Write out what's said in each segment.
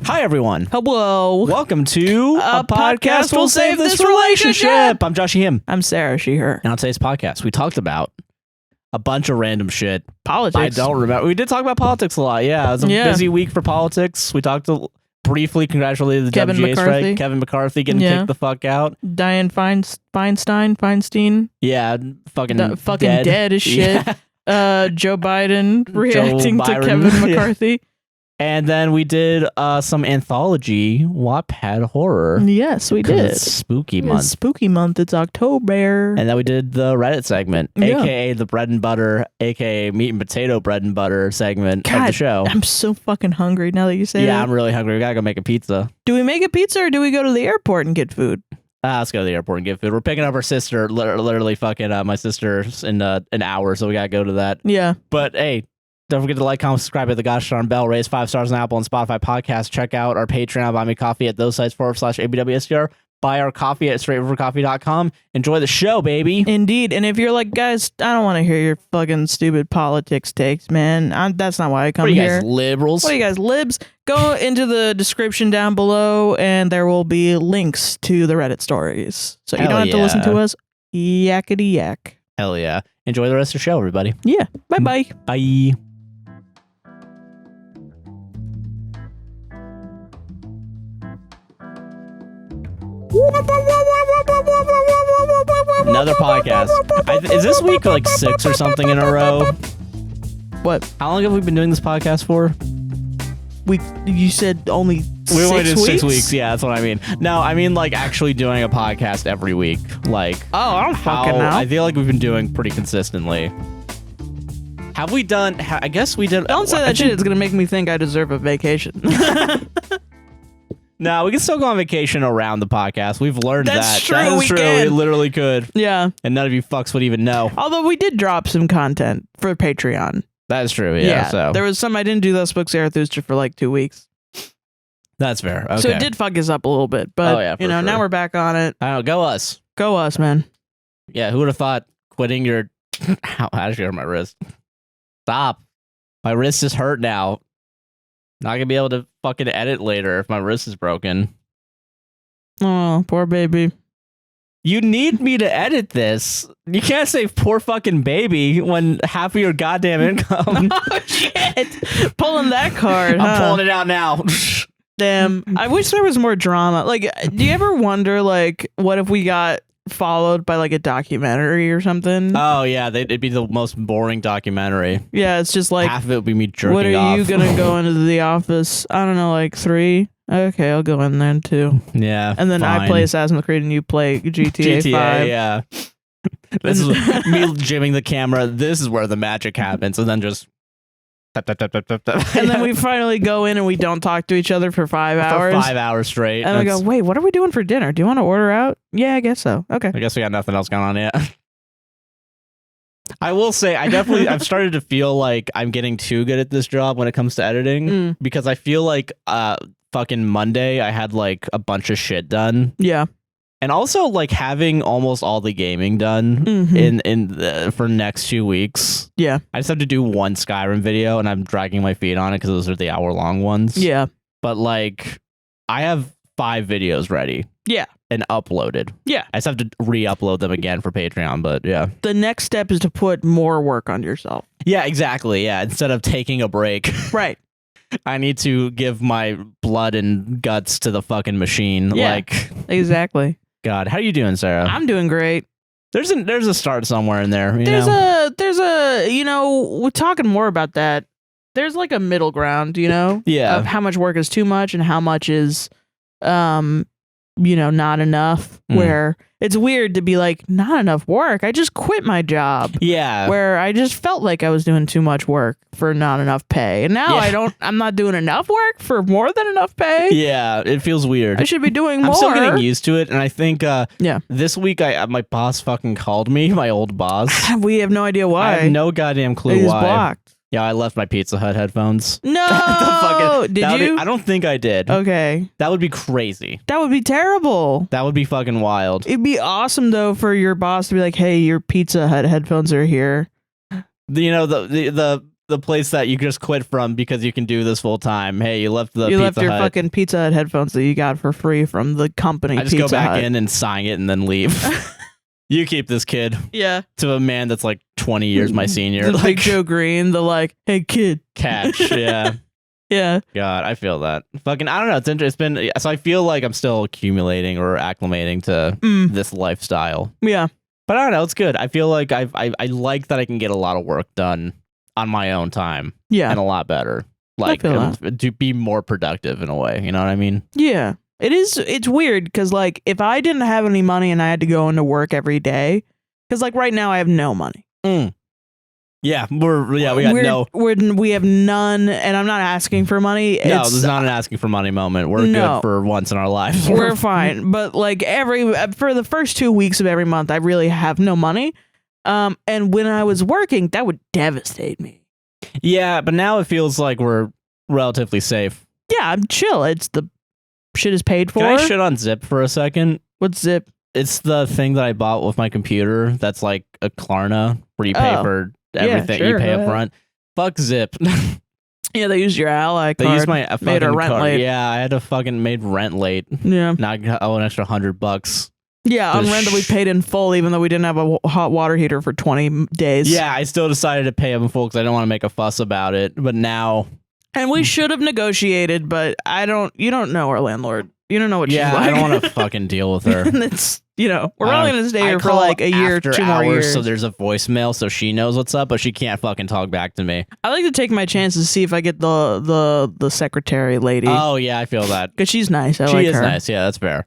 Hi, everyone. Hello. Welcome to A Podcast Will Save This Relationship. I'm Josh Him. I'm Sarah, she, her. And on today's podcast, we talked about a bunch of random shit. Politics. I don't remember. We did talk about politics a lot. Yeah, it was a busy week for politics. We talked briefly congratulated the Kevin WGA McCarthy. strike. Kevin McCarthy getting kicked the fuck out. Dianne Feinstein. Yeah, fucking dead as shit. Yeah. Joe Biden reacting to Kevin McCarthy. Yeah. And then we did some Anthology Wattpad horror. Yes, we did. It's spooky month. It's spooky month. It's October. And then we did the Reddit segment, a.k.a. the bread and butter, a.k.a. meat and potato bread and butter segment of the show. I'm so fucking hungry now that you say that. Yeah, I'm really hungry. We gotta go make a pizza. Do we make a pizza or do we go to the airport and get food? Let's go to the airport and get food. We're picking up our sister, literally fucking my sister's in an hour, so we gotta go to that. Yeah. But hey, don't forget to like, comment, subscribe, hit the gosh darn bell, raise 5 stars on Apple and Spotify podcasts. Check out our Patreon, buy me coffee at those sites /APWSTR. Buy our coffee at straightrivercoffee.com. Enjoy the show, baby. Indeed. And if you're like, guys, I don't want to hear your fucking stupid politics takes, man. That's not why I come here. What are you guys, liberals? What are you guys, libs? Go into the description down below and there will be links to the Reddit stories. So you don't have to listen to us yakety yak. Hell yeah. Enjoy the rest of the show, everybody. Yeah. Bye-bye. Bye. Another podcast. Is this week like 6 or something in a row? What? How long have we been doing this podcast for? You said only 6 weeks? We only did 6 weeks. Yeah, that's what I mean. No, I mean like actually doing a podcast every week. Like, I don't fucking know. I feel like we've been doing pretty consistently. Have we done? I guess we did. Don't say that shit. It's gonna make me think I deserve a vacation. No, we can still go on vacation around the podcast. We've learned That's that. True, that is we true. can. We literally could. Yeah. And none of you fucks would even know. Although we did drop some content for Patreon. That is true. Yeah. So there was some I didn't do those books Zarathustra for like 2 weeks. That's fair. Okay. So it did fuck us up a little bit, but sure. Now we're back on it. I don't know. Go us. Go us, man. Yeah. Who would have thought quitting your? Ow, I actually hurt my wrist. Stop. My wrist is hurt now. Not gonna be able to fucking edit later if my wrist is broken. Oh, poor baby. You need me to edit this. You can't say poor fucking baby when half of your goddamn income. Oh, shit. Pulling that card. I'm pulling it out now. Damn. I wish there was more drama. Like, do you ever wonder, like, what if we got followed by, like, a documentary or something? Oh, yeah. It'd be the most boring documentary. Yeah, it's just like... half of it would be me jerking off. What are you going to go into the office? I don't know, like 3? Okay, I'll go in there too. Yeah. And then fine. I play Assassin's Creed and you play GTA 5. Yeah. This is me jimming the camera. This is where the magic happens. And then just... And then we finally go in and we don't talk to each other for 5 hours. For 5 hours straight. And we go, wait, what are we doing for dinner? Do you want to order out? Yeah, I guess so. Okay. I guess we got nothing else going on yet. I will say, I've started to feel like I'm getting too good at this job when it comes to editing because I feel like fucking Monday I had like a bunch of shit done. Yeah. And also like having almost all the gaming done for next 2 weeks. Yeah. I just have to do one Skyrim video and I'm dragging my feet on it because those are the hour-long ones. Yeah. But like I have 5 videos ready. Yeah. And uploaded. Yeah. I just have to re-upload them again for Patreon, but yeah. The next step is to put more work on yourself. Yeah, exactly. Yeah. Instead of taking a break. Right. I need to give my blood and guts to the fucking machine. Yeah, like exactly. God, how are you doing, Sarah? I'm doing great. There's a start somewhere in there. There's a we're talking more about that. There's like a middle ground, Yeah. of how much work is too much and how much is not enough, where it's weird to be like, not enough work. I just quit my job. Yeah. Where I just felt like I was doing too much work for not enough pay. And now I'm not doing enough work for more than enough pay. Yeah, it feels weird. I should be doing more. I'm still getting used to it, and I think yeah. This week my boss fucking called me, my old boss. We have no idea why. I have no goddamn clue He's why. blocked. Yeah, I left my Pizza Hut headphones. No! Did you? I don't think I did. Okay. That would be crazy. That would be terrible. That would be fucking wild. It'd be awesome, though, for your boss to be like, hey, your Pizza Hut headphones are here. The the place that you just quit from because you can do this full time. Hey, you left your fucking Pizza Hut headphones that you got for free from the company. I just go back in and sign it and then leave. You keep this kid. Yeah. To a man that's like 20 years my senior. The Big Joe Green, the like, hey kid. Catch, yeah. Yeah. God, I feel that. Fucking, I don't know. It's been, so I feel like I'm still accumulating or acclimating to this lifestyle. Yeah. But I don't know. It's good. I feel like I like that I can get a lot of work done on my own time. Yeah. And a lot better. Like, to be more productive in a way. You know what I mean? Yeah. It's weird because, like, if I didn't have any money and I had to go into work every day, because, like, right now I have no money. Yeah, we have none, and I'm not asking for money. No, this is not an asking for money moment. We're good for once in our lives. We're fine. But, like, for the first 2 weeks of every month, I really have no money. And when I was working, that would devastate me. Yeah, but now it feels like we're relatively safe. Yeah, I'm chill. It's the shit is paid for. Can I shit on Zip for a second? What's Zip? It's the thing that I bought with my computer that's like a Klarna where you pay for everything. You pay up front. Fuck Zip. Yeah, they used your Ally card. They used my made a rent card. late. Yeah, I had to fucking made rent late. Yeah. Now I owe an extra $100. Yeah, on rent that we paid in full, even though we didn't have a hot water heater for 20 days. Yeah, I still decided to pay them in full because I don't want to make a fuss about it. But now... And we should have negotiated, but you don't know our landlord. You don't know what she's like. I don't want to fucking deal with her. And it's, we're only going to stay here for like a year, 2 more years. So there's a voicemail so she knows what's up, but she can't fucking talk back to me. I like to take my chances to see if I get the secretary lady. Oh, yeah, I feel that. Because she's nice. She is nice. Yeah, that's fair.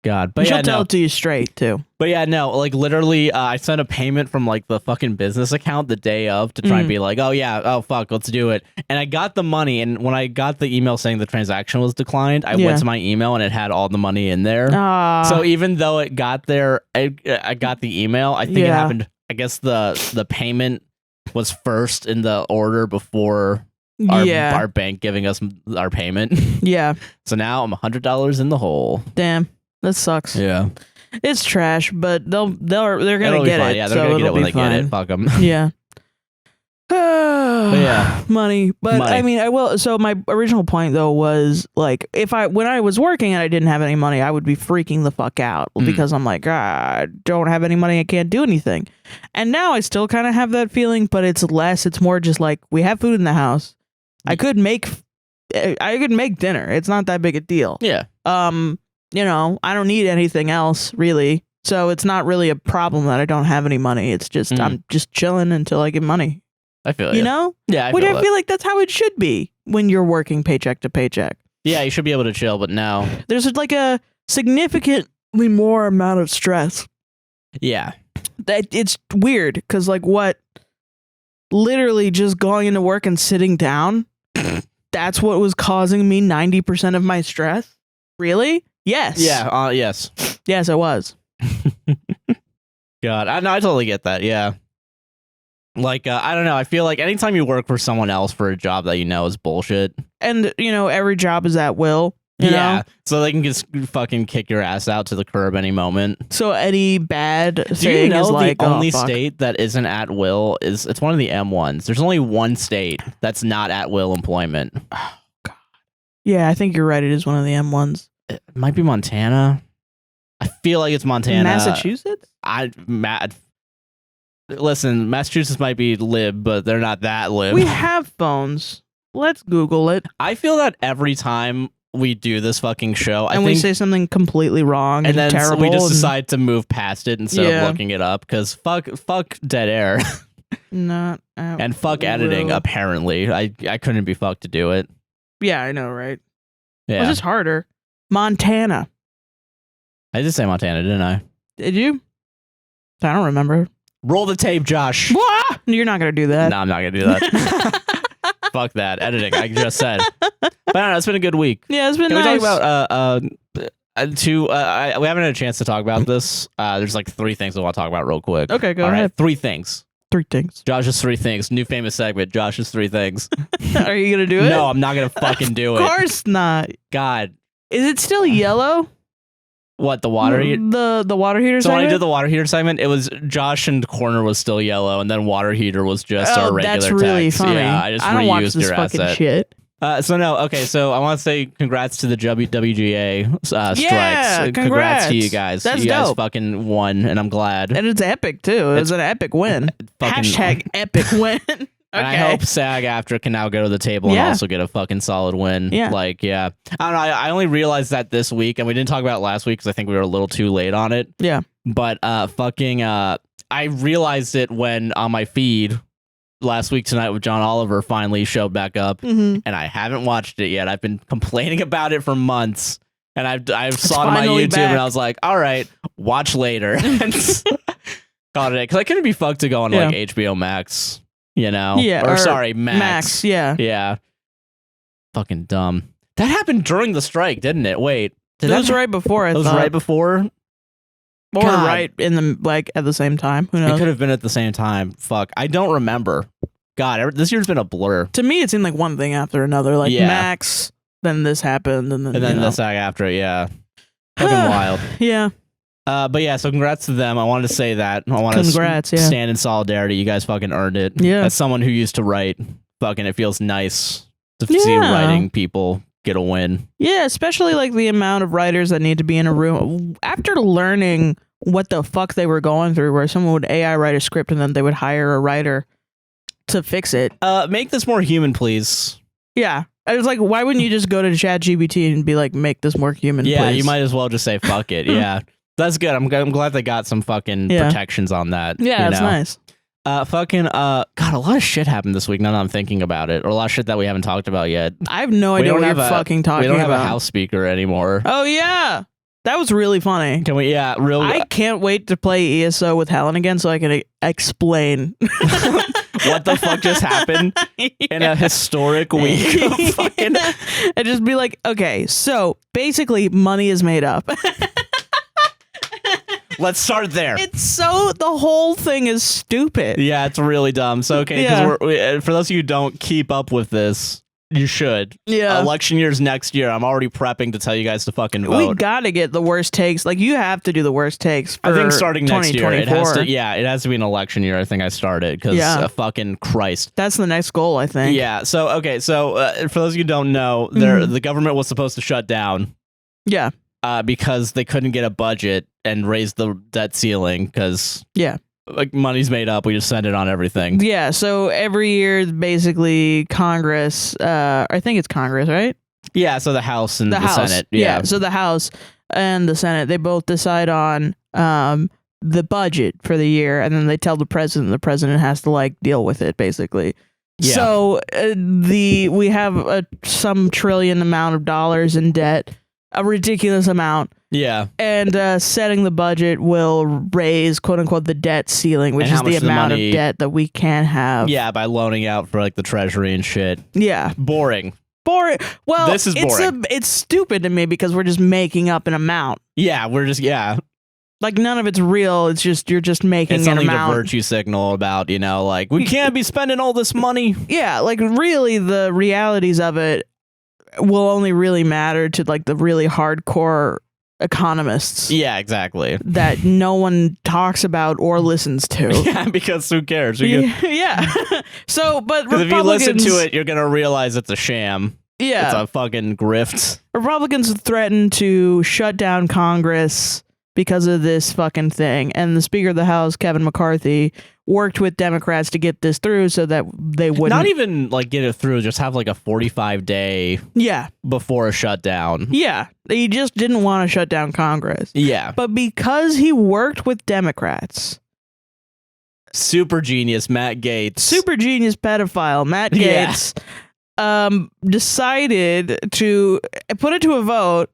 God, but she'll tell it to you straight too. But yeah, no, like literally, I sent a payment from like the fucking business account the day of to try and be like, oh fuck, let's do it. And I got the money, and when I got the email saying the transaction was declined, I went to my email and it had all the money in there. So even though it got there, I got the email. I think it happened. I guess the payment was first in the order before our bank giving us our payment. Yeah. So now I'm $100 in the hole. Damn. That sucks. Yeah, it's trash, but they're gonna get it. Yeah, they're gonna get it when they get it. Fuck them. Yeah. Yeah, money. But I mean, I will. So my original point though was like, when I was working and I didn't have any money, I would be freaking the fuck out because I'm like, I don't have any money, I can't do anything. And now I still kind of have that feeling, but it's less. It's more just like we have food in the house. I could make dinner. It's not that big a deal. Yeah. I don't need anything else really. So it's not really a problem that I don't have any money. It's just I'm just chilling until I get money. I feel you know? Yeah, I feel like that's how it should be when you're working paycheck to paycheck. Yeah, you should be able to chill, but now there's like a significantly more amount of stress. Yeah. It's weird because like literally just going into work and sitting down, that's what was causing me 90% of my stress. Really? Yes. Yeah. Yes. Yes, it was. God, I totally get that. Yeah. Like, I don't know. I feel like anytime you work for someone else for a job that you know is bullshit. And, every job is at will. You know? So they can just fucking kick your ass out to the curb any moment. So any bad thing you know is like, the only state that isn't at will it's one of the M1s. There's only one state that's not at will employment. Oh, God. Yeah, I think you're right. It is one of the M1s. It might be Montana. I feel like it's Montana. Massachusetts? Listen, Massachusetts might be lib, but they're not that lib. We have phones. Let's Google it. I feel that every time we do this fucking show, we say something completely wrong and then terrible, we just decide to move past it instead of looking it up because fuck dead air. And fuck editing. Apparently, I couldn't be fucked to do it. Yeah, I know, right? Yeah, it was just harder. Montana. I did say Montana, didn't I? Did you? I don't remember. Roll the tape, Josh. What? You're not gonna do that. No, I'm not gonna do that. Fuck that editing. I just said. But I don't know, it's been a good week. Yeah, it's been Can nice. we talk about we haven't had a chance to talk about this. There's like 3 things I want to talk about real quick. Okay, go ahead. 3 things. 3 things. Josh's 3 things. New famous segment. Josh's 3 things. Are you gonna do it? No, I'm not gonna fucking do it. Of course not. God. Is it still yellow? What, the water heater? The water heater So segment? when I did the water heater segment, it was Josh and corner was still yellow, and then water heater was just our regular that's really text. funny. Yeah, I just don't watch reused this your fucking asset. shit. So I want to say congrats to the WGA strikes. Yeah, Congrats to you guys. That's you guys dope. fucking won, and I'm glad. And it's epic too. It was an epic win. Hashtag epic win. Okay. And I hope SAG-AFTRA can now go to the table and also get a fucking solid win. Yeah. Like, yeah. I don't know. I only realized that this week, and we didn't talk about it last week because I think we were a little too late on it. Yeah. But I realized it when on my feed last week tonight with John Oliver finally showed back up, and I haven't watched it yet. I've been complaining about it for months, and I saw it on my YouTube, and I was like, all right, watch later. Called it because I couldn't be fucked to go on like HBO Max. You know? Yeah. Or sorry, Max. Yeah. Yeah. Fucking dumb. That happened during the strike, didn't it? Wait. It was right before, I thought. It was right before? Or God. right in the, like, at the same time. Who knows? It could have been at the same time. Fuck. I don't remember. God, this year's been a blur. To me, it seemed like one thing after another. Like, Max, then this happened, and then the SAG after it, yeah. Fucking wild. Yeah. But yeah, so congrats to them. I wanted to say that. I want to stand in solidarity. You guys fucking earned it. Yeah. As someone who used to write, fucking it feels nice to see writing people get a win. Yeah, especially like the amount of writers that need to be in a room. After learning what the fuck they were going through, where someone would AI write a script and then they would hire a writer to fix it. Make this more human, please. Yeah. I was like, why wouldn't you just go to ChatGPT and be like, make this more human, Yeah, please? you might as well just say fuck it. Yeah. That's good. I'm glad they got some fucking protections on that. Yeah, that's nice. God, a lot of shit happened this week now that I'm thinking about it. Or a lot of shit that we haven't talked about yet. I have no idea what you're fucking talking about. We don't have a house speaker anymore. Oh, yeah. That was really funny. Can we, I can't wait to play ESO with Helen again so I can explain what the fuck just happened in a historic week. And just be like, okay, so basically money is made up. Let's start there. The whole thing is stupid. Yeah, it's really dumb. So, okay, because for those of you who don't keep up with this, you should. Yeah. Election year's next year. I'm already prepping to tell you guys to fucking vote. We gotta get the worst takes. Like, you have to do the worst takes for I think starting next year. It has to be an election year. I think I started because fucking Christ. That's the next goal, I think. Yeah. So, okay. So, for those of you who don't know, the government was supposed to shut down. Yeah. Because they couldn't get a budget and raise the debt ceiling because like money's made up. We just send it on everything. Yeah. So every year, basically, Congress, I think it's Congress, right? Yeah. So the House and the Senate. Yeah. So the House and the Senate, they both decide on the budget for the year, and then they tell the president has to like deal with it, basically. Yeah. So we have some trillion amount of dollars in debt. A ridiculous amount. Yeah. And setting the budget will raise, quote unquote, the debt ceiling, which is the amount of debt that we can have. Yeah, by loaning out for like the treasury and shit. Yeah. Boring. Well, this is boring. It's stupid to me because we're just making up an amount. Yeah, like none of it's real. It's just you're just making an amount. It's only the virtue signal about, like we can't be spending all this money. Yeah, like really the realities of it will only really matter to like the really hardcore economists. Yeah, exactly. That no one talks about or listens to. Yeah, because who cares? Yeah. So, but Republicans, if you listen to it, you're gonna realize it's a sham. Yeah, it's a fucking grift. Republicans threatened to shut down Congress because of this fucking thing, and the Speaker of the House, Kevin McCarthy, worked with Democrats to get this through so that they wouldn't not even like get it through, just have like a 45-day before a shutdown. Yeah, he just didn't want to shut down Congress. Yeah, but because he worked with Democrats, super genius pedophile Matt Gaetz decided to put it to a vote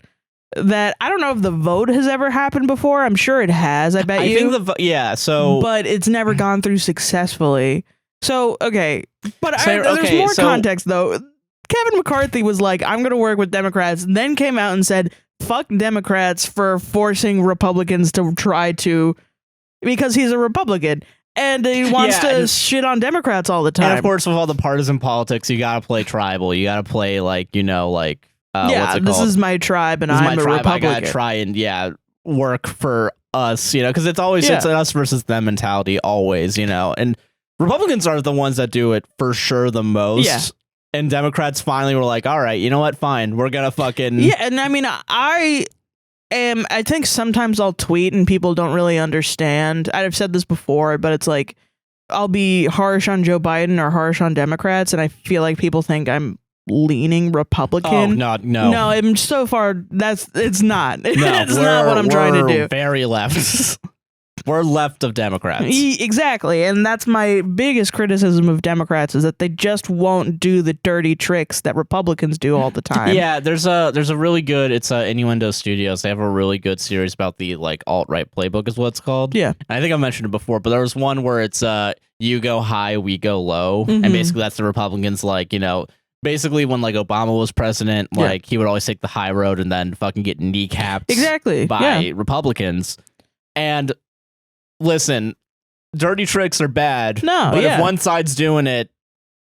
that I don't know if the vote has ever happened before. I'm sure it has. I bet you. I think but it's never gone through successfully. So, okay. But there's more context, though. Kevin McCarthy was like, I'm going to work with Democrats, then came out and said, fuck Democrats for forcing Republicans to try to, because he's a Republican. And he wants to shit on Democrats all the time. And of course, with all the partisan politics, you got to play tribal. You got to play like, what's it called? This is my tribe, and I'm a Republican. I gotta try and work for us, because it's always it's an us versus them mentality always, and Republicans are the ones that do it for sure the most. Yeah. And Democrats finally were like, all right, you know what? Fine. We're going to fucking. Yeah. And I mean, I think sometimes I'll tweet and people don't really understand. I've said this before, but it's like I'll be harsh on Joe Biden or harsh on Democrats. And I feel like people think I'm leaning Republican. Oh, no. I'm so far. It's not. No, it's not what I'm trying to do. Very left. We're left of Democrats. Exactly. And that's my biggest criticism of Democrats is that they just won't do the dirty tricks that Republicans do all the time. Yeah, there's a really good, it's Innuendo Studios. They have a really good series about the alt-right playbook is what it's called. Yeah. And I think I mentioned it before, but there was one where it's you go high, we go low. Mm-hmm. And basically that's the Republicans basically when Obama was president, he would always take the high road and then fucking get kneecapped by Republicans. And listen, dirty tricks are bad. No, but if one side's doing it,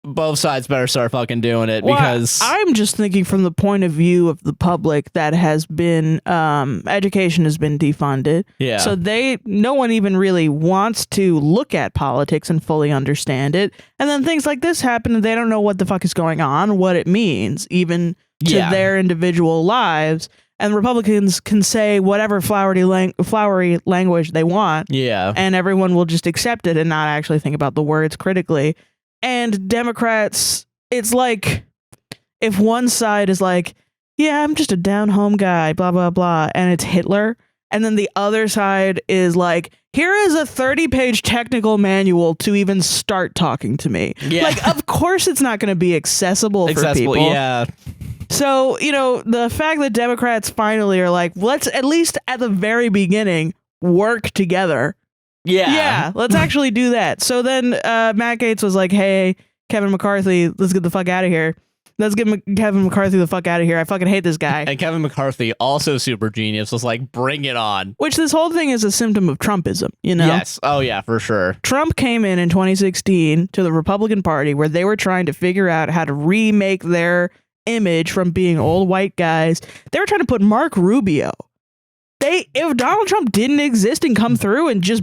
both sides better start fucking doing it because I'm just thinking from the point of view of the public that has been education has been defunded. Yeah. So no one even really wants to look at politics and fully understand it. And then things like this happen and they don't know what the fuck is going on, what it means, even to their individual lives. And Republicans can say whatever flowery language they want. Yeah. And everyone will just accept it and not actually think about the words critically. And Democrats, it's like if one side is like, yeah, I'm just a down-home guy, blah, blah, blah, and it's Hitler. And then the other side is like, here is a 30-page technical manual to even start talking to me. Yeah. Of course it's not going to be accessible for people. Yeah. So, the fact that Democrats finally are like, let's at least at the very beginning work together. Yeah, let's actually do that. So then Matt Gaetz was like, hey, Kevin McCarthy, let's get the fuck out of here. Let's get Kevin McCarthy the fuck out of here. I fucking hate this guy. And Kevin McCarthy, also super genius, was like, bring it on. Which this whole thing is a symptom of Trumpism, Yes. Oh, yeah, for sure. Trump came in 2016 to the Republican Party where they were trying to figure out how to remake their image from being old white guys. They were trying to put Mark Rubio. If Donald Trump didn't exist and come through and just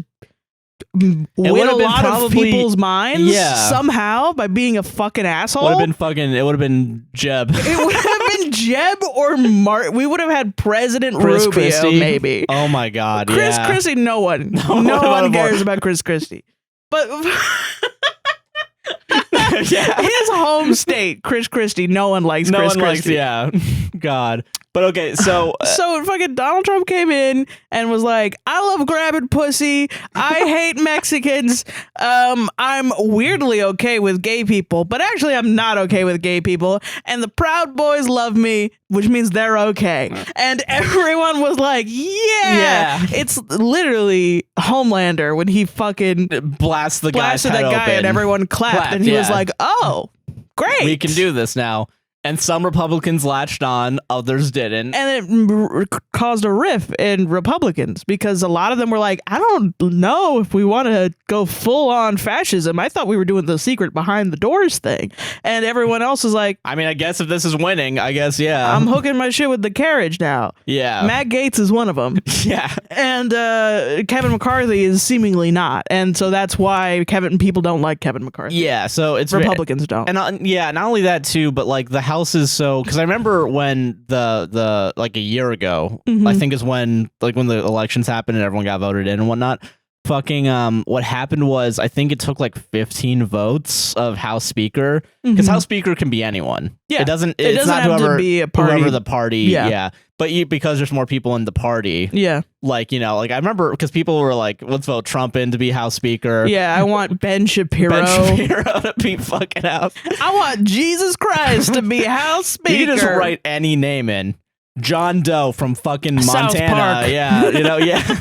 win a lot of people's minds somehow by being a fucking asshole, it would have been Jeb. It would have been Jeb or Mark. We would have had President Chris Rubio, Christie. maybe. Oh my God, Chris Christie, no one cares about Chris Christie. But his home state, Chris Christie, no one likes Chris Christie. God. But okay, so fucking Donald Trump came in and was like, I love grabbing pussy. I hate Mexicans. I'm weirdly okay with gay people, but actually I'm not okay with gay people. And the Proud Boys love me, which means they're okay. And everyone was like, yeah. It's literally Homelander when he fucking blasted that guy and everyone clapped and he was like, oh, great. We can do this now. And some Republicans latched on, others didn't. And it caused a rift in Republicans because a lot of them were like, I don't know if we want to go full on fascism. I thought we were doing the secret behind the doors thing. And everyone else is like, I mean, I guess if this is winning, I guess, yeah. I'm hooking my shit with the carriage now. Yeah. Matt Gaetz is one of them. Yeah. And Kevin McCarthy is seemingly not. And so that's why people don't like Kevin McCarthy. Yeah. So it's Republicans don't. And not only that too, but the House is so, because I remember when the a year ago, I think is when when the elections happened and everyone got voted in and whatnot. Fucking what happened was I think it took 15 votes of House Speaker, because House Speaker can be anyone. Yeah, it's doesn't not have whoever to be a party. Whoever the party. Yeah. But because there's more people in the party. Yeah. I remember because people were like, let's vote Trump in to be House Speaker. Yeah, I want Ben Shapiro. To be fucking House. I want Jesus Christ to be House Speaker. You can just write any name in. John Doe from fucking Montana. South Park. Yeah,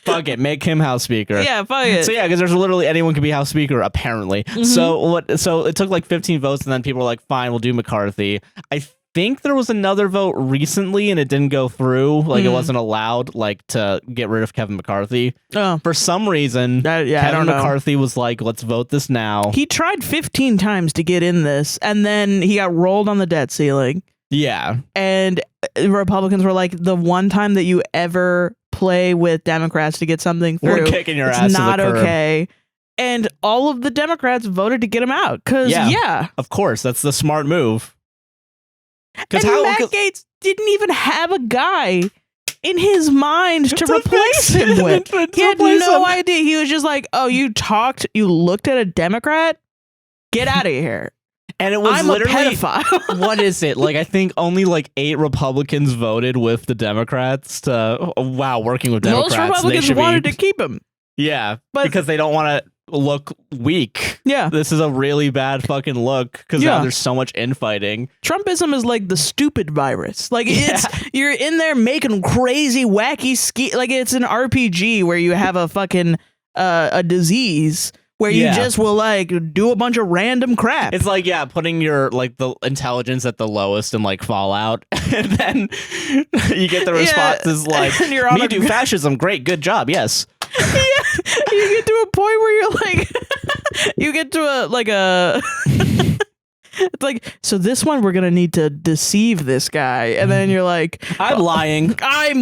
Fuck it, make him House Speaker. Yeah, fuck it. So because there's literally anyone can be House Speaker apparently. So it took 15 votes and then people were like, fine, we'll do McCarthy. I think there was another vote recently and it didn't go through. It wasn't allowed to get rid of Kevin McCarthy. Oh. For some reason, Kevin McCarthy was like, let's vote this now. He tried 15 times to get in this and then he got rolled on the debt ceiling. Yeah. And Republicans were like, the one time that you ever play with Democrats to get something through. We're kicking your ass It's to the not curb. okay. And all of the Democrats voted to get him out because, Of course, that's the smart move. And Matt Gaetz didn't even have a guy in his mind to replace him with. He had no idea. He was just like, oh, you looked at a Democrat? Get out of here. And it was I'm literally a pedophile. What is it? Like, I think only like 8 Republicans voted with the Democrats to working with Democrats. Most Republicans wanted to keep him. Yeah, because they don't want to look weak. Yeah. This is a really bad fucking look because now there's so much infighting. Trumpism is like the stupid virus. Like you're in there making crazy, wacky like it's an RPG where you have a fucking a disease where you just will like do a bunch of random crap. It's like, putting your like the intelligence at the lowest in like Fallout, and then you get the responses like, "Me do fascism, great, good job, yes." You get to a point where you're like, you get to it's like, so this one we're gonna need to deceive this guy, and then you're like, I'm lying. I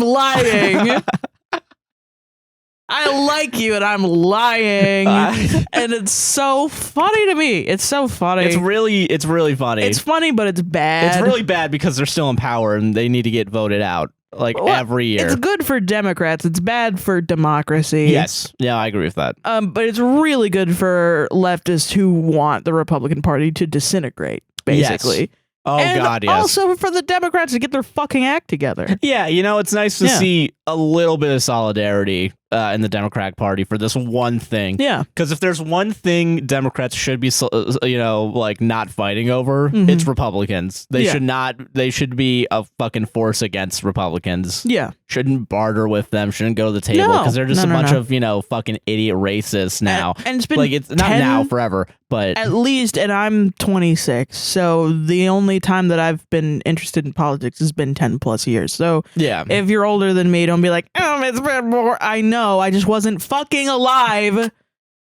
like you and I'm lying. And it's so funny to me. It's so funny. It's really funny. It's funny, but it's bad. It's really bad because they're still in power and they need to get voted out every year. It's good for Democrats. It's bad for democracy. Yes. Yeah, I agree with that. But it's really good for leftists who want the Republican Party to disintegrate, basically. Yes. Oh, and God, yes. Also for the Democrats to get their fucking act together. Yeah, it's nice to see a little bit of solidarity in the Democratic Party for this one thing. Yeah. Because if there's one thing Democrats should be, like not fighting over, it's Republicans. They should not. They should be a fucking force against Republicans. Yeah. Shouldn't barter with them. Shouldn't go to the table because they're just a bunch of fucking idiot racists now. And it's been like it's not now forever, but at least. And I'm 26, so the only time that I've been interested in politics has been 10 plus years. So if you're older than me, don't be like, oh, it's been more. I know. I just wasn't fucking alive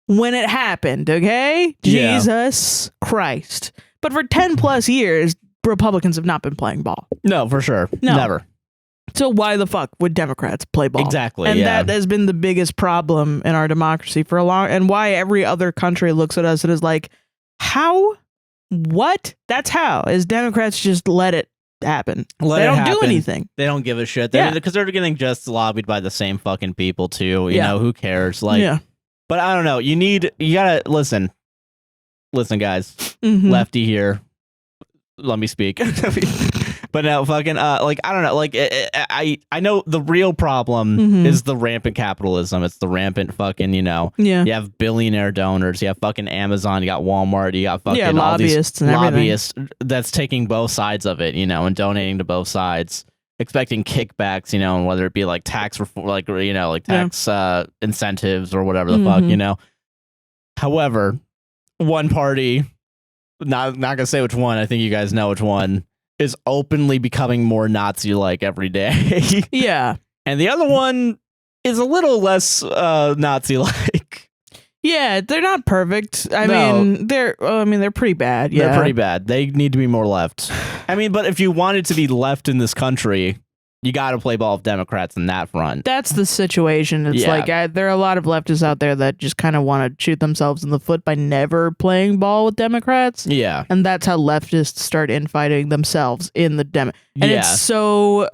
when it happened. Okay, Jesus Christ. But for 10 plus years, Republicans have not been playing ball. No, for sure. No. Never. So why the fuck would Democrats play ball? Exactly. And that has been the biggest problem in our democracy for a long, and why every other country looks at us and is like, how? What? That's how. Is Democrats just let it happen. They don't do anything. They don't give a shit. Because they're getting just lobbied by the same fucking people too. You know, who cares? Like, but I don't know. You gotta listen. Listen, guys. Lefty here. Let me speak. But no, fucking, like, I don't know. Like, I know the real problem is the rampant capitalism. It's the rampant fucking, you have billionaire donors. You have fucking Amazon. You got Walmart. You got fucking lobbyists all these and lobbyists that's taking both sides of it, and donating to both sides, expecting kickbacks, and whether it be like tax reform, like, like tax incentives or whatever the fuck, However, one party, not gonna say which one. I think you guys know which one. Is openly becoming more Nazi-like every day. Yeah. And the other one is a little less Nazi-like. Yeah, they're not perfect. I mean, they're pretty bad. Yeah. They're pretty bad. They need to be more left. I mean, but if you wanted to be left in this country, you got to play ball with Democrats in that front. That's the situation. It's like there are a lot of leftists out there that just kind of want to shoot themselves in the foot by never playing ball with Democrats. Yeah. And that's how leftists start infighting themselves in the And it's so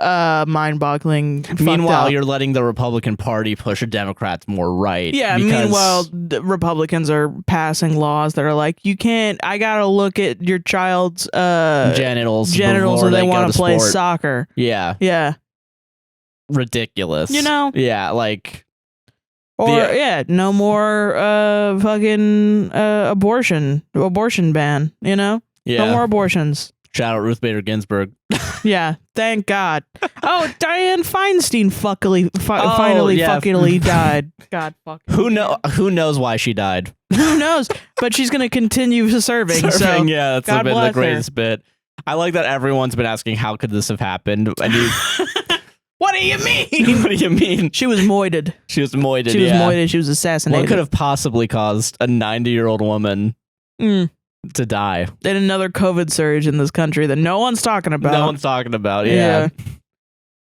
mind-boggling. Meanwhile, you're letting the Republican Party push Democrats more right. Yeah, meanwhile, the Republicans are passing laws that are like, I got to look at your child's genitals and they want to play soccer. Yeah. Yeah. Ridiculous. Yeah, like, or no more fucking abortion ban, no more abortions. Shout out Ruth Bader Ginsburg. Yeah, thank God. Oh, Dianne Feinstein finally fuckingly died. God fuck. Who knows why she died? Who knows? But she's gonna continue serving. So yeah, that's God been bless the greatest bit. I like that everyone's been asking how could this have happened. What do you mean? What do you mean? She was moited. She was moited. She was assassinated. What could have possibly caused a 90-year-old woman to die? And another COVID surge in this country that no one's talking about. No one's talking about. Yeah.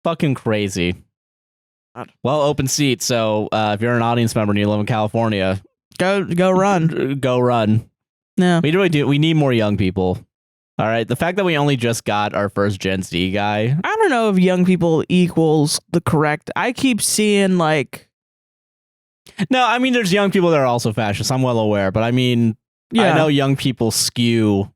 Fucking crazy. Well, open seat. So if you're an audience member and you live in California, Go run. Go run. Yeah. We really do. We need more young people. All right. The fact that we only just got our first Gen Z guy. I don't know if young people equals the correct. I keep seeing like. No, I mean, there's young people that are also fascist. I'm well aware, but I mean, I know young people skew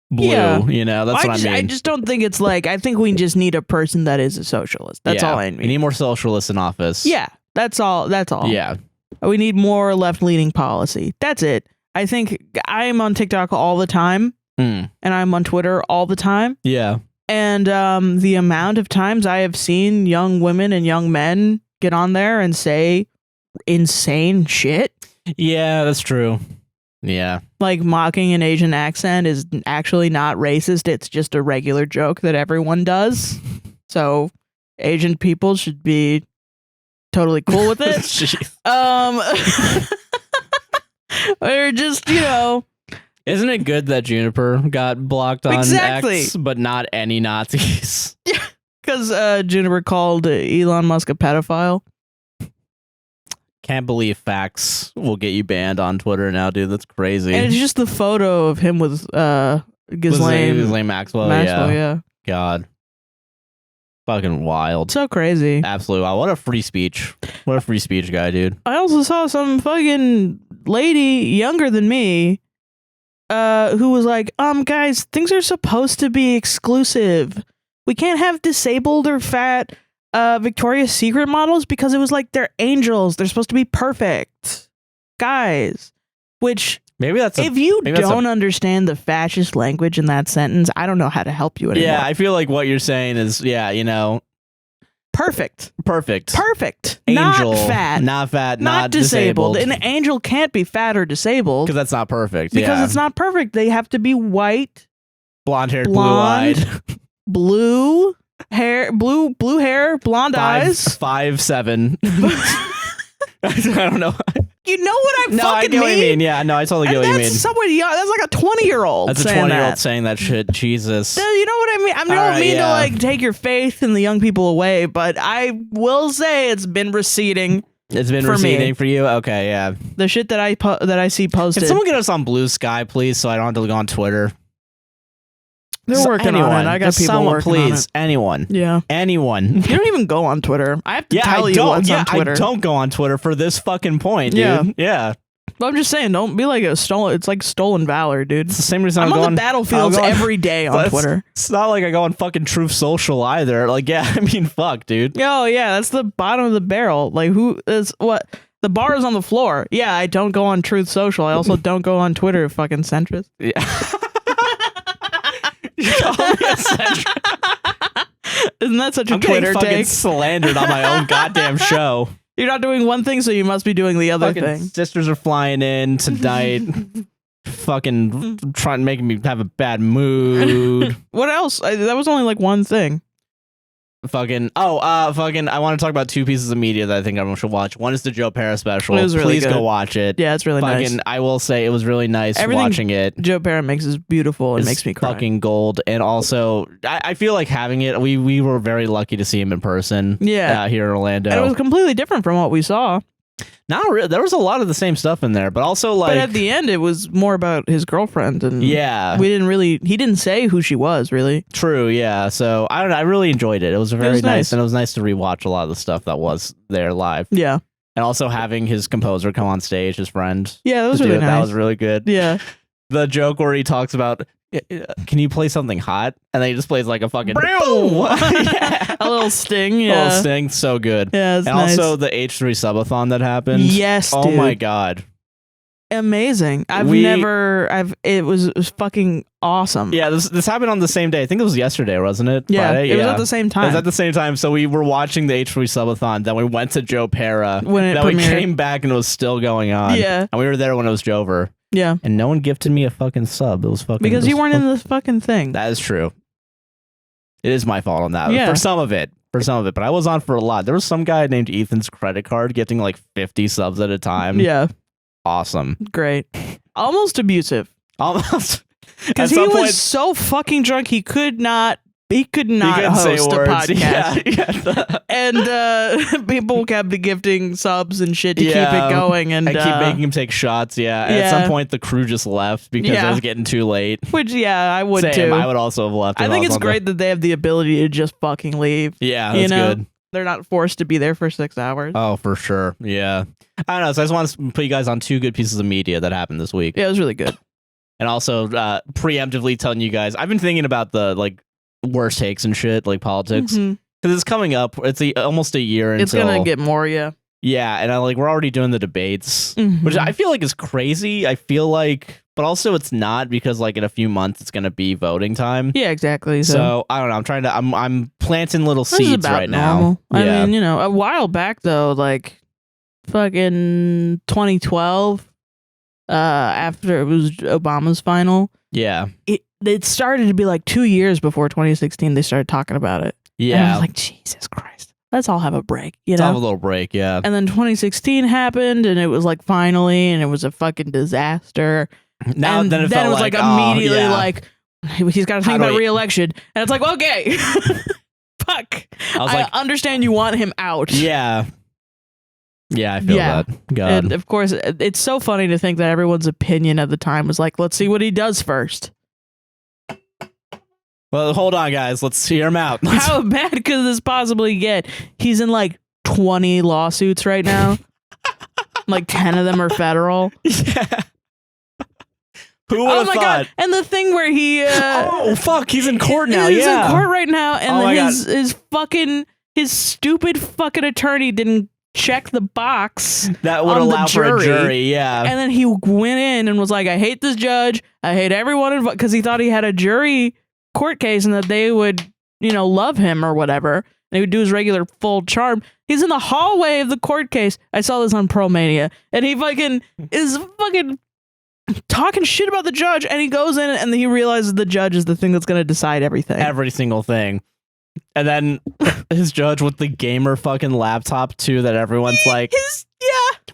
blue. Yeah. You know, that's what I mean. I just don't think it's like. I think we just need a person that is a socialist. That's all I mean. We need more socialists in office. Yeah, that's all. That's all. Yeah. We need more left-leaning policy. That's it. I think I'm on TikTok all the time, and I'm on Twitter all the time. Yeah. And the amount of times I have seen young women and young men get on there and say insane shit. Yeah, that's true. Yeah. Like mocking an Asian accent is actually not racist. It's just a regular joke that everyone does. So Asian people should be totally cool with it. Or just, you know. Isn't it good that Juniper got blocked on X, but not any Nazis? Yeah, because Juniper called Elon Musk a pedophile. Can't believe facts will get you banned on Twitter now, dude. That's crazy. And it's just the photo of him with Ghislaine Maxwell. Yeah. God. Fucking wild. So crazy. Absolutely wild. What a free speech. What a free speech guy, dude. I also saw some fucking lady younger than me who was like, guys, things are supposed to be exclusive. We can't have disabled or fat Victoria's Secret models because it was like they're angels. They're supposed to be perfect. Guys. Which maybe that's if you don't understand the fascist language in that sentence, I don't know how to help you anymore. Yeah, I feel like what you're saying is, perfect. Angel. Not fat. Not disabled. An angel can't be fat or disabled. Because that's not perfect. Because it's not perfect. They have to be white. Blonde-haired, blue-eyed. Blue hair, blonde eyes. 5'7". I don't know. You know what I fucking mean? No, I get what you mean. Yeah, no, I totally get what you mean. That's somebody young. That's like a 20-year-old. That's a 20-year-old saying that shit. Jesus. You know what I mean? I don't mean to like take your faith in the young people away, but I will say it's been receding. It's been receding for you? Okay, yeah. The shit that I see posted. Can someone get us on Blue Sky, please, so I don't have to go on Twitter? They're working on it. I got people working on it. Anyone. Yeah. Anyone. You don't even go on Twitter. I have to tell you what's on Twitter. I don't go on Twitter for this fucking point, dude. Yeah. Well, I'm just saying, don't be like it's like stolen valor, dude. It's the same reason I'm on the battlefields every day on Twitter. It's not like I go on fucking Truth Social either. Like, yeah, I mean, fuck, dude. Oh, yeah, that's the bottom of the barrel. Like, who is what? The bar is on the floor. Yeah, I don't go on Truth Social. I also don't go on Twitter, fucking centrist. Yeah. You call me a centrist? Isn't that such a I'm Twitter fucking take? Slandered on my own goddamn show. You're not doing one thing, so you must be doing the other thing. Sisters are flying in tonight. Fucking trying making me have a bad mood. What else? That was only like one thing. Fucking I want to talk about two pieces of media that I think everyone should watch. One is the Joe Pera special. It was really Please good. go watch it. Yeah, it's really nice. I will say it was really nice watching it. Joe Pera makes is beautiful and makes me cry. Fucking gold. And also, I feel like having it, we were very lucky to see him in person. Yeah, here in Orlando. And it was completely different from what we saw. Not really. There was a lot of the same stuff in there, but also like. But at the end, it was more about his girlfriend, and yeah, he didn't say who she was really. True. Yeah. So I don't know. I really enjoyed it. It was very nice, and it was nice to rewatch a lot of the stuff that was there live. Yeah. And also having his composer come on stage, his friend. Yeah, that was really nice. That was really good. Yeah. The joke where he talks about, can you play something hot? And then he just plays like a fucking yeah. A little sting. Yeah. A little sting. So good. Yeah. It's and nice. Also the H3 subathon that happened. Yes. Oh dude. my God. Amazing. It was fucking awesome. Yeah. This happened on the same day. I think it was yesterday, wasn't it? Yeah. Friday? It was at the same time. It was at the same time. So we were watching the H3 subathon. Then we went to Joe Pera. Then we came back and it was still going on. Yeah. And we were there when it was Jover. Yeah. And no one gifted me a fucking sub. It was fucking... Because you weren't in this fucking thing. That is true. It is my fault on that. Yeah. For some of it. But I was on for a lot. There was some guy named Ethan's credit card getting like 50 subs at a time. Yeah. Awesome. Great. Almost abusive. Almost. Because he was so fucking drunk he could not He could not couldn't say host a words. podcast. And people kept gifting subs and shit to keep it going. And I keep making him take shots. Yeah. And at some point, the crew just left because it was getting too late. Which, I would Same, too. I would also have left. I think it's great that they have the ability to just fucking leave. Yeah, that's good. They're not forced to be there for 6 hours. Oh, for sure. Yeah. I don't know. So I just want to put you guys on 2 good pieces of media that happened this week. Yeah, it was really good. And also preemptively telling you guys, I've been thinking about the worst takes and shit, like politics. Because it's coming up. It's almost a year until... It's going to get more, yeah. Yeah, and we're already doing the debates, which I feel like is crazy. I feel like... But also it's not, because in a few months it's going to be voting time. Yeah, exactly. So I don't know. I'm trying to... I'm planting little seeds right normal. now. I mean, a while back though, fucking 2012, after it was Obama's final. Yeah. It started to be 2 years before 2016 they started talking about it. Yeah. And I was like, Jesus Christ. Let's all have a break, Let's have a little break, yeah. And then 2016 happened, and it was finally, and it was a fucking disaster. Now and then it felt immediately he's got to think about re-election, and it's okay. Fuck. I understand you want him out. Yeah. Yeah, I feel that. God. And of course, it's so funny to think that everyone's opinion at the time was let's see what he does first. Well, hold on, guys. Let's hear him out. How bad could this possibly get? He's in 20 lawsuits right now. 10 of them are federal. Yeah. Who would have thought? God. And the thing where he... oh, fuck. He's in court now. He's in court right now. And his stupid fucking attorney didn't check the box that would allow for a jury. Yeah. And then he went in and was like, I hate this judge. I hate everyone involved, because he thought he had a jury court case and that they would, love him or whatever. And he would do his regular full charm. He's in the hallway of the court case. I saw this on Pro Mania. And he is talking shit about the judge. And he goes in and he realizes the judge is the thing that's going to decide everything. Every single thing. And then his judge with the gamer fucking laptop too, that everyone's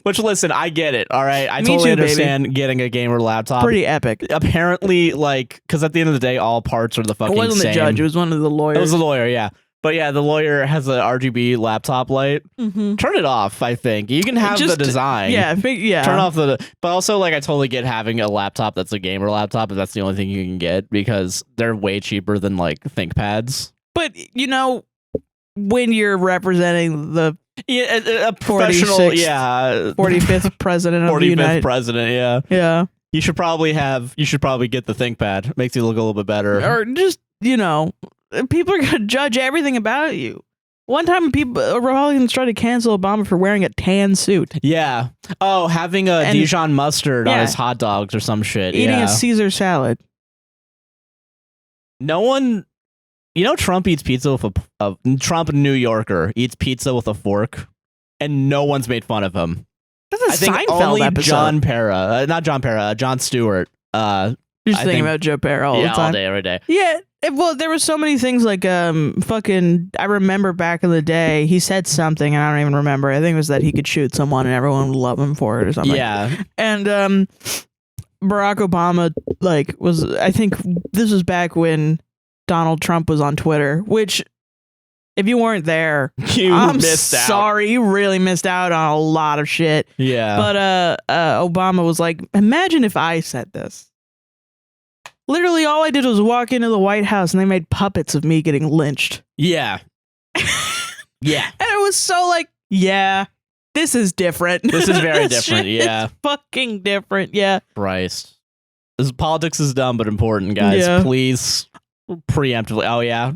which, listen, I get it. All right. I totally understand getting a gamer laptop. Pretty epic. Apparently, because at the end of the day, all parts are the fucking same. It wasn't the judge. It was one of the lawyers. It was the lawyer, yeah. But yeah, the lawyer has a RGB laptop light. Turn it off, I think. You can have the design. Yeah. Turn off the... But also, I totally get having a laptop that's a gamer laptop if that's the only thing you can get, because they're way cheaper than, ThinkPads. But, when you're representing the... a professional, 45th president of the United... 45th president, yeah. Yeah. You should probably get the ThinkPad. Makes you look a little bit better. Or just, people are going to judge everything about you. One time, Republicans tried to cancel Obama for wearing a tan suit. Yeah. Oh, having a Dijon mustard on his hot dogs or some shit. Eating a Caesar salad. No one... Trump eats pizza with Trump New Yorker eats pizza with a fork, and no one's made fun of him. That's a Seinfeld only episode. Jon Stewart. You're just thinking about Joe Pera all the time. All day, every day. Yeah. Well, there were so many things I remember back in the day, he said something, and I don't even remember. I think it was that he could shoot someone and everyone would love him for it or something. Yeah. And Barack Obama, I think this was back when Donald Trump was on Twitter, which, if you weren't there, I'm missed out. Sorry, you really missed out on a lot of shit. Yeah. But Obama was like, imagine if I said this. Literally, all I did was walk into the White House and they made puppets of me getting lynched. Yeah. Yeah. And it was so this is different. This is very different, yeah. It's fucking different, yeah. Christ. Politics is dumb but important, guys. Yeah. Please. Preemptively. Oh, yeah.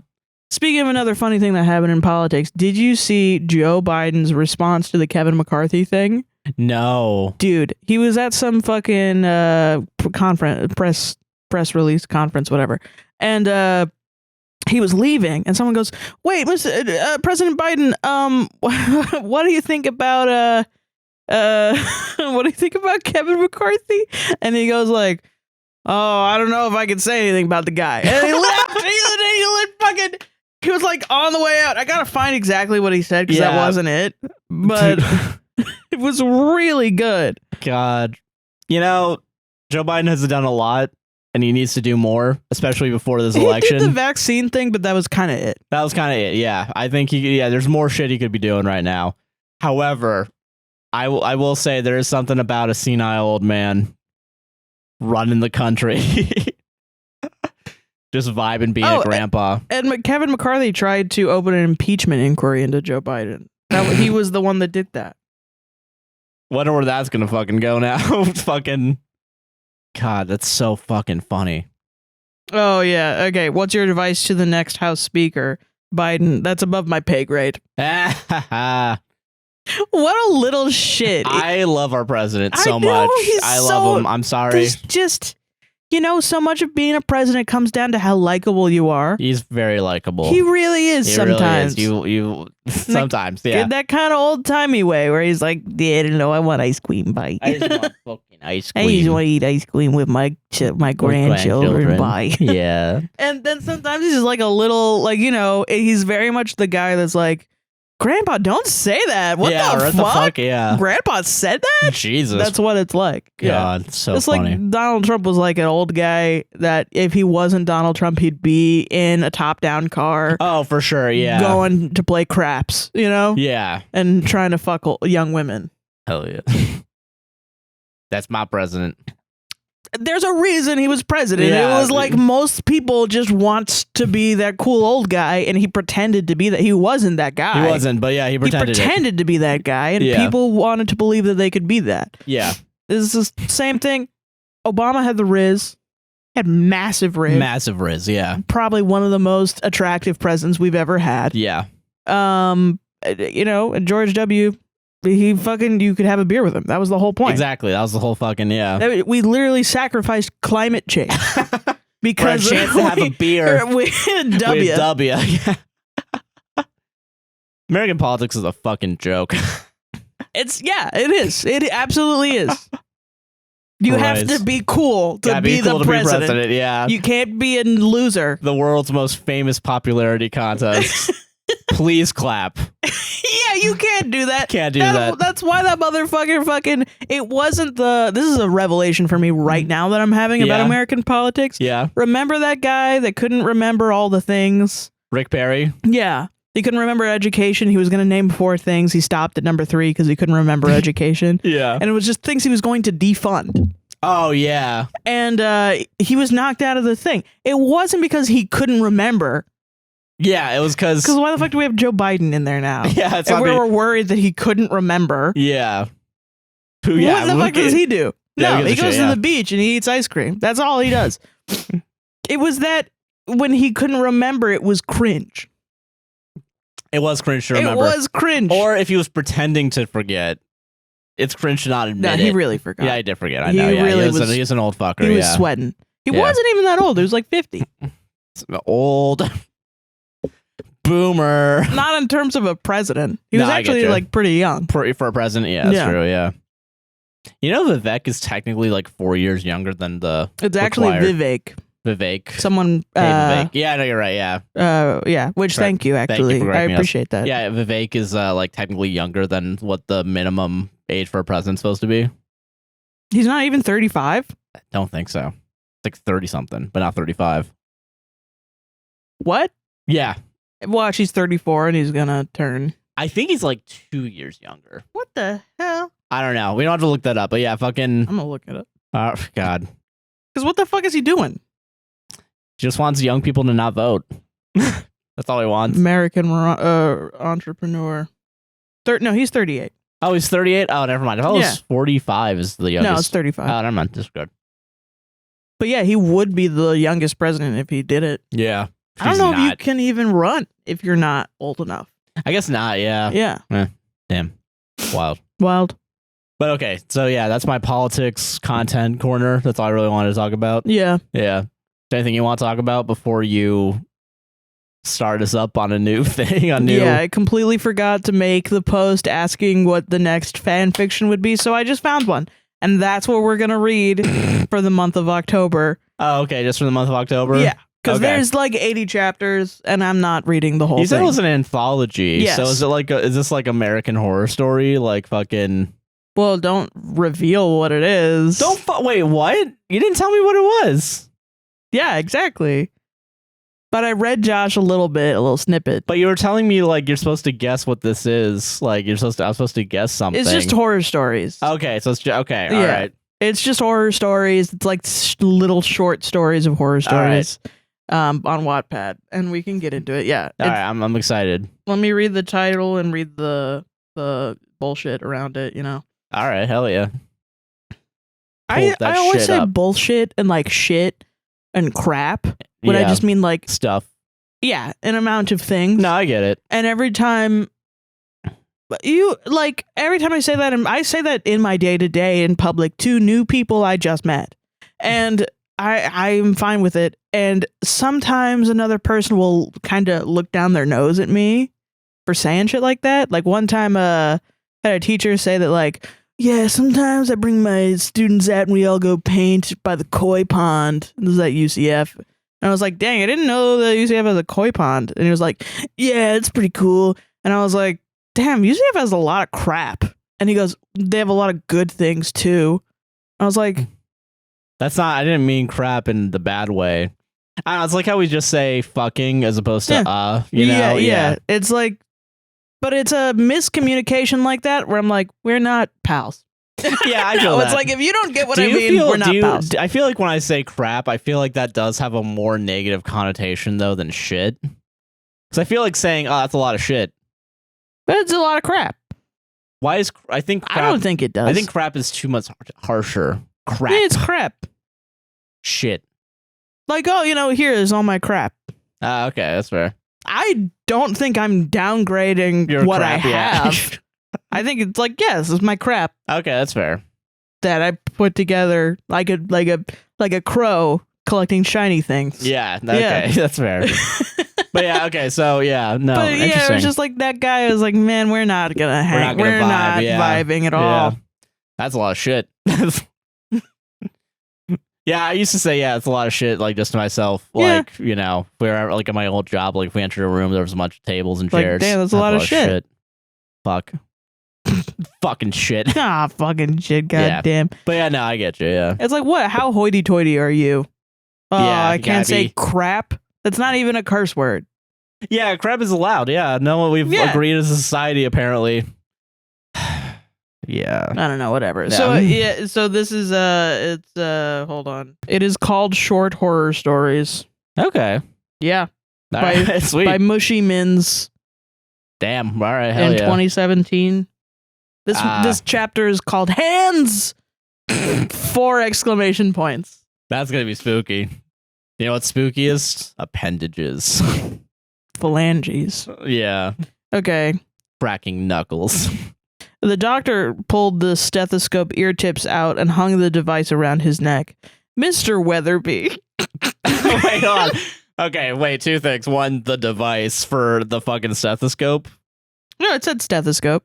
Speaking of another funny thing that happened in politics, did you see Joe Biden's response to the Kevin McCarthy thing? No. Dude, he was at some fucking press release conference, whatever. And he was leaving, and someone goes, "Wait, Mr. President Biden, what do you think about what do you think about Kevin McCarthy?" And he goes "Oh, I don't know if I can say anything about the guy." And he left. He was on the way out. I gotta find exactly what he said, because that wasn't it. But it was really good. God. Joe Biden has done a lot. and he needs to do more, especially before this He election. did the vaccine thing, but that was kind of it. That was kind of it. Yeah, I think there's more shit he could be doing right now. However, I will say there is something about a senile old man running the country, just vibing, being a grandpa. And Kevin McCarthy tried to open an impeachment inquiry into Joe Biden. He was the one that did that. Wonder where that's gonna fucking go now. Fucking God, that's so fucking funny. Oh yeah. Okay. What's your advice to the next House Speaker, Biden? That's above my pay grade. What a little shit. I love our president so know, much. he's I so- love him. I'm sorry. There's just, so much of being a president comes down to how likable you are. He's very likable. He really is He sometimes. Really is. You sometimes, yeah. In that kind of old timey way where he's like, yeah, I don't know, I want ice cream, bye. I just want fucking ice I cream. just want to eat ice cream with my grandchildren, bye. Yeah. And then sometimes he's just like a little, he's very much the guy that's like, Grandpa, don't say that. What the fuck? Yeah. Grandpa said that? Jesus. That's what it's like. God, it's so It's funny. like Donald Trump was like an old guy that if he wasn't Donald Trump, he'd be in a top-down car. Oh, for sure. Yeah. Going to play craps, Yeah. and trying to fuck young women. Hell yeah. That's my president. There's a reason he was president. Yeah. It was like most people just wants to be that cool old guy, and he pretended to be that. He wasn't that guy. He wasn't, but yeah, he pretended. To be that guy, and Yeah. people wanted to believe that they could be that. Yeah. This is the same thing. Obama had the Rhys, had massive Rhys. Massive Rhys, yeah. Probably one of the most attractive presidents we've ever had. Yeah. And George W., you could have a beer with him. That was the whole point. Exactly. That was the whole fucking, yeah. We literally sacrificed climate change because for a chance to have a beer with W. with W. American politics is a fucking joke. It is. It absolutely is. You have to be cool to be the president. Yeah. You can't be a loser. The world's most famous popularity contest. Please clap. Yeah, you can't do that. Can't do that. That's why that motherfucker fucking. It wasn't this is a revelation for me right now that I'm having about Yeah. American politics. Yeah. Remember that guy that couldn't remember all the things? Rick Perry. Yeah. He couldn't remember education. He was going to name 4 things. He stopped at number 3 because he couldn't remember education. Yeah. And it was just things he was going to defund. Oh, yeah. And he was knocked out of the thing. It wasn't because he couldn't remember. Yeah, it was because why the fuck do we have Joe Biden in there now? Yeah, it's and not we me. were worried that he couldn't remember. Yeah. What the fuck does he do? Yeah, No, he goes to the beach and he eats ice cream. That's all he does. It was that when he couldn't remember, it was cringe. It was cringe to remember. It was cringe. Or if he was pretending to forget, it's cringe to not admit he it. really forgot. Yeah, he did forget. I He know. Yeah, really he's an old fucker. He was yeah. sweating. He Yeah. wasn't even that old. He was like 50. Old boomer. Not in terms of a president. He was No, I get actually you. like pretty young. For a president, yeah, that's Yeah. true. Yeah. You know, Vivek is technically like 4 years younger than the. It's actually required- Vivek. Vivek. Someone. Hey, Vivek. Yeah, no, you're right. Yeah. Yeah. Which Correct. thank you. Thank you Actually, for I correcting us. appreciate that. Yeah, Vivek is like technically younger than what the minimum age for a president's supposed to be. He's not even 35. I don't think so. It's like 30 something, but not 35. What? Yeah. Watch, he's 34 and he's gonna turn. I think he's like 2 years younger. What the hell? I don't know. We don't have to look that up, but yeah, fucking. I'm gonna look it up. Oh, God. Because what the fuck is he doing? Just wants young people to not vote. That's all he wants. American entrepreneur. No, he's 38. Oh, he's 38? Oh, never mind. I thought it Yeah. was 45 is the youngest. No, it's 35. Oh, never mind. That's good. But yeah, he would be the youngest president if he did it. Yeah. I don't know if you can even run if you're not old enough. I guess not, yeah. Yeah. Damn. Wild. Wild. But okay, so yeah, that's my politics content corner. That's all I really wanted to talk about. Yeah. Yeah. Is there anything you want to talk about before you start us up on a new thing? Yeah, I completely forgot to make the post asking what the next fan fiction would be, so I just found one. And that's what we're going to read for the month of October. Oh, okay, just for the month of October? Yeah. Because Okay. there's like 80 chapters, and I'm not reading the whole You thing. said it was an anthology. Yes. So is this like American Horror Story? Like fucking... Well, don't reveal what it is. Wait, what? You didn't tell me what it was. Yeah, exactly. But I read Josh a little snippet. But you were telling me like you're supposed to guess what this is. Like I'm supposed to guess something. It's just horror stories. Okay, so it's okay. All right. It's just horror stories. It's like little short stories of horror stories on Wattpad, and we can get into it. Yeah. All right, I'm excited. Let me read the title and read the bullshit around it. You know. All right, hell yeah. I always say bullshit and like shit and crap. But I just mean like stuff. Yeah, an amount of things. No, I get it. And every time I say that, and I say that in my day-to-day in public to new people I just met. And I'm fine with it. And sometimes another person will kind of look down their nose at me for saying shit like that. Like one time I had a teacher say that like, yeah, sometimes I bring my students out and we all go paint by the koi pond. This is at UCF. And I was like, dang, I didn't know that UCF has a koi pond. And he was like, yeah, it's pretty cool. And I was like, damn, UCF has a lot of crap. And he goes, they have a lot of good things too. I was like, I didn't mean crap in the bad way. I don't know, it's like how we just say fucking as opposed to you know? Yeah. It's like, but it's a miscommunication like that where I'm like, we're not pals. Yeah, I feel that. It's like, if you don't get what I mean, we're not pals. I feel like when I say crap, I feel like that does have a more negative connotation though than shit. Because I feel like saying, oh, that's a lot of shit. But it's a lot of crap. Why is I think crap, I don't think it does. I think crap is too much harsher. Crap. Yeah, it's crap. Shit. Like, oh, here's all my crap. Okay, that's fair. I don't think I'm downgrading what I have. I think it's like, yes, this is my crap. Okay, that's fair. That I put together like a crow collecting shiny things. Yeah, okay, that's fair. But yeah, okay, so yeah, no. But yeah, it was just like that guy was like, man, we're not gonna hang. We're not vibing at all. Yeah. That's a lot of shit. Yeah, I used to say, yeah, it's a lot of shit, like, just to myself. Like, we were, like, at my old job, like, if we entered a room, there was a bunch of tables and chairs. Like, damn, that's a lot of shit. Fuck. Fucking shit. Ah, fucking shit, goddamn. But yeah, no, I get you, yeah. It's like, what? How hoity-toity are you? Yeah, I can't say crap. That's not even a curse word. Yeah, crap is allowed, yeah. No, we've agreed as a society, apparently. Yeah. I don't know, whatever. Yeah. So this is hold on. It is called Short Horror Stories. Okay. Yeah. Sweet. By Mushy Mins. Damn. All right. Hell in 2017. This chapter is called Hands. 4 exclamation points. That's gonna be spooky. You know what spooky is? Appendages. Phalanges. Yeah. Okay. Cracking knuckles. The doctor pulled the stethoscope ear tips out and hung the device around his neck. Mr. Weatherby. Wait on. Okay, wait, 2 things. 1, the device for the fucking stethoscope. No, it said stethoscope.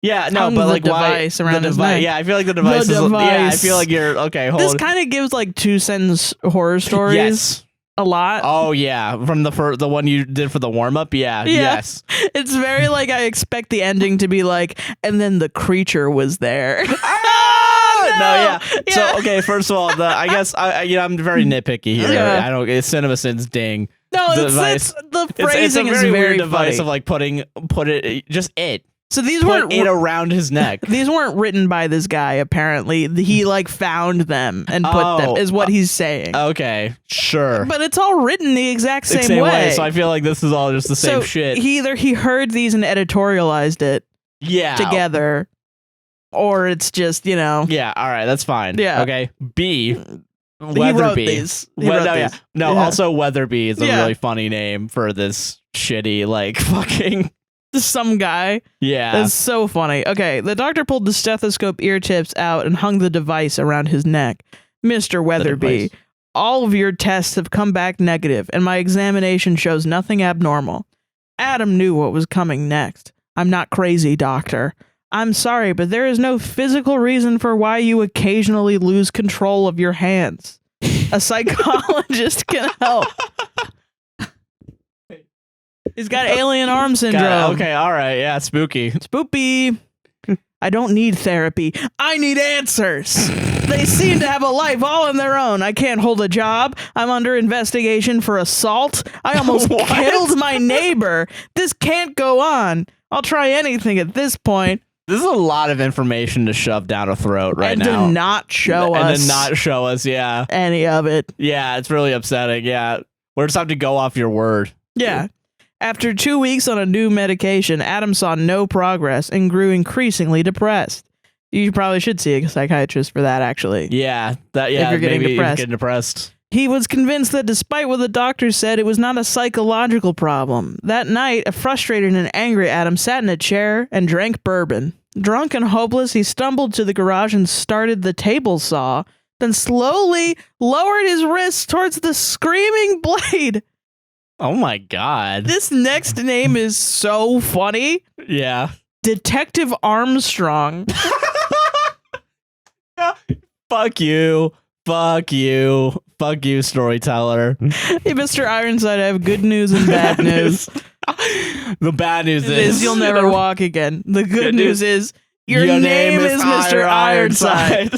Yeah, no, hung but like device why around the his device? neck. Yeah, I feel like the device is. Yeah, I feel like you're okay. Hold. This kind of gives like 2-sentence horror stories. Yes. A lot. Oh yeah, from the one you did for the warm up. Yeah. Yes. It's very like I expect the ending to be like, and then the creature was there. No, yeah. So okay, first of all, I guess I'm very nitpicky here. Yeah. I don't. It's CinemaSins ding. No, it's the phrasing it's a is very weird device funny. of like put it just it. So these weren't it around his neck. These weren't written by this guy. Apparently, he like found them and put them. Is what he's saying. Okay, sure. But it's all written the exact same way. So I feel like this is all just the same shit. He heard these and editorialized it. Yeah. Together, or it's just Yeah. All right. That's fine. Yeah. Okay. B. Weatherby. He wrote these. Also Weatherby is a really funny name for this shitty like fucking. Some guy. Yeah. That's so funny. Okay, the doctor pulled the stethoscope ear tips out and hung the device around his neck. Mr. Weatherby, all of your tests have come back negative, and my examination shows nothing abnormal. Adam knew what was coming next. I'm not crazy, doctor. I'm sorry, but there is no physical reason for why you occasionally lose control of your hands. A psychologist can help. He's got alien arm syndrome. Okay, all right, yeah, spooky. Spoopy. I don't need therapy. I need answers. They seem to have a life all on their own. I can't hold a job. I'm under investigation for assault. I almost killed my neighbor. This can't go on. I'll try anything at this point. This is a lot of information to shove down a throat right and now. to not show us. And to not show us, yeah. Any of it. Yeah, it's really upsetting, yeah. We're just have to go off your word. Yeah. After 2 weeks on a new medication, Adam saw no progress and grew increasingly depressed. You probably should see a psychiatrist for that, actually. Yeah, if you're getting maybe depressed. Getting depressed. He was convinced that despite what the doctors said, it was not a psychological problem. That night, a frustrated and angry Adam sat in a chair and drank bourbon. Drunk and hopeless, he stumbled to the garage and started the table saw, then slowly lowered his wrist towards the screaming blade. Oh my God. This next name is so funny. Yeah. Detective Armstrong. Fuck you. Fuck you. Fuck you, storyteller. Hey, Mr. Ironside, I have good news and bad news. The bad news is you'll never walk again. The good news is your name is Mr. Ironside.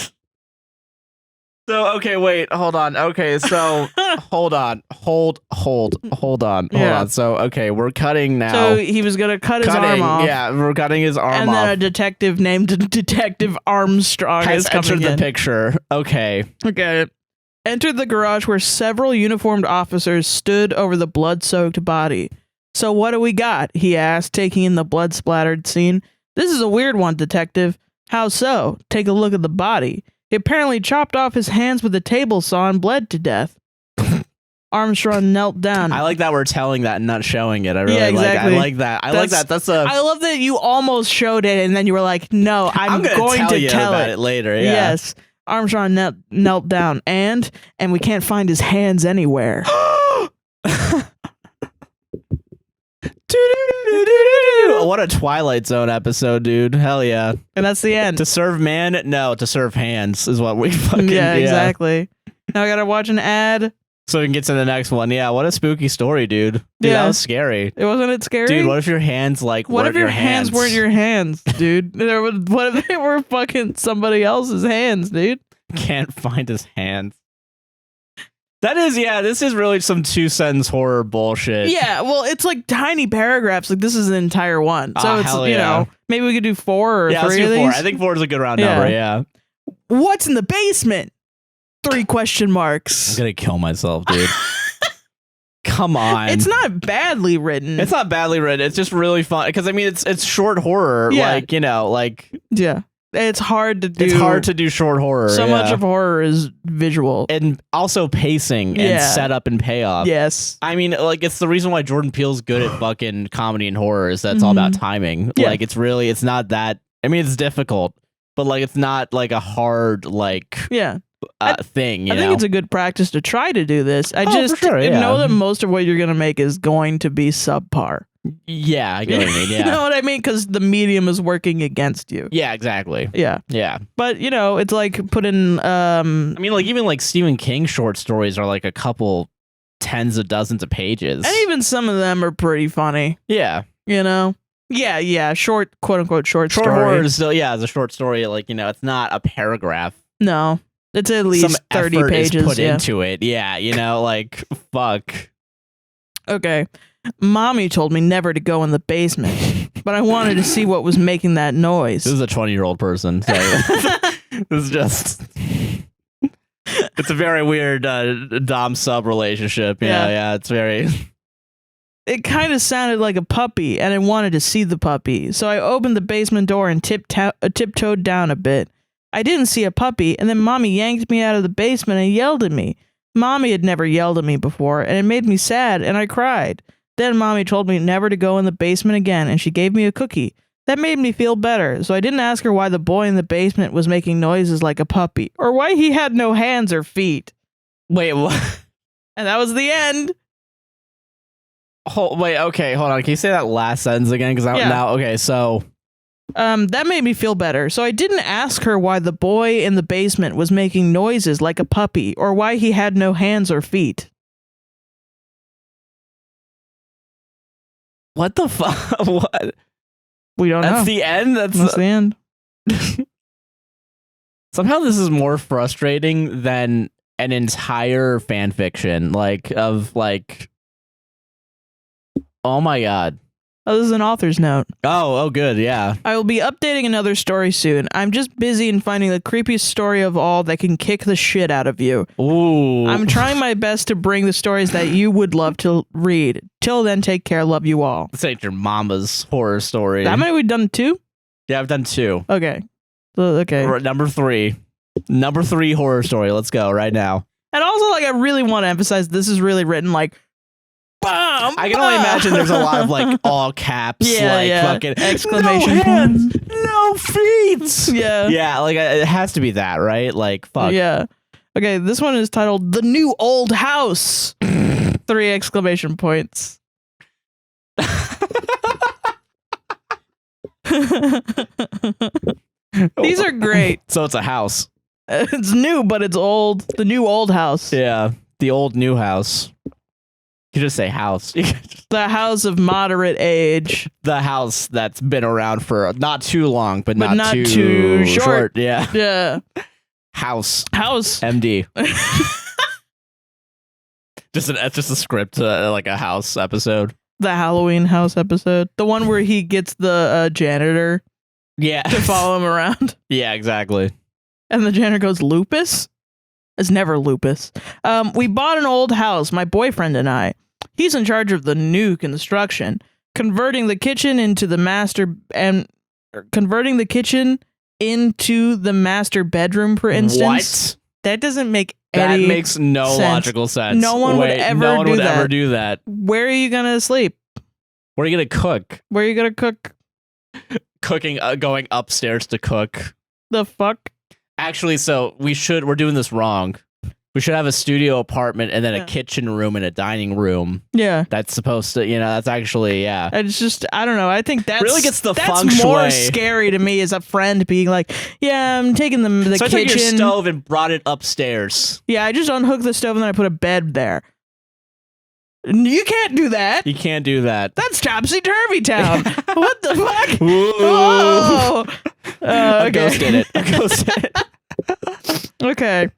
So, okay, wait, hold on. Okay, so, hold on. Hold on. So, okay, we're cutting now. So he was going to cut his arm off. Yeah, we're cutting his arm off. And then a detective named Detective Armstrong has is coming entered in. the picture. Okay. Okay. Entered the garage where several uniformed officers stood over the blood-soaked body. So what do we got? He asked, taking in the blood-splattered scene. This is a weird one, detective. How so? Take a look at the body. He apparently chopped off his hands with a table saw and bled to death. Armstrong knelt down. I like that we're telling that and not showing it. I really exactly. like that. I like that. I love that you almost showed it and then you were like, no, I'm going tell to you tell about it later. Yeah. Yes. Armstrong knelt down and we can't find his hands anywhere. What a Twilight Zone episode, dude. Hell yeah. And that's the end. To serve man? No, to serve hands is what we fucking Yeah, exactly. Now I gotta watch an ad. So we can get to the next one. Yeah, what a spooky story, dude. Dude, that was scary. Wasn't it scary? Dude, what if your hands what if your hands weren't your hands, dude? What if they were fucking somebody else's hands, dude? Can't find his hands. That is, yeah, this is really some 2-sentence horror bullshit. Yeah, well, it's like tiny paragraphs. Like, this is an entire one. So it's, you know, maybe we could do 4 or 3 let's do of 4. these. I think 4 is a good round number, yeah. What's in the basement? 3 question marks. I'm gonna kill myself, dude. Come on. It's not badly written. It's not badly written. It's just really fun. Because, I mean, it's short horror. Yeah. Like, you know, like... Yeah. It's hard to do. It's hard to do short horror. So much of horror is visual. And also pacing and setup and payoff. Yes. I mean, like, it's the reason why Jordan Peele's good at fucking comedy and horror is that it's all about timing. Yeah. Like, it's not that... I mean, it's difficult, but, like, it's not, like, a hard, like... thing, I think it's a good practice to try to do this. I just for sure, know that most of what you're going to make is going to be subpar. Yeah, I get what you mean. Yeah. You know what I mean? Because the medium is working against you. Yeah, exactly. Yeah. Yeah. But, you know, it's like putting... I mean, like, even like Stephen King short stories are like a couple tens of dozens of pages. And even some of them are pretty funny. Yeah. You know? Yeah. Short, quote unquote, short story. Short horror is still, it's a short story. Like, you know, it's not a paragraph. No. It's at least some 30 effort pages. Is put into it. Yeah, you know, like, fuck. Okay. Mommy told me never to go in the basement, but I wanted to see what was making that noise. This is a 20-year-old person. So this is just... It's a very weird dom-sub relationship. Yeah, it's very... It kind of sounded like a puppy, and I wanted to see the puppy. So I opened the basement door and tiptoed down a bit. I didn't see a puppy, and then Mommy yanked me out of the basement and yelled at me. Mommy had never yelled at me before, and it made me sad, and I cried. Then Mommy told me never to go in the basement again, and she gave me a cookie. That made me feel better, so I didn't ask her why the boy in the basement was making noises like a puppy, or why he had no hands or feet. Wait, what? And that was the end. Wait, okay, hold on. Can you say that last sentence again? Because now, okay, so... That made me feel better, so I didn't ask her why the boy in the basement was making noises like a puppy, or why he had no hands or feet. What the fuck? What? We don't know. That's the end? That's the end. Somehow this is more frustrating than an entire fan fiction, oh my god. Oh, this is an author's note. Oh, good, yeah. I will be updating another story soon. I'm just busy in finding the creepiest story of all that can kick the shit out of you. Ooh. I'm trying my best to bring the stories that you would love to read. Till then, take care. Love you all. This ain't your mama's horror story. How many have we done? 2? Yeah, I've done 2. Okay. Okay. Number 3. Number 3 horror story. Let's go right now. And also, like, I really want to emphasize this is really written like, bam, I can only imagine there's a lot of like all caps, fucking exclamation no hands, points, no feet. Yeah, yeah, like it has to be that, right? Like, fuck. Yeah. Okay, this one is titled "The New Old House." 3 exclamation points. These are great. So it's a house. It's new, but it's old. The new old house. Yeah, the old new house. You just say house. The house of moderate age. The house that's been around for not too long, but not too short. Yeah. Yeah. House. MD. That's just a script, like a house episode. The Halloween house episode. The one where he gets the janitor. Yeah. To follow him around. Yeah, exactly. And the janitor goes, "Lupus?" It's never lupus. We bought an old house, my boyfriend and I. He's in charge of the new construction, converting the kitchen into the master bedroom, for instance. What? That doesn't make That any makes no sense. logical sense. No one would ever do that. Where are you gonna sleep? Where are you gonna cook? Where are you gonna cook? Cooking, going upstairs to cook. The fuck? Actually, so we're doing this wrong. We should have a studio apartment and then a kitchen room and a dining room. Yeah. That's supposed to, that's actually, yeah. It's just, I don't know. I think that's really gets the feng that's more shui. scary to me as a friend being like, yeah, I'm taking the So kitchen. I took your stove and brought it upstairs. Yeah, I just unhooked the stove and then I put a bed there. You can't do that. You can't do that. That's Topsy-Turvy Town. What the fuck? Ooh. Oh. A Okay. ghost did it. A ghost did it. Okay.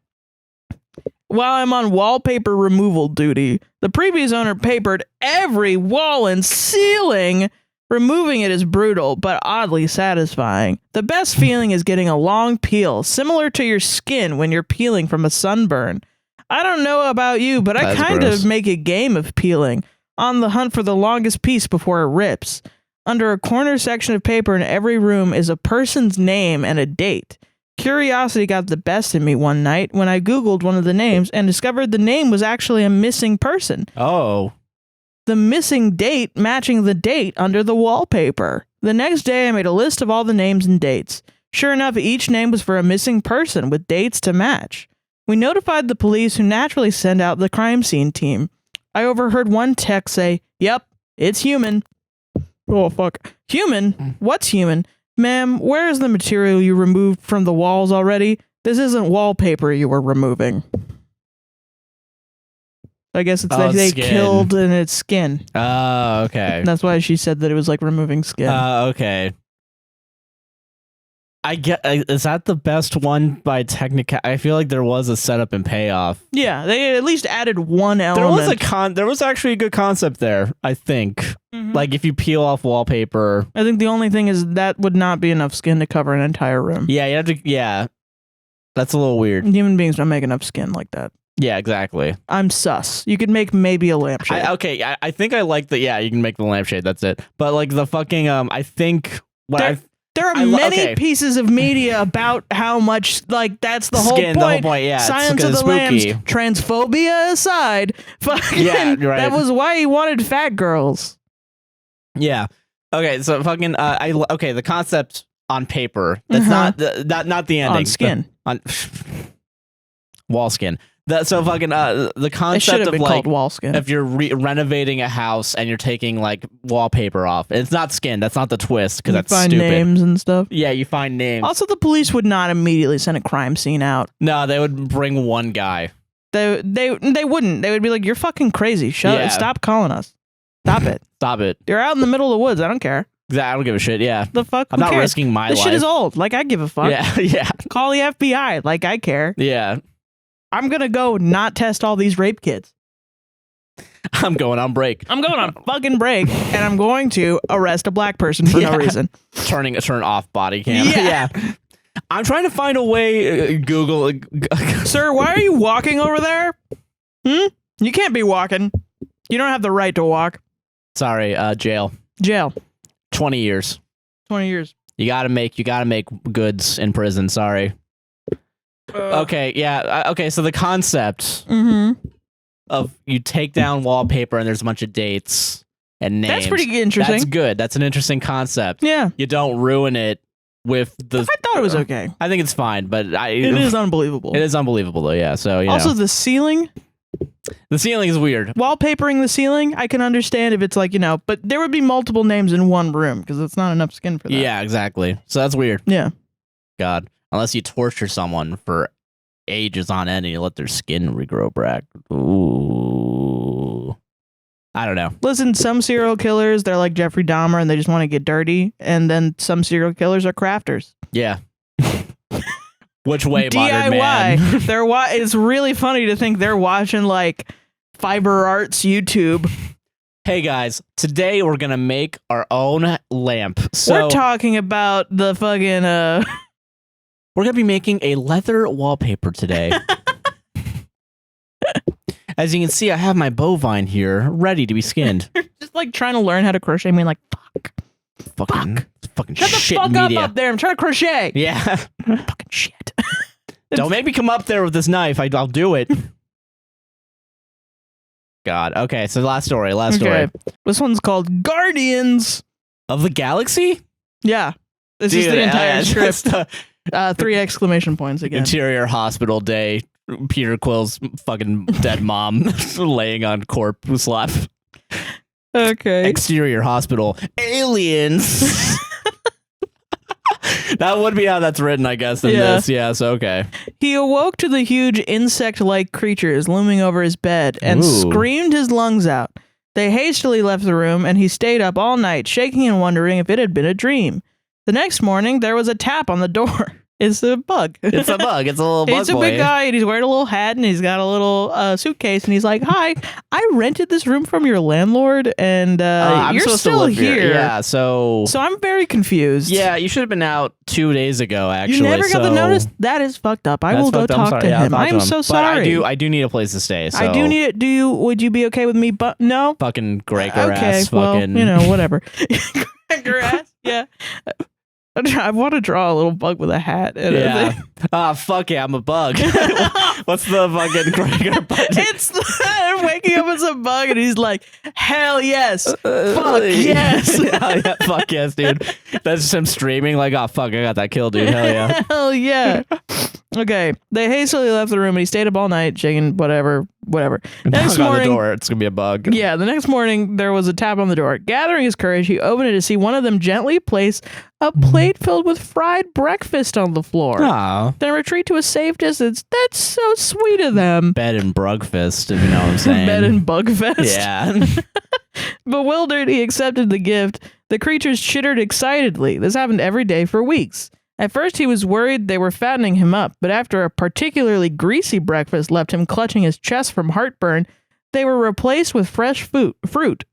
While I'm on wallpaper removal duty, the previous owner papered every wall and ceiling. Removing it is brutal, but oddly satisfying. The best feeling is getting a long peel, similar to your skin when you're peeling from a sunburn. I don't know about you, but I kind of make a game of peeling, on the hunt for the longest piece before it rips. Under a corner section of paper in every room is a person's name and a date. Curiosity got the best of me one night when I Googled one of the names and discovered the name was actually a missing person. Oh. The missing date matching the date under the wallpaper. The next day, I made a list of all the names and dates. Sure enough, each name was for a missing person with dates to match. We notified the police, who naturally sent out the crime scene team. I overheard one text say, "Yep, it's human." Oh, fuck. Human? What's human? Ma'am, where is the material you removed from the walls already? This isn't wallpaper you were removing. I guess it's that they killed in its skin. Oh, okay. That's why she said that it was like removing skin. Okay. I get. Is that the best one by technical? I feel like there was a setup and payoff. Yeah, they at least added one element. There was actually a good concept there, I think. Mm-hmm. Like if you peel off wallpaper. I think the only thing is that would not be enough skin to cover an entire room. Yeah, you have to. Yeah, that's a little weird. Human beings don't make enough skin like that. Yeah, exactly. I'm sus. You could make maybe a lampshade. I think I like the. Yeah, you can make the lampshade. That's it. But like the fucking. I think what there are many pieces of media about how much, like, that's the whole point. The whole point, yeah. Silence of the Lambs, transphobia aside, fucking, yeah, right. That was why he wanted fat girls. Yeah. Okay, so fucking, okay, the concept on paper, that's not the ending. On skin. On wall skin. So fucking the concept of like wall skin. If you're renovating a house and you're taking like wallpaper off, it's not skin. That's not the twist because that's find stupid. Names and stuff. Yeah, you find names. Also, the police would not immediately send a crime scene out. No, they would bring one guy. They wouldn't. They would be like, "You're fucking crazy. Stop calling us. Stop it. Stop it. You're out in the middle of the woods. I don't care." I don't give a shit. Yeah. The fuck? I'm Who not cares? risking my This life. shit is old. Like, I give a fuck. Yeah. Yeah. Call the FBI. Like, I care. Yeah. I'm gonna go not test all these rape kits. I'm going on break. I'm going on fucking break, and I'm going to arrest a black person for no reason. Turn off body cam. Yeah. I'm trying to find a way. Google. Sir, why are you walking over there? You can't be walking. You don't have the right to walk. Sorry. Jail. 20 years. 20 years. You gotta make goods in prison. Sorry. Okay. Yeah. Okay. So the concept of you take down wallpaper and there's a bunch of dates and names. That's pretty interesting. That's good. That's an interesting concept. Yeah. You don't ruin it with the. I thought it was okay. I think it's fine, but it is unbelievable. It is unbelievable though. Yeah. So also the ceiling. The ceiling is weird. Wallpapering the ceiling, I can understand if it's like, but there would be multiple names in one room because it's not enough skin for that. Yeah, exactly. So that's weird. Yeah. God. Unless you torture someone for ages on end and you let their skin regrow back. Ooh. I don't know. Listen, some serial killers, they're like Jeffrey Dahmer and they just want to get dirty. And then some serial killers are crafters. Yeah. Which way, modern man? DIY. It's really funny to think they're watching like Fiber Arts YouTube. Hey guys, today we're gonna make our own lamp. So we're talking about the fucking we're gonna be making a leather wallpaper today. As you can see, I have my bovine here, ready to be skinned. Just like trying to learn how to crochet. I mean, like, fucking shut shit the fuck media. up there. I'm trying to crochet. Yeah. Fucking shit. Don't make me come up there with this knife. I'll do it. God. Okay, so last story. This one's called Guardians of the Galaxy? Yeah. This is the entire script. 3 exclamation points again. Interior hospital day. Peter Quill's fucking dead mom laying on corpse lap. Okay. Exterior hospital. Aliens. That would be how that's written, I guess, in this. Yeah, so okay. He awoke to the huge insect-like creatures looming over his bed and screamed his lungs out. They hastily left the room, and he stayed up all night, shaking and wondering if it had been a dream. The next morning, there was a tap on the door. It's a bug. It's a bug. It's a little bug He's a big guy, and he's wearing a little hat, and he's got a little suitcase, and he's like, "Hi, I rented this room from your landlord, and you're still here." Yeah, so I'm very confused. Yeah, you should have been out 2 days ago, actually. You never got the notice? That is fucked up. I will go talk to him. I'm so sorry. But I do need a place to stay. So. I do need it. Would you be okay with me? But no. Fucking Gregor okay, ass. Well, fucking. Whatever. Gregor ass. Yeah. I want to draw a little bug with a hat. Fuck yeah, I'm a bug. What's the fucking Gregor button? It's I'm waking up as a bug, and he's like, "Hell yes, fuck yes, hell yeah, fuck yes, dude." That's just him streaming like, "Oh fuck, I got that kill, dude. Hell yeah, hell yeah." Okay, they hastily left the room, and he stayed up all night, shaking whatever. Next morning, on the door, it's gonna be a bug. Yeah, the next morning there was a tap on the door. Gathering his courage, he opened it to see one of them gently place a plate filled with fried breakfast on the floor. Aww. Then retreat to a safe distance. That's so sweet of them. Bed and brugfest, if you know what I'm saying. Bed and bugfest. Yeah. Bewildered, he accepted the gift. The creatures chittered excitedly. This happened every day for weeks. At first, he was worried they were fattening him up, but after a particularly greasy breakfast left him clutching his chest from heartburn, they were replaced with fresh fruit.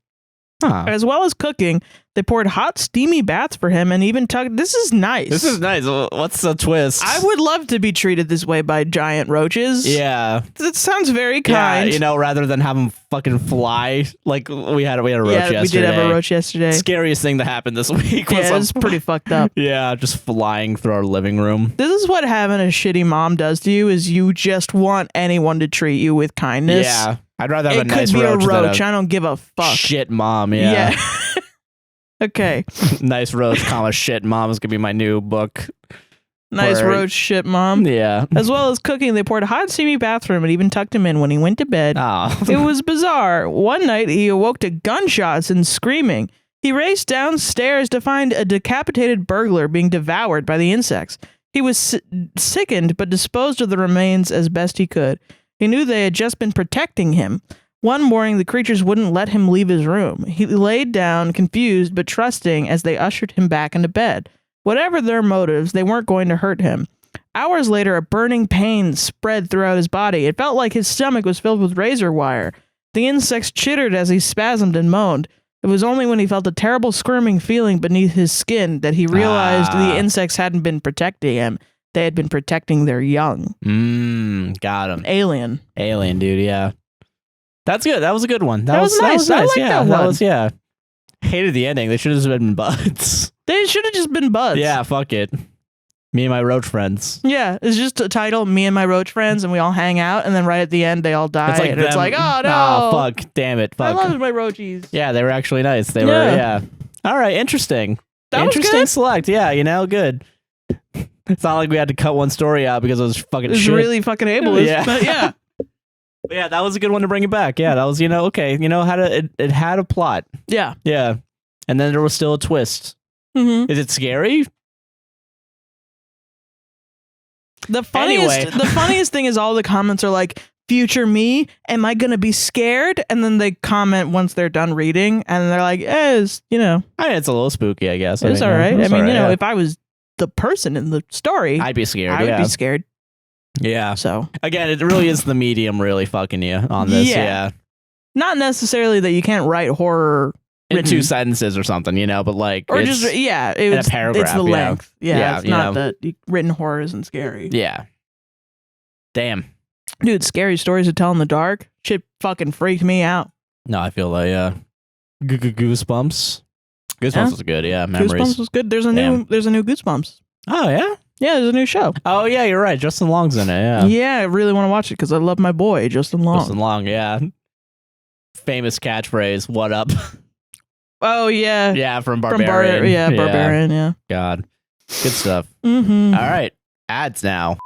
Huh. As well as cooking, they poured hot, steamy baths for him and even tugged. This is nice. This is nice. What's the twist? I would love to be treated this way by giant roaches. Yeah. It sounds very kind. Yeah, rather than have them fucking fly. Like, we had a roach yesterday. Yeah, we did have a roach yesterday. Scariest thing that happened this week was... Yeah, it was pretty fucked up. Yeah, just flying through our living room. This is what having a shitty mom does to you, is you just want anyone to treat you with kindness. Yeah. I'd rather have a nice roach. It could be a roach. than I don't give a fuck. Shit mom, yeah. Okay. Nice roach, shit mom is gonna be my new book. Nice roach, shit mom. Yeah. As well as cooking, they poured a hot, steamy bath for him and even tucked him in when he went to bed. Oh. It was bizarre. One night, he awoke to gunshots and screaming. He raced downstairs to find a decapitated burglar being devoured by the insects. He was sickened, but disposed of the remains as best he could. He knew they had just been protecting him. One morning, the creatures wouldn't let him leave his room. He laid down, confused but trusting, as they ushered him back into bed. Whatever their motives, they weren't going to hurt him. Hours later, a burning pain spread throughout his body. It felt like his stomach was filled with razor wire. The insects chittered as he spasmed and moaned. It was only when he felt a terrible squirming feeling beneath his skin that he realized the insects hadn't been protecting him. They had been protecting their young. Got him. Alien, dude, yeah. That's good. That was a good one. That was nice. I like yeah, that one. was, yeah. Hated the ending. They should have just been buds. They should have just been buds. Yeah, fuck it. Me and my roach friends. Yeah, it's just a title, Me and My Roach Friends, and we all hang out, and then right at the end, they all die, and it's like, oh, no. Oh, fuck. Damn it. Fuck. I loved my roachies. Yeah, they were actually nice. They were, yeah. All right, interesting. That was interesting good. select. Yeah, good. It's not like we had to cut one story out because it was fucking It was shit. really fucking ableist, Yeah. but yeah. Yeah, that was a good one to bring it back. Yeah, that was, okay. It had a plot. Yeah. Yeah. And then there was still a twist. Mm-hmm. Is it scary? The funniest thing is all the comments are like, future me, am I gonna be scared? And then they comment once they're done reading, and they're like, it's, I mean, it's a little spooky, I guess. it's all right. I mean, if I was the person in the story, I'd be scared. I would be scared. Yeah. So again, it really is the medium really fucking you on this. Yeah. Not necessarily that you can't write horror In written. 2 sentences or something, but like, Or it's, just in a paragraph. It's the length. Yeah, it's not that written horror isn't scary. Yeah. Damn. Dude, scary stories to tell in the dark. Shit fucking freaked me out. No, I feel like Goosebumps. Goosebumps was good. Yeah, memories. Goosebumps was good. There's a new Goosebumps. Oh yeah. Yeah, there's a new show. Oh yeah, you're right. Justin Long's in it. Yeah. Yeah, I really want to watch it because I love my boy Justin Long. Justin Long. Yeah. Famous catchphrase. What up? Oh yeah. Yeah, from Barbarian. Barbarian. Yeah. God. Good stuff. Mm-hmm. All right. Ads now.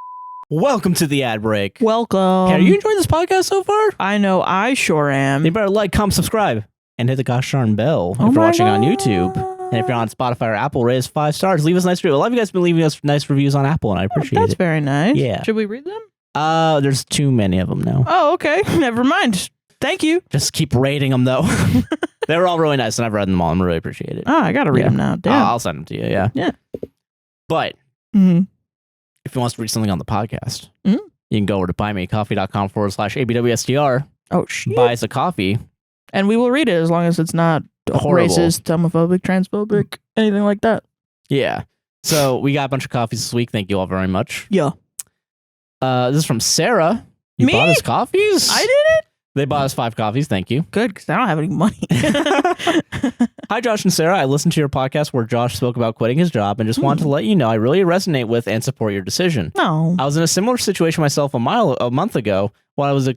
Welcome to the ad break. Welcome. Hey, are you enjoying this podcast so far? I know I sure am. You better like, comment, subscribe, and hit the gosh darn bell if you're watching on YouTube. And if you're on Spotify or Apple, rate us 5 stars. Leave us a nice review. A lot of you guys have been leaving us nice reviews on Apple, and I appreciate That's it. very nice. Yeah. Should we read them? There's too many of them now. Oh, okay. Never mind. Thank you. Just keep rating them, though. They were all really nice, and I've read them all. I really appreciate it. Oh, I got to read them now. Damn. I'll send them to you, yeah. Yeah. But Mm-hmm. if you want to read something on the podcast, Mhm. you can go over to buymeacoffee.com/APWSTR. Oh, shit. Buy us a coffee. And we will read it as long as it's not Horrible. racist, homophobic, transphobic, anything like that. Yeah. So we got a bunch of coffees this week. Thank you all very much. Yeah. This is from Sarah. You Me? bought us coffees? I did it? They bought us 5 coffees. Thank you. Good, because I don't have any money. Hi, Josh and Sarah. I listened to your podcast where Josh spoke about quitting his job and just wanted to let you know I really resonate with and support your decision. No. I was in a similar situation myself a month ago where I was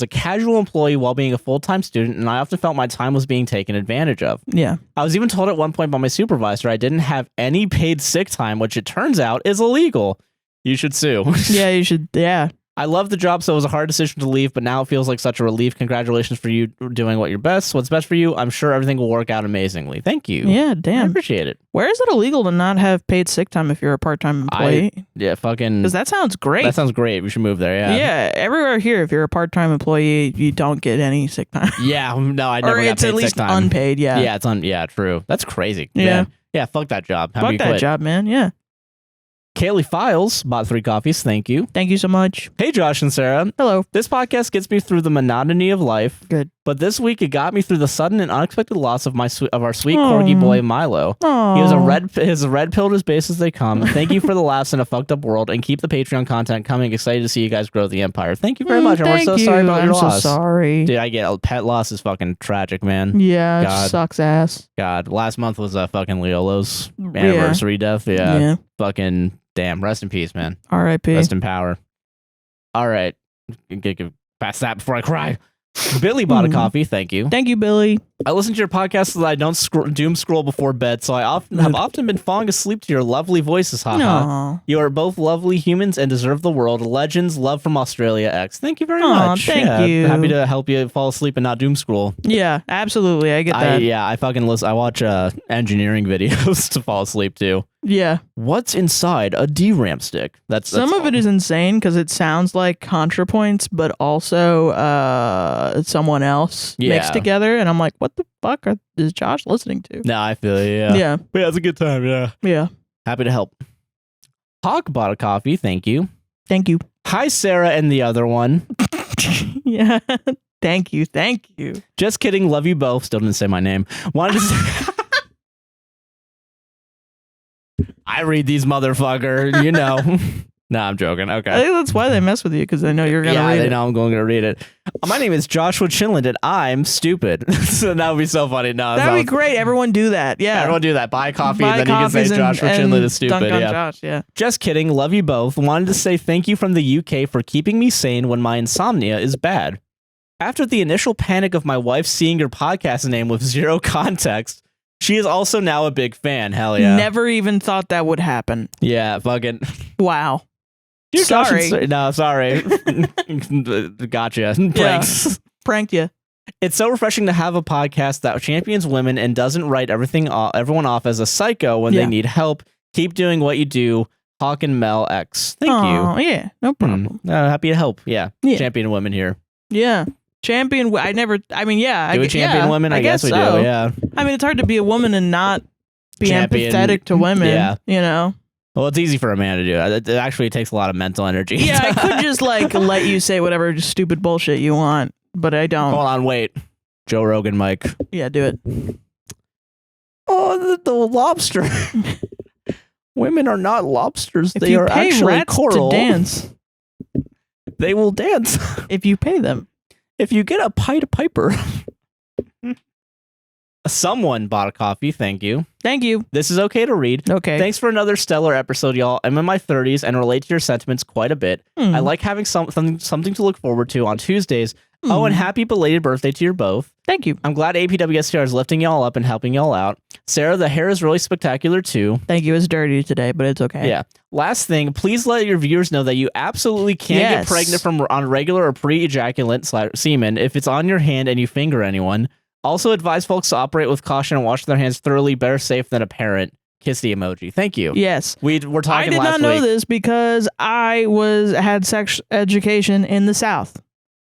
a casual employee while being a full-time student, and I often felt my time was being taken advantage of. Yeah. I was even told at one point by my supervisor I didn't have any paid sick time, which it turns out is illegal. You should sue. Yeah, you should. Yeah. I love the job, so it was a hard decision to leave, but now it feels like such a relief. Congratulations for you doing what's best for you. I'm sure everything will work out amazingly. Thank you. Yeah, I damn. appreciate it. Where is it illegal to not have paid sick time if you're a part-time employee? Yeah, fucking. Because that sounds great. That sounds great. We should move there. Yeah. Yeah, everywhere here, if you're a part-time employee, you don't get any sick time. Yeah. No, I never Or got it's paid at least sick time. unpaid, yeah. Yeah, yeah, true. That's crazy. Yeah. Man. Yeah, fuck that job. How Fuck do you that quit? job, man. Yeah. Kailey Files bought 3 coffees. Thank you. Thank you so much. Hey, Josh and Sarah. Hello. This podcast gets me through the monotony of life. Good. But this week it got me through the sudden and unexpected loss of our sweet Aw. corgi boy Milo. Aww. He was as red pilled as base as they come. Thank you for the laughs in a fucked up world, and keep the Patreon content coming. Excited to see you guys grow the empire. Thank you very much, and we're so sorry about your loss. I'm so sorry. Dude, I get a pet loss is fucking tragic, man. Yeah, God. it sucks ass. God, last month was fucking Leolo's anniversary death. Yeah. Fucking damn. Rest in peace, man. R.I.P. Rest in power. All right. Get past that before I cry. Billy bought a coffee. Thank you. Thank you, Billy. I listen to your podcast so that I don't doom scroll before bed, so I have often been falling asleep to your lovely voices. Haha. Aw. You are both lovely humans and deserve the world. Legends, love from Australia X. Thank you very much. Thank you. Happy to help you fall asleep and not doom scroll. Yeah, absolutely. I get that. I fucking listen. I watch engineering videos to fall asleep too. Yeah. What's inside a DRAM stick? That's Some of it is insane because it sounds like ContraPoints, but also someone else mixed together. And I'm like, what the fuck is Josh listening to? No, I feel you. Yeah. Yeah. But yeah, it's a good time. Yeah. Yeah. Happy to help. Hawk bought a coffee. Thank you. Thank you. Hi, Sarah and the other one. Yeah. Thank you. Thank you. Just kidding. Love you both. Still didn't say my name. Wanted to say. I read these motherfucker, you know. No, I'm joking. Okay. I think that's why they mess with you, because they know you're going to read it. Yeah, they know I'm going to read it. My name is Joshua Chinland, and I'm stupid. So that would be so funny. No, that'd be great. Everyone do that. Yeah. Everyone do that. Buy coffee, and then you can say Joshua Chinland is stupid. Dunk on yeah. Josh, yeah. Just kidding. Love you both. Wanted to say thank you from the UK for keeping me sane when my insomnia is bad. After the initial panic of my wife seeing your podcast name with zero context, she is also now a big fan. Hell yeah. Never even thought that would happen. Yeah, fucking. Wow. Dude, sorry. No, sorry. Gotcha. Pranks. Yeah. Pranked you. It's so refreshing to have a podcast that champions women and doesn't write everyone off as a psycho when they need help. Keep doing what you do. Hawk and Mel X. Thank you. Yeah, no problem. Happy to help. Yeah. Champion women here. Yeah. Champion. I champion women? I guess we so. do, yeah. I mean, it's hard to be a woman and not be empathetic to women. Yeah. You know? Well, it's easy for a man to do. It actually takes a lot of mental energy. Yeah, I could just let you say whatever stupid bullshit you want, but I don't. Hold on, wait. Joe Rogan mic. Yeah, do it. Oh, the lobster. Women are not lobsters. If they are actually rats coral. To dance, they will dance. If you pay them. If you get a Pied Piper. Someone bought a coffee. Thank you. Thank you. This is okay to read. Okay. Thanks for another stellar episode, y'all. I'm in my 30s and relate to your sentiments quite a bit. I like having something to look forward to on Tuesdays. Oh, and happy belated birthday to you both. Thank you. I'm glad APWSTR is lifting y'all up and helping y'all out. Sarah, the hair is really spectacular too. Thank you. It's dirty today, but it's okay. Yeah. Last thing, please let your viewers know that you absolutely can't get pregnant from on regular or pre-ejaculate semen if it's on your hand and you finger anyone. Also advise folks to operate with caution and wash their hands thoroughly. Better safe than a parent. Kiss the emoji. Thank you. Yes. We're talking last week. I did not know this because I had sex education in the South.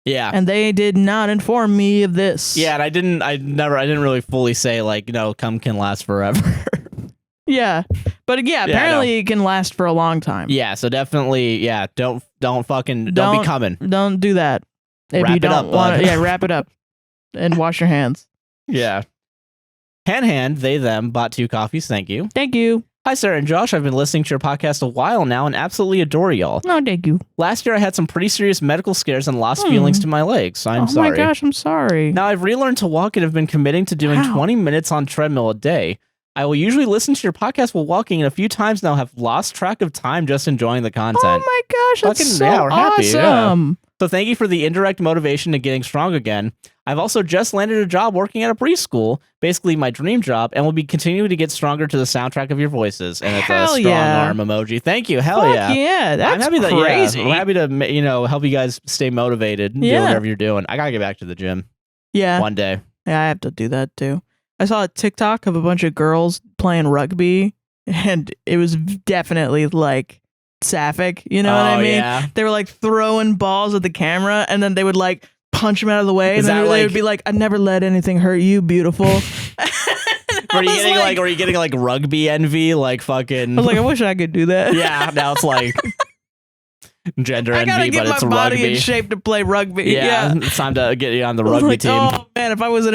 Yeah. And they did not inform me of this. Yeah, and I didn't really fully say cum can last forever. Yeah. But apparently it can last for a long time. Yeah, so definitely, don't be coming. Don't do that. If wrap you don't want to, wrap it up and wash your hands. Yeah. Hand, they, them, bought 2 coffees. Thank you. Thank you. Hi, Sarah and Josh. I've been listening to your podcast a while now and absolutely adore y'all. No, thank you. Last year, I had some pretty serious medical scares and lost feelings to my legs, so I'm sorry. Oh my gosh, I'm sorry. Now, I've relearned to walk and have been committing to doing 20 minutes on treadmill a day. I will usually listen to your podcast while walking, and a few times now have lost track of time just enjoying the content. Oh my gosh, that's so we're happy. awesome. Yeah. So thank you for the indirect motivation to getting strong again. I've also just landed a job working at a preschool, basically my dream job, and will be continuing to get stronger to the soundtrack of your voices. And it's a strong arm emoji. Thank you. Hell Fuck yeah. Yeah, that's I'm happy crazy. We're happy to help you guys stay motivated and do whatever you're doing. I gotta get back to the gym. Yeah. One day. Yeah, I have to do that too. I saw a TikTok of a bunch of girls playing rugby, and it was definitely sapphic. You know what I mean? Yeah. They were throwing balls at the camera, and then they would punch them out of the way, and then they would be like, "I never let anything hurt you, beautiful." Were you getting rugby envy? Fucking. I was like, I wish I could do that. Yeah, now it's gender I gotta envy, get but it's my body rugby. in shape to play rugby. Yeah. It's time to get you on the rugby team. Oh man, if I was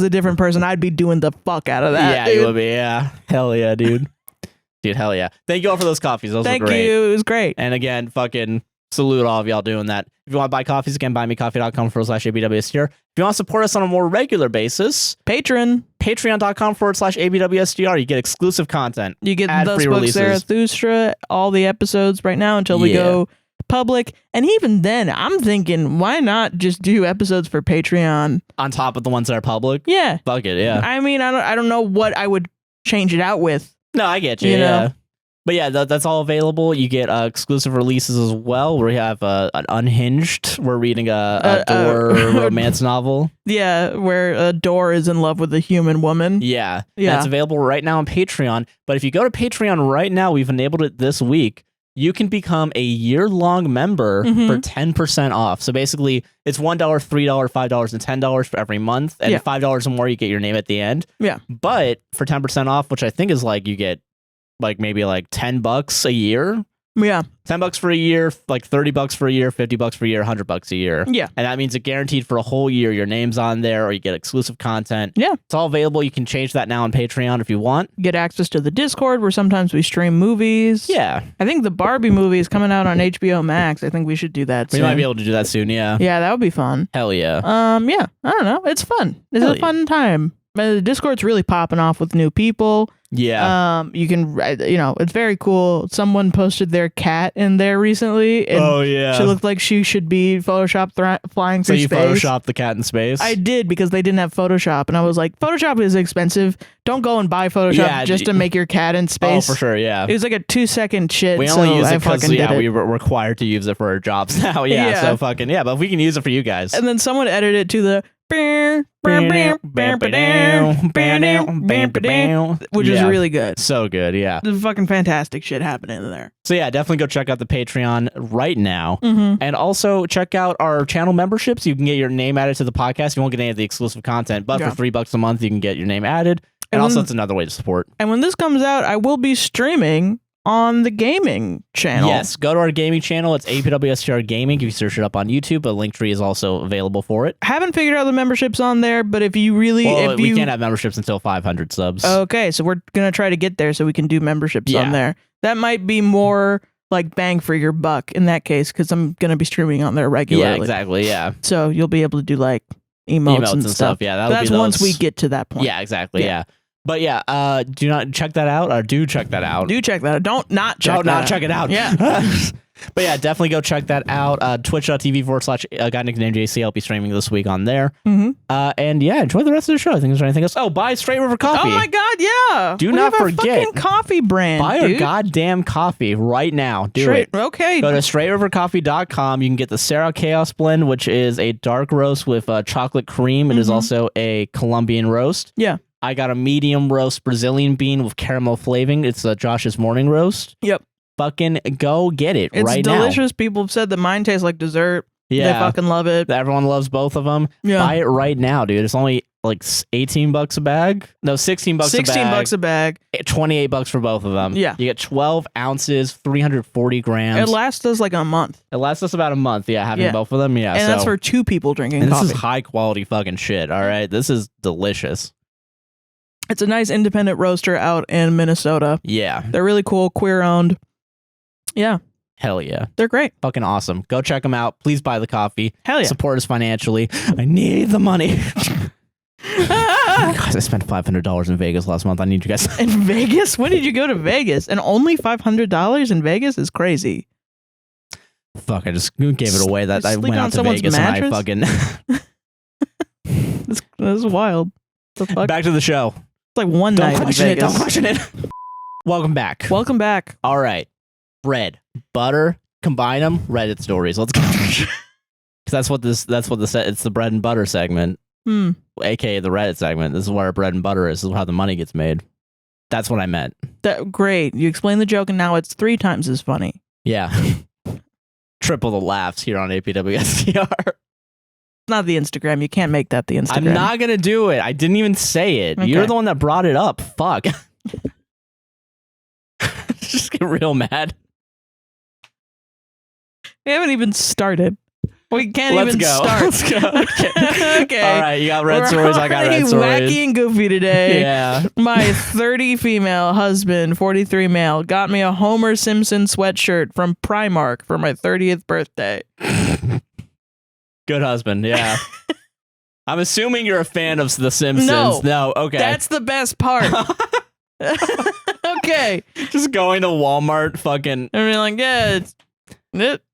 a different person, I'd be doing the fuck out of that. Yeah, dude. you would be. Yeah, hell yeah, dude. Dude, hell yeah. Thank you all for those coffees. Those were great. Thank you. It was great. And again, fucking salute all of y'all doing that. If you want to buy coffees, again, buymecoffee.com/ABWSTR. If you want to support us on a more regular basis, patreon.com/ABWSTR. You get exclusive content. You get ad-free Thus Spoke releases. Zarathustra, all the episodes right now until we go public. And even then, I'm thinking, why not just do episodes for Patreon on top of the ones that are public? Yeah. Fuck it, yeah. I mean, I don't know what I would change it out with. No, I get you, You know? yeah. But yeah, that's all available. You get exclusive releases as well. We have an Unhinged. We're reading a Door romance novel. Yeah, where a door is in love with a human woman. Yeah. That's available right now on Patreon. But if you go to Patreon right now, we've enabled it this week. You can become a year-long member for 10% off. So basically, it's $1, $3, $5, and $10 for every month. And $5 or more, you get your name at the end. Yeah. But for 10% off, which I think is like you get like maybe like $10 a year. Yeah. $10 for a year, like $30 for a year, $50 for a year, $100 a year. Yeah. And that means it guaranteed for a whole year. Your name's on there, or you get exclusive content. Yeah. It's all available. You can change that now on Patreon if you want. Get access to the Discord where sometimes we stream movies. Yeah. I think the Barbie movie is coming out on HBO Max. I think we should do that soon. We might be able to do that soon, yeah. Yeah, that would be fun. Hell yeah. Yeah. I don't know. It's fun. It's Hell a fun time. The Discord's really popping off with new people. Yeah. You can, it's very cool. Someone posted their cat in there recently. And oh, yeah. she looked like she should be Photoshop flying through space. So you Photoshopped the cat in space? I did, because they didn't have Photoshop. And I was like, Photoshop is expensive. Don't go and buy Photoshop just to make your cat in space. Oh, for sure, yeah. It was like a 2-second shit. We only use it because we were required to use it for our jobs now. Yeah, so fucking, but if we can use it for you guys. And then someone edited it to the which is really good. So good, yeah. There's fucking fantastic shit happening in there. So yeah, definitely go check out the Patreon right now. And also check out our channel memberships. You can get your name added to the podcast. You won't get any of the exclusive content, but for $3 a month, you can get your name added. And also, it's another way to support. And when this comes out, I will be streaming on the gaming channel. Yes, go to our gaming channel. It's APWSTR Gaming. You can search it up on YouTube. A link tree is also available for it. Haven't figured out the memberships on there, but if you really... we can't have memberships until 500 subs. Okay, so we're going to try to get there so we can do memberships on there. That might be more like bang for your buck in that case, because I'm going to be streaming on there regularly. Yeah, exactly, yeah. So you'll be able to do like emotes and stuff. Yeah, that's once we get to that point. Yeah, exactly, yeah. But yeah, do not check that out, or do check that out. Do check that out. Don't not check that out. Check it out. Yeah. But yeah, definitely go check that out. Twitch.tv/guy nicknamed JC. I'll be streaming this week on there. And yeah, enjoy the rest of the show. I think there's anything else. Oh, buy Straight River Coffee. Oh my God, yeah. Do not forget. Fucking coffee brand. Buy our goddamn coffee right now. Do it. Okay. Go to straightrivercoffee.com. You can get the Sarah Chaos Blend, which is a dark roast with chocolate cream. It is also a Colombian roast. Yeah. I got a medium roast Brazilian bean with caramel flavoring. It's Josh's morning roast. Yep. Fucking go get it right now. It's delicious. People have said that mine tastes like dessert. Yeah. They fucking love it. Everyone loves both of them. Yeah. Buy it right now, dude. It's only like $18 a bag. No, $16 a bag. $16 a bag. $28 for both of them. Yeah. You get 12 ounces, 340 grams. It lasts us like a month. It lasts us about a month, having both of them. Yeah. And that's for 2 people drinking and coffee. This is high quality fucking shit, all right? This is delicious. It's a nice independent roaster out in Minnesota. Yeah. They're really cool, queer owned. Yeah. Hell yeah. They're great. Fucking awesome. Go check them out. Please buy the coffee. Hell yeah. Support us financially. I need the money. Guys, I spent $500 in Vegas last month. I need you guys. In Vegas? When did you go to Vegas? And only $500 in Vegas is crazy. Fuck, I just gave it away that I went out to Vegas mattress? and I fucking... That's wild. The fuck? Back to the show. It's like one night in Vegas. Don't question it. Welcome back. Welcome back. All right. Bread, butter, combine them, Reddit stories. Let's go. Because it's the bread and butter segment. AKA the Reddit segment. This is where our bread and butter is. This is how the money gets made. That's what I meant. Great. You explained the joke and now it's 3 times as funny. Yeah. Triple the laughs here on APWSTR. Not the Instagram. You can't make that the Instagram. I'm not going to do it. I didn't even say it. Okay. You're the one that brought it up. Fuck. Just get real mad. We haven't even started. We can't even go. start. Let's go. Okay. All right, you got red stories. I got red stories. Wacky and goofy today. Yeah. My 30 female husband, 43 male, got me a Homer Simpson sweatshirt from Primark for my 30th birthday. Good husband, yeah. I'm assuming you're a fan of The Simpsons. No, okay. That's the best part. Okay. Just going to Walmart fucking... I mean, like, yeah,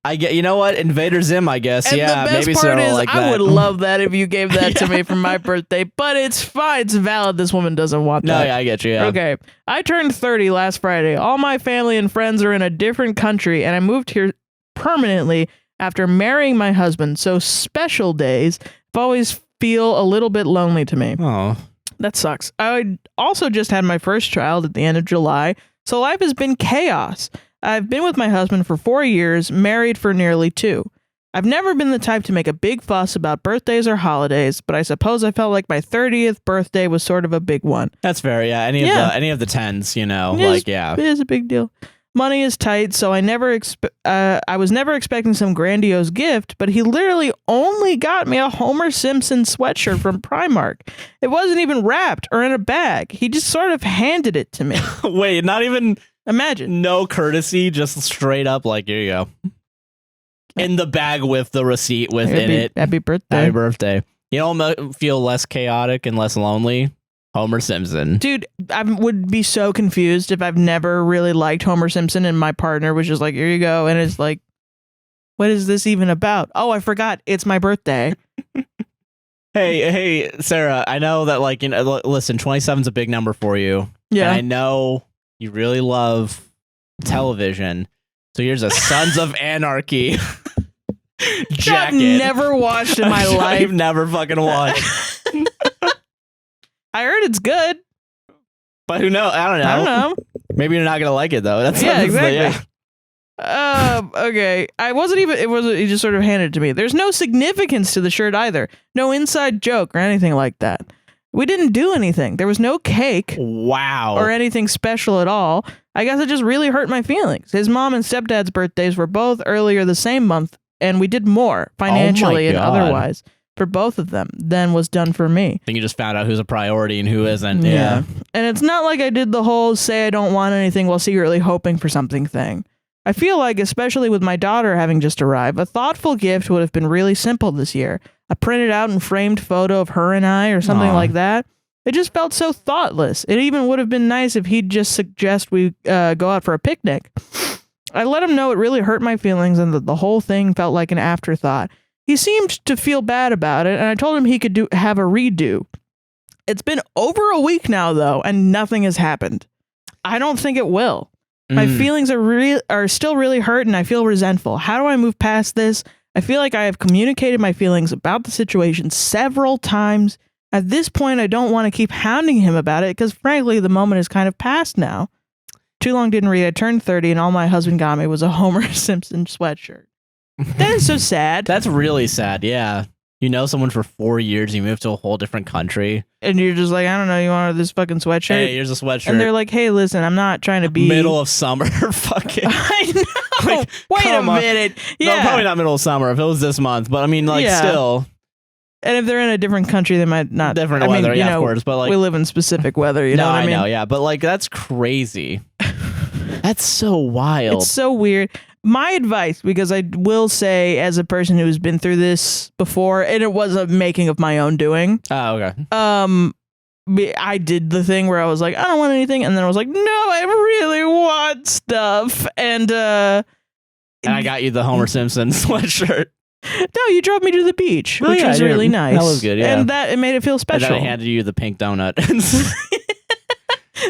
I get. You know what? Invader Zim. I guess. And yeah. the best Maybe part so. is, Like I that. would love that if you gave that to me for my birthday, but it's fine. It's valid. This woman doesn't want that. No, yeah, I get you. Yeah. Okay. I turned 30 last Friday. All my family and friends are in a different country, and I moved here permanently after marrying my husband. So special days always feel a little bit lonely to me. Oh. That sucks. I also just had my first child at the end of July, so life has been chaos. I've been with my husband for 4 years, married for nearly 2. I've never been the type to make a big fuss about birthdays or holidays, but I suppose I felt like my 30th birthday was sort of a big one. That's fair. Yeah. Any of the 10s, you know, It is a big deal. Money is tight, so I was never expecting some grandiose gift, but he literally only got me a Homer Simpson sweatshirt from Primark. It wasn't even wrapped or in a bag. He just sort of handed it to me. Wait, not even. Imagine. No courtesy, just straight up like, here you go. In the bag with the receipt within it. Happy birthday. Happy birthday. You know, feel less chaotic and less lonely? Homer Simpson. Dude, I would be so confused if I've never really liked Homer Simpson and my partner was just like, here you go. And it's like, what is this even about? Oh, I forgot. It's my birthday. Hey, Sarah, I know that, like, you know, listen, 27's a big number for you. Yeah. And I know you really love television. So here's a Sons of Anarchy jacket. I've never watched in my life. I've never fucking watched. I heard it's good. But who knows? I don't know. Maybe you're not going to like it, though. That's exactly. Yeah. Okay. He just sort of handed it to me. There's no significance to the shirt either. No inside joke or anything like that. We didn't do anything. There was no cake. Wow. Or anything special at all. I guess it just really hurt my feelings. His mom and stepdad's birthdays were both earlier the same month, and we did more financially and otherwise for both of them than was done for me. I think you just found out who's a priority and who isn't. Yeah. And it's not like I did the whole say I don't want anything while secretly hoping for something thing. I feel like, especially with my daughter having just arrived, a thoughtful gift would have been really simple this year. A printed out and framed photo of her and I or something like that. It just felt so thoughtless. It even would have been nice if he'd just suggest we go out for a picnic. I let him know it really hurt my feelings and that the whole thing felt like an afterthought. He seemed to feel bad about it, and I told him he could have a redo. It's been over a week now, though, and nothing has happened. I don't think it will. My feelings are still really hurt, and I feel resentful. How do I move past this? I feel like I have communicated my feelings about the situation several times. At this point, I don't want to keep hounding him about it because, frankly, the moment is kind of past now. Too long didn't read. I turned 30, and all my husband got me was a Homer Simpson sweatshirt. That is so sad. That's really sad, yeah. You know someone for 4 years, you move to a whole different country. And you're just like, I don't know, you want this fucking sweatshirt? Hey, here's a sweatshirt. And they're like, hey, listen, I'm not trying to be... Middle of summer, fucking... I know! Like, wait a minute. Yeah. No, probably not middle of summer if it was this month, but I mean, like, still... And if they're in a different country, they might not... Different weather, of course, but like... We live in specific weather, you know what I mean? I know, yeah, but like, that's crazy. That's so wild. It's so weird. My advice, because I will say, as a person who's been through this before, and it was a making of my own doing. Oh, okay. I did the thing where I was like, I don't want anything, and then I was like, no, I really want stuff, and I got you the Homer Simpson sweatshirt. No, you drove me to the beach, which was really nice. That was good, yeah. And it made it feel special. And then I handed you the pink donut.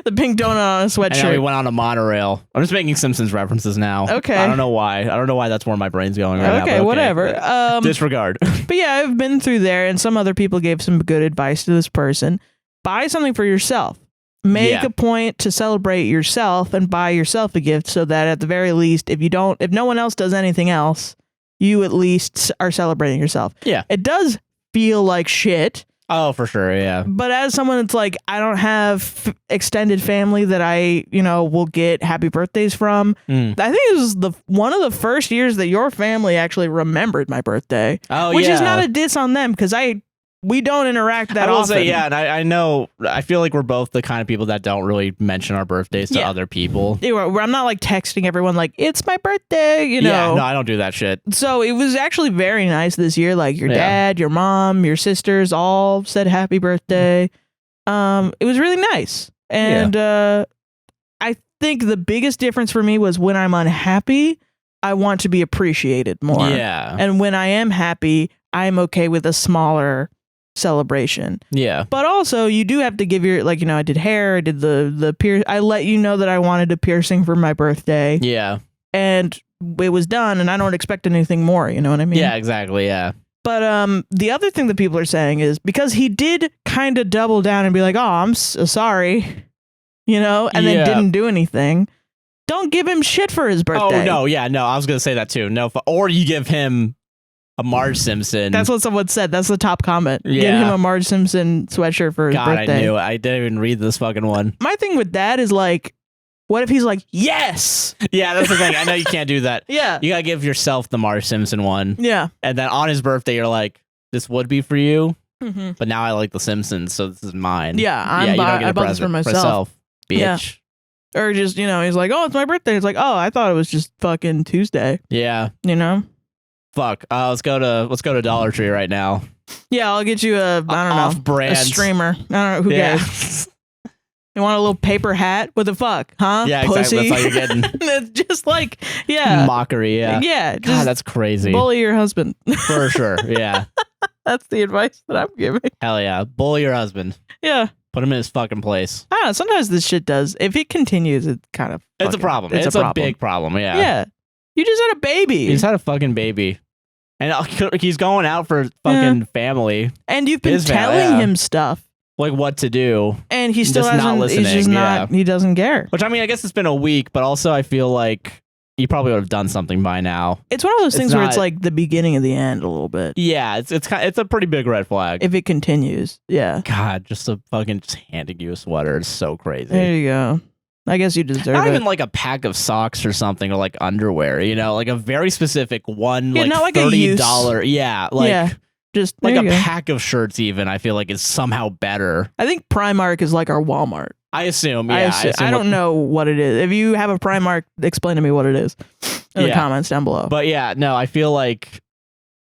The pink donut on a sweatshirt. And then we went on a monorail. I'm just making Simpsons references now. Okay. I don't know why. I don't know why that's where my brain's going right now. Okay, whatever. Disregard. But yeah, I've been through there, and some other people gave some good advice to this person. Buy something for yourself. Make a point to celebrate yourself and buy yourself a gift so that at the very least, if no one else does anything else, you at least are celebrating yourself. Yeah. It does feel like shit. Oh, for sure, yeah. But as someone that's like, I don't have extended family that I, will get happy birthdays from. I think it was one of the first years that your family actually remembered my birthday. Oh, which is not a diss on them because we don't interact that often. I will say, yeah, and I know, I feel like we're both the kind of people that don't really mention our birthdays to other people. I'm not like texting everyone like, it's my birthday, Yeah, no, I don't do that shit. So it was actually very nice this year. Like your dad, your mom, your sisters all said happy birthday. It was really nice. And I think the biggest difference for me was when I'm unhappy, I want to be appreciated more. Yeah. And when I am happy, I'm okay with a smaller celebration. Yeah. But also, you do have to give your, like, I did hair, I did the pierce. I let you know that I wanted a piercing for my birthday. Yeah. And it was done, and I don't expect anything more. You know what I mean? Yeah, exactly. Yeah. But the other thing that people are saying is because he did kind of double down and be like, oh, I'm sorry, and then didn't do anything. Don't give him shit for his birthday. Oh, no. Yeah, no. I was going to say that too. No, or you give him a Marge Simpson. That's what someone said. That's the top comment. Yeah. Give him a Marge Simpson sweatshirt for his birthday. I knew it. I didn't even read this fucking one. My thing with that is like, what if he's like, yes? Yeah, that's the thing. I know you can't do that. Yeah. You got to give yourself the Marge Simpson one. Yeah. And then on his birthday, you're like, this would be for you, Mm-hmm. but now I like the Simpsons, so this is mine. Yeah, I bought this for myself. Bitch. Yeah. Or just, he's like, oh, it's my birthday. It's like, oh, I thought it was just fucking Tuesday. Yeah. Fuck. Let's go to Dollar Tree right now. Yeah, I'll get you a, I don't know, off-brand. a streamer. I don't know, who cares? You want a little paper hat? What the fuck, huh? Yeah, Pussy? exactly. That's all you're getting. It's just like, yeah. Mockery, yeah. Yeah. God, Just that's crazy. bully your husband. For sure, yeah. That's the advice that I'm giving. Hell yeah. Bully your husband. Yeah. Put him in his fucking place. I don't know. Sometimes this shit does. If it continues, it's kind of It's a problem. It's a big problem, yeah. Yeah. You just had a baby. He's had a fucking baby. And he's going out for fucking family. And you've been telling him stuff. Like what to do. And he still just hasn't, not listening. he's just not, he doesn't care. Which, I mean, I guess it's been a week, but also I feel like you probably would have done something by now. It's one of those things where it's like the beginning of the end a little bit. Yeah, it's a pretty big red flag. If it continues, yeah. God, just handing you a sweater is so crazy. There you go. I guess you deserve Not it. even like a pack of socks or something, or like underwear, like a very specific one, like not like $30. Yeah, like yeah, just like a go. pack of shirts. Even I feel like is somehow better. I think Primark is like our Walmart. I assume. Yeah, I don't know what it is. If you have a Primark, explain to me what it is in the comments down below. But yeah, no, I feel like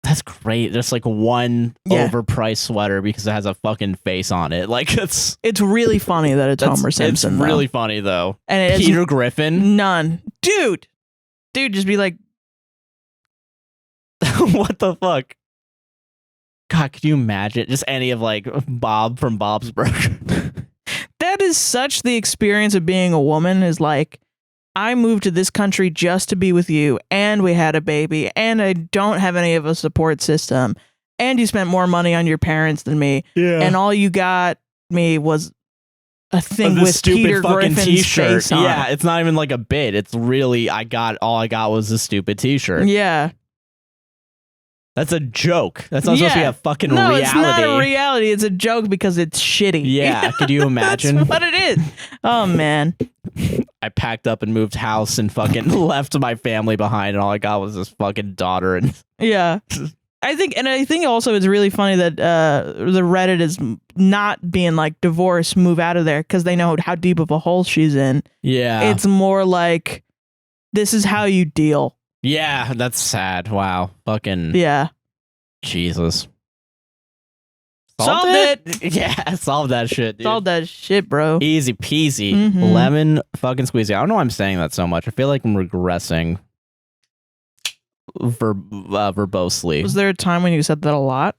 that's great. There's like one overpriced sweater because it has a fucking face on it. Like it's really funny that it's Homer Simpson. It's really funny though. And Peter Griffin. None, dude, just be like, what the fuck? God, could you imagine just any of like Bob from Bob's Burger? That is such the experience of being a woman. Is like, I moved to this country just to be with you, and we had a baby, and I don't have any of a support system, and you spent more money on your parents than me, and all you got me was a thing with Peter Griffin's t-shirt. face on. Yeah, it's not even like a bit. It's really all I got was a stupid t-shirt. Yeah. That's a joke. That's not supposed to be a fucking reality. reality. It's not a reality. It's a joke because it's shitty. Yeah, could you imagine? That's what it is. Oh, man. I packed up and moved house and fucking left my family behind, and all I got was this fucking daughter. And yeah. I think also it's really funny that the Reddit is not being like divorce, move out of there, because they know how deep of a hole she's in. Yeah. It's more like, this is how you deal. Yeah, that's sad. Wow. Fucking. Yeah. Jesus. Solved it. Yeah, solve that shit, dude. Solved that shit, bro. Easy peasy. Lemon fucking squeezy. I don't know why I'm saying that so much. I feel like I'm regressing verbosely. Was there a time when you said that a lot?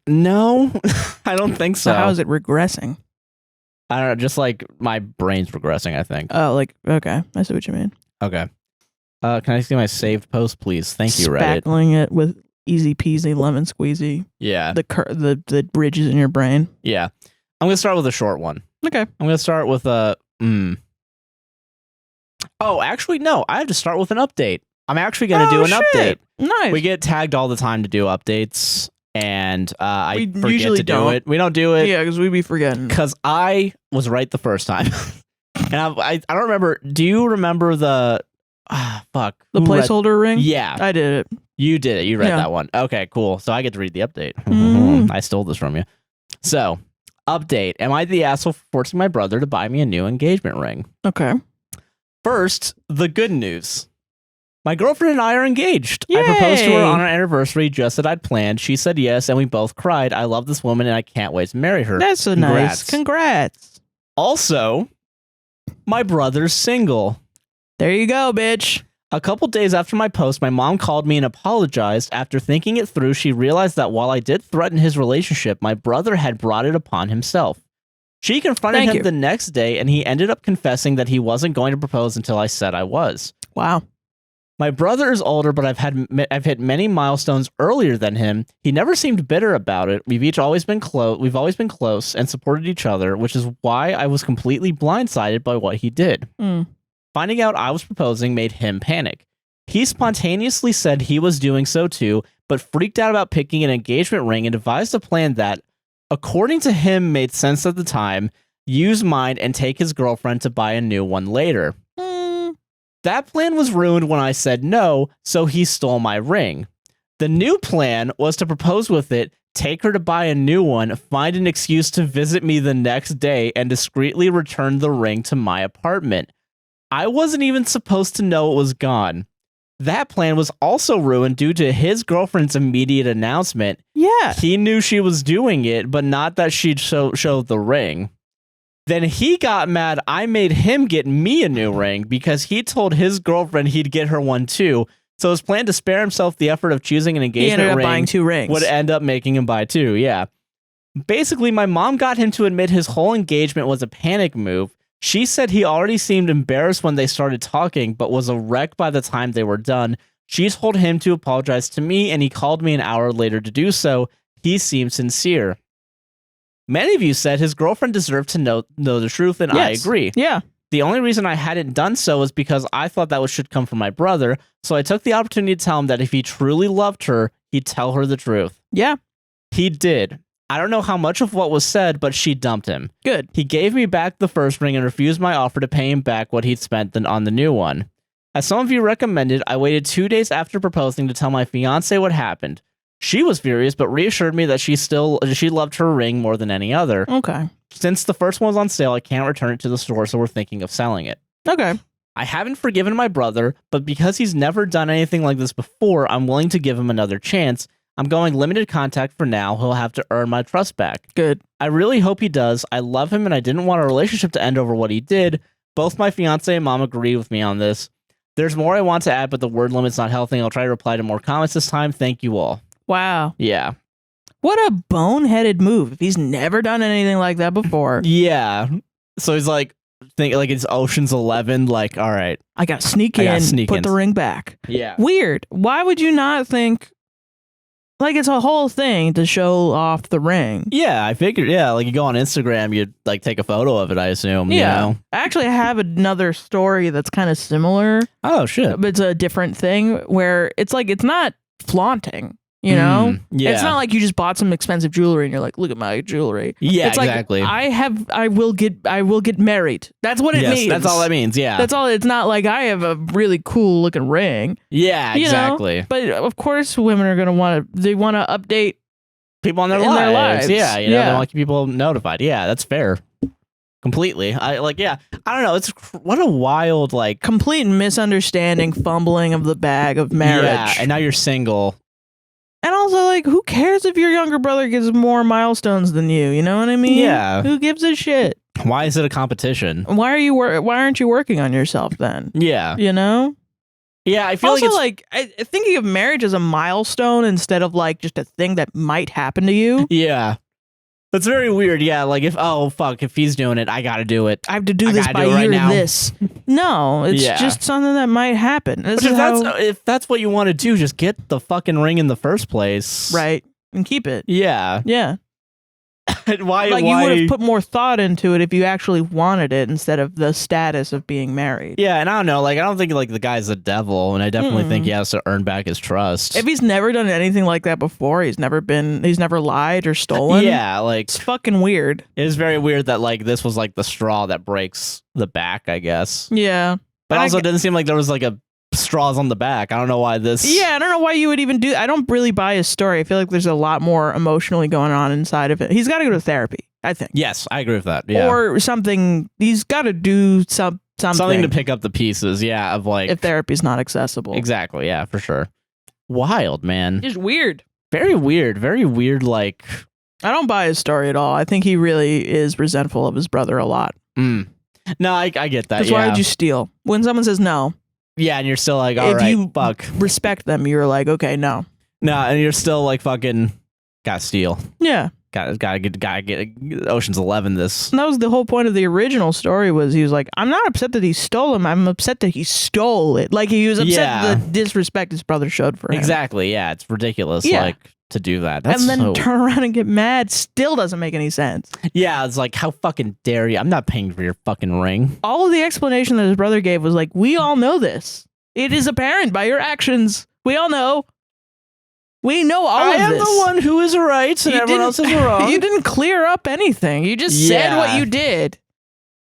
No, I don't think so. So how is it regressing? I don't know. Just like my brain's regressing, I think. Oh, like, okay. I see what you mean. Okay. Can I see my saved post, please? Thank you, Reddit. Spackling it with easy peasy lemon squeezy. Yeah. The bridges in your brain. Yeah. I'm going to start with a short one. Okay. I'm going to start with a... Oh, actually, no. I have to start with an update. I'm actually going to do an update. Nice. We get tagged all the time to do updates, and I forget usually to do it. We don't do it. Yeah, because we be forgetting. Because I was right the first time. And I don't remember... Do you remember the... fuck. The placeholder ring? Yeah. I did it. You did it. You read that one. Okay, cool. So I get to read the update. I stole this from you. So, update. Am I the asshole for forcing my brother to buy me a new engagement ring? Okay. First, the good news. My girlfriend and I are engaged. Yay! I proposed to her on our anniversary just as I'd planned. She said yes, and we both cried. I love this woman, and I can't wait to marry her. That's so nice. Congrats. Also, my brother's single. There you go, bitch. A couple days after my post, my mom called me and apologized. After thinking it through, she realized that while I did threaten his relationship, my brother had brought it upon himself. She confronted him the next day, and he ended up confessing that he wasn't going to propose until I said I was. Wow. My brother is older, but I've hit many milestones earlier than him. He never seemed bitter about it. We've always been close and supported each other, which is why I was completely blindsided by what he did. Finding out I was proposing made him panic. He spontaneously said he was doing so too, but freaked out about picking an engagement ring and devised a plan that, according to him, made sense at the time, use mine and take his girlfriend to buy a new one later. That plan was ruined when I said no, so he stole my ring. The new plan was to propose with it, take her to buy a new one, find an excuse to visit me the next day, and discreetly return the ring to my apartment. I wasn't even supposed to know it was gone. That plan was also ruined due to his girlfriend's immediate announcement. Yeah. He knew she was doing it, but not that she'd show the ring. Then he got mad I made him get me a new ring because he told his girlfriend he'd get her one too. So his plan to spare himself the effort of choosing an engagement ended up ring buying 2 rings. would end up making him buy 2, yeah. Basically, my mom got him to admit his whole engagement was a panic move. She said he already seemed embarrassed when they started talking, but was a wreck by the time they were done. She told him to apologize to me, and he called me an hour later to do so. He seemed sincere. Many of you said his girlfriend deserved to know the truth, and I agree. Yeah. The only reason I hadn't done so was because I thought that should come from my brother, so I took the opportunity to tell him that if he truly loved her, he'd tell her the truth. Yeah. He did. I don't know how much of what was said, but she dumped him. Good. He gave me back the first ring and refused my offer to pay him back what he'd spent on the new one. As some of you recommended, I waited 2 days after proposing to tell my fiancé what happened. She was furious, but reassured me that she loved her ring more than any other. Okay. Since the first one was on sale, I can't return it to the store, so we're thinking of selling it. Okay. I haven't forgiven my brother, but because he's never done anything like this before, I'm willing to give him another chance. I'm going limited contact for now. He'll have to earn my trust back. Good. I really hope he does. I love him, and I didn't want our relationship to end over what he did. Both my fiancé and mom agree with me on this. There's more I want to add, but the word limit's not healthy. I'll try to reply to more comments this time. Thank you all. Wow. Yeah. What a boneheaded move. If he's never done anything like that before. Yeah. So he's like, it's Ocean's 11. Like, all right. I got to sneak in, put the ring back. Yeah. Weird. Why would you not think, like, it's a whole thing to show off the ring? Yeah, I figured, like you go on Instagram, you'd like take a photo of it, I assume. Yeah. You know? Actually, I have another story that's kind of similar. Oh, shit. But it's a different thing where it's like, it's not flaunting. You know, yeah. It's not like you just bought some expensive jewelry and you're like, look at my jewelry. Yeah, it's exactly. Like, I will get married. That's what it means. That's all that means. Yeah, that's all. It's not like I have a really cool looking ring. Yeah, exactly. You know? But of course, women are gonna want to update people on their lives. Yeah, they want to keep people notified. Yeah, that's fair. Completely. I don't know. It's what a wild complete misunderstanding, fumbling of the bag of marriage. Yeah, and now you're single. And also, who cares if your younger brother gets more milestones than you? You know what I mean? Yeah. Who gives a shit? Why is it a competition? Why aren't you working on yourself then? Yeah. You know? Yeah, I feel also, like thinking of marriage as a milestone instead of just a thing that might happen to you. Yeah. That's very weird. Yeah, if he's doing it, I gotta do it. I have to do this by year this. No, it's just something that might happen. But if that's what you want to do, just get the fucking ring in the first place. Right. And keep it. Yeah. Yeah. Why? You would have put more thought into it if you actually wanted it instead of the status of being married. Yeah, and I don't know, I don't think the guy's the devil, and I definitely think he has to earn back his trust. If he's never done anything like that before, he's never lied or stolen. Yeah, it's fucking weird. It is very weird that this was the straw that breaks the back, I guess. Yeah. But also it didn't seem like there was a straws on the back. I don't know why this. Yeah, I don't know why you would even do. I don't really buy his story. I feel like there's a lot more emotionally going on inside of it. He's got to go to therapy, I think. Yes, I agree with that. Yeah. Or something. He's got to do something to pick up the pieces. Yeah, of if therapy's not accessible. Exactly. Yeah, for sure. Wild, man. It's weird. Very weird. Very weird. I don't buy his story at all. I think he really is resentful of his brother a lot. No, I get that. That's why did you steal? When someone says no. Yeah, and you're still like, all If right, you fuck. respect them, you're like, okay, no. No, and you're still like fucking gotta steal. Yeah. Gotta get Ocean's 11 this. And that was the whole point of the original story was he was like, I'm not upset that he stole him. I'm upset that he stole it. Like he was upset the disrespect his brother showed for him. Exactly. Yeah, it's ridiculous. Yeah. Like to do that. That's and then so... turn around and get mad still doesn't make any sense. Yeah, it's like, how fucking dare you? I'm not paying for your fucking ring. All of the explanation that his brother gave was like, we all know this. It is apparent by your actions. We all know. We know all of this. I am the one who is right and everyone else is wrong. You didn't clear up anything. You just said what you did.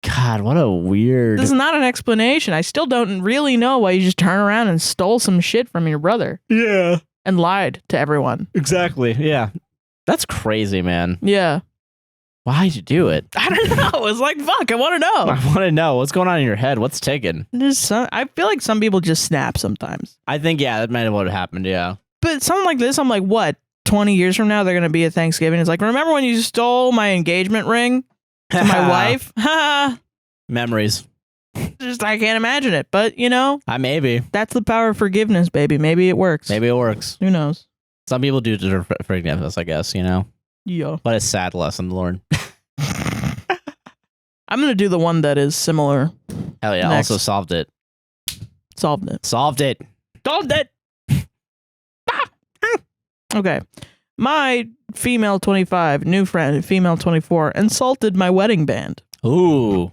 God, what a weird... This is not an explanation. I still don't really know why you just turn around and stole some shit from your brother. Yeah. And lied to everyone. Exactly. Yeah. That's crazy, man. Yeah. Why'd you do it? I don't know. It's like, fuck, I want to know. I want to know. What's going on in your head? What's ticking? I feel like some people just snap sometimes. I think, yeah, that might have what happened, yeah. But something like this, I'm like, what? 20 years from now, they're going to be at Thanksgiving. It's like, remember when you stole my engagement ring to my wife? Ha! Memories. Just, I can't imagine it. But, you know. Maybe. That's the power of forgiveness, baby. Maybe it works. Maybe it works. Who knows? Some people do deserve forgiveness, I guess, you know? Yeah. But a sad lesson learned. I'm going to do the one that is similar. Hell yeah. Next. Also solved it. Solved it. Solved it. Solved it. Okay. My female 25, new friend, female 24, insulted my wedding band. Ooh.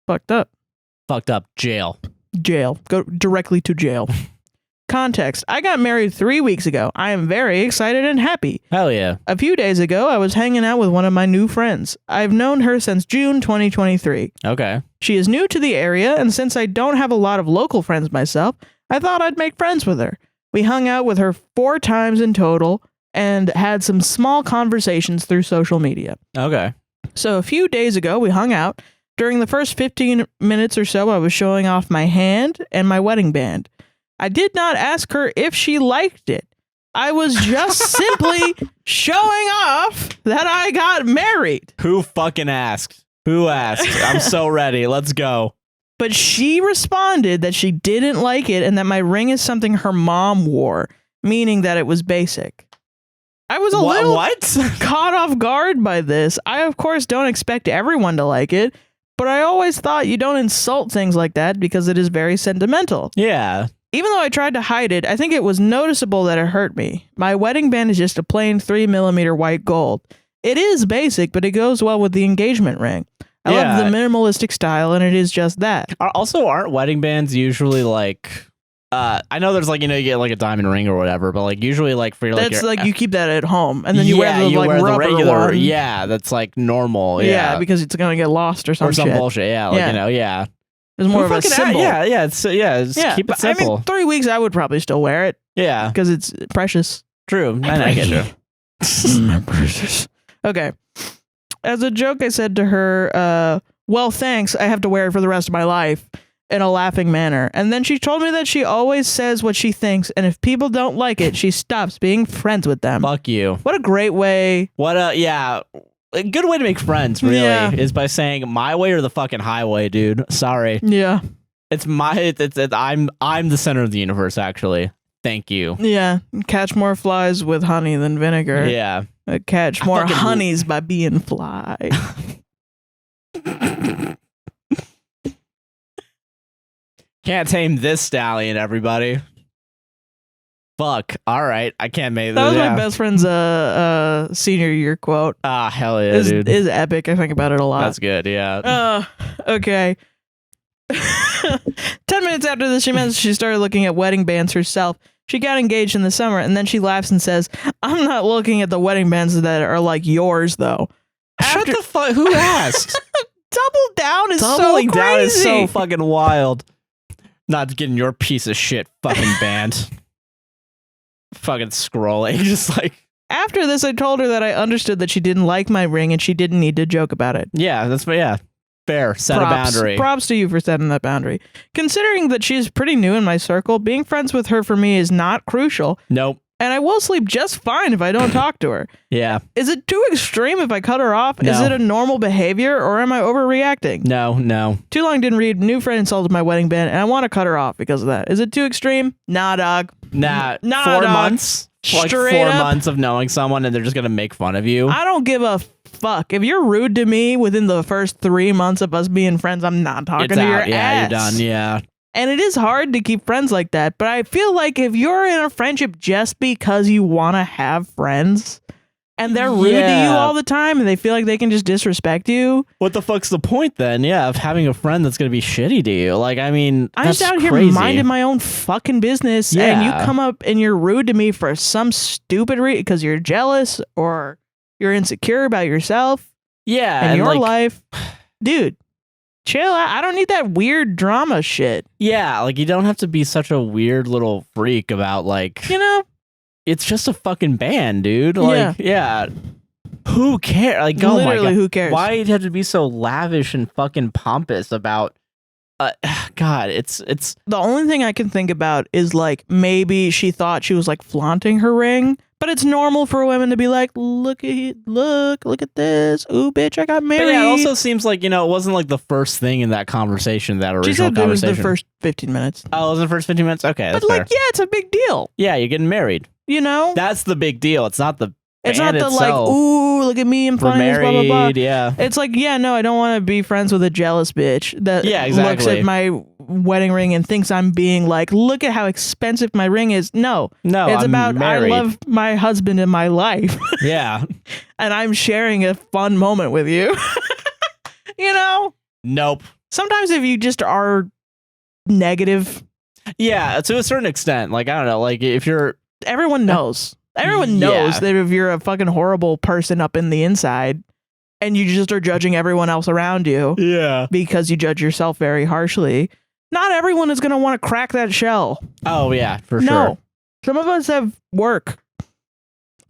Fucked up. Fucked up. Jail. Jail. Go directly to jail. Context. I got married 3 weeks ago. I am very excited and happy. Hell yeah. A few days ago, I was hanging out with one of my new friends. I've known her since June 2023. Okay. She is new to the area, and since I don't have a lot of local friends myself, I thought I'd make friends with her. We hung out with her 4 times in total and had some small conversations through social media. Okay. So a few days ago, we hung out. During the first 15 minutes or so, I was showing off my hand and my wedding band. I did not ask her if she liked it. I was just simply showing off that I got married. Who fucking asked? Who asked? I'm so ready. Let's go. But she responded that she didn't like it and that my ring is something her mom wore, meaning that it was basic. I was a little caught off guard by this. I, of course, don't expect everyone to like it, but I always thought you don't insult things like that because it is very sentimental. Yeah. Even though I tried to hide it, I think it was noticeable that it hurt me. My wedding band is just a plain 3mm white gold. It is basic, but it goes well with the engagement ring. I love the minimalistic style, and it is just that. Also, aren't wedding bands usually like... I know there's like, you know, you get like a diamond ring or whatever, but like usually like for like... That's like you keep that at home, and then you wear the like rubber regular one. Yeah, that's like normal. Yeah, because it's going to get lost or some shit. Bullshit, yeah. Like, you know, yeah. It's more of a symbol. Just keep it simple. I mean, 3 weeks, I would probably still wear it. Yeah. Because it's precious. True. I get you. Precious. Okay. As a joke, I said to her, well, thanks. I have to wear it for the rest of my life in a laughing manner. And then she told me that she always says what she thinks. And if people don't like it, she stops being friends with them. Fuck you. What a great way. A good way to make friends, really, is by saying my way or the fucking highway, dude. Sorry. Yeah. It's I'm the center of the universe, actually. Thank you. Yeah. Catch more flies with honey than vinegar. Yeah. Catch more honeys by being fly. Can't tame this stallion, everybody. Fuck. All right. I can't make that. That was my best friend's senior year quote. Ah, hell yeah, dude. Is epic. I think about it a lot. That's good, yeah. Okay. 10 minutes after this, she started looking at wedding bands herself. She got engaged in the summer, and then she laughs and says, I'm not looking at the wedding bands that are like yours, though. Shut the fuck. Who asked? Doubling down is so fucking wild. Not getting your piece of shit fucking band. Fucking scrolling, just like. After this, I told her that I understood that she didn't like my ring and she didn't need to joke about it. Yeah, fair. Set a boundary. Props to you for setting that boundary. Considering that she's pretty new in my circle, being friends with her for me is not crucial. Nope. And I will sleep just fine if I don't talk to her. Yeah. Is it too extreme if I cut her off? No. Is it a normal behavior or am I overreacting? No. Too long didn't read. New friend insulted my wedding band and I want to cut her off because of that. Is it too extreme? Nah, dog. Nah. 4 dog. months? Like Straight 4 up. months of knowing someone and they're just going to make fun of you? I don't give a fuck. If you're rude to me within the first 3 months of us being friends, I'm not talking It's to out. your Yeah, ass. you're done. Yeah. And it is hard to keep friends like that. But I feel like if you're in a friendship just because you want to have friends and they're rude to you Yeah. all the time and they feel like they can just disrespect you. What the fuck's the point then? Yeah, of having a friend that's going to be shitty to you. Like, I mean, I'm that's just out crazy. here minding my own fucking business and you Yeah. come up and you're rude to me for some stupid reason because you're jealous or you're insecure about yourself Yeah. and your like, life. Dude, chill out. I don't need that weird drama shit. Yeah, like you don't have to be such a weird little freak about like, You know? it's just a fucking band, dude. Like, yeah. Who cares? Like, oh my Literally, God. who cares? Why do you have to be so lavish and fucking pompous about God, it's The only thing I can think about is like maybe she thought she was like flaunting her ring, but it's normal for women to be like, look at this. Ooh, bitch, I got married. But yeah, it also seems like, it wasn't like the first thing in that conversation, that original she said it was conversation. the first 15 minutes. Oh, it was the first 15 minutes? Okay, that's But like, fair. yeah, it's a big deal. Yeah, you're getting married. You know? That's the big deal. It's not the It's band not the like, itself. ooh, look at me, I'm We're funny, blah, blah, blah. married, yeah. It's like, yeah, no, I don't want to be friends with a jealous bitch that Yeah, looks exactly. at my wedding ring and thinks I'm being like, look at how expensive my ring is. No, No, it's I'm about married. I love my husband in my life Yeah. and I'm sharing a fun moment with you. You know? Nope. Sometimes if you just are negative, Yeah, to a certain extent. Like, I don't know, like if you're everyone knows. Everyone knows Yeah. that if you're a fucking horrible person up in the inside and you just are judging everyone else around you Yeah. because you judge yourself very harshly, not everyone is going to want to crack that shell. Oh yeah, for sure. No. Some of us have work.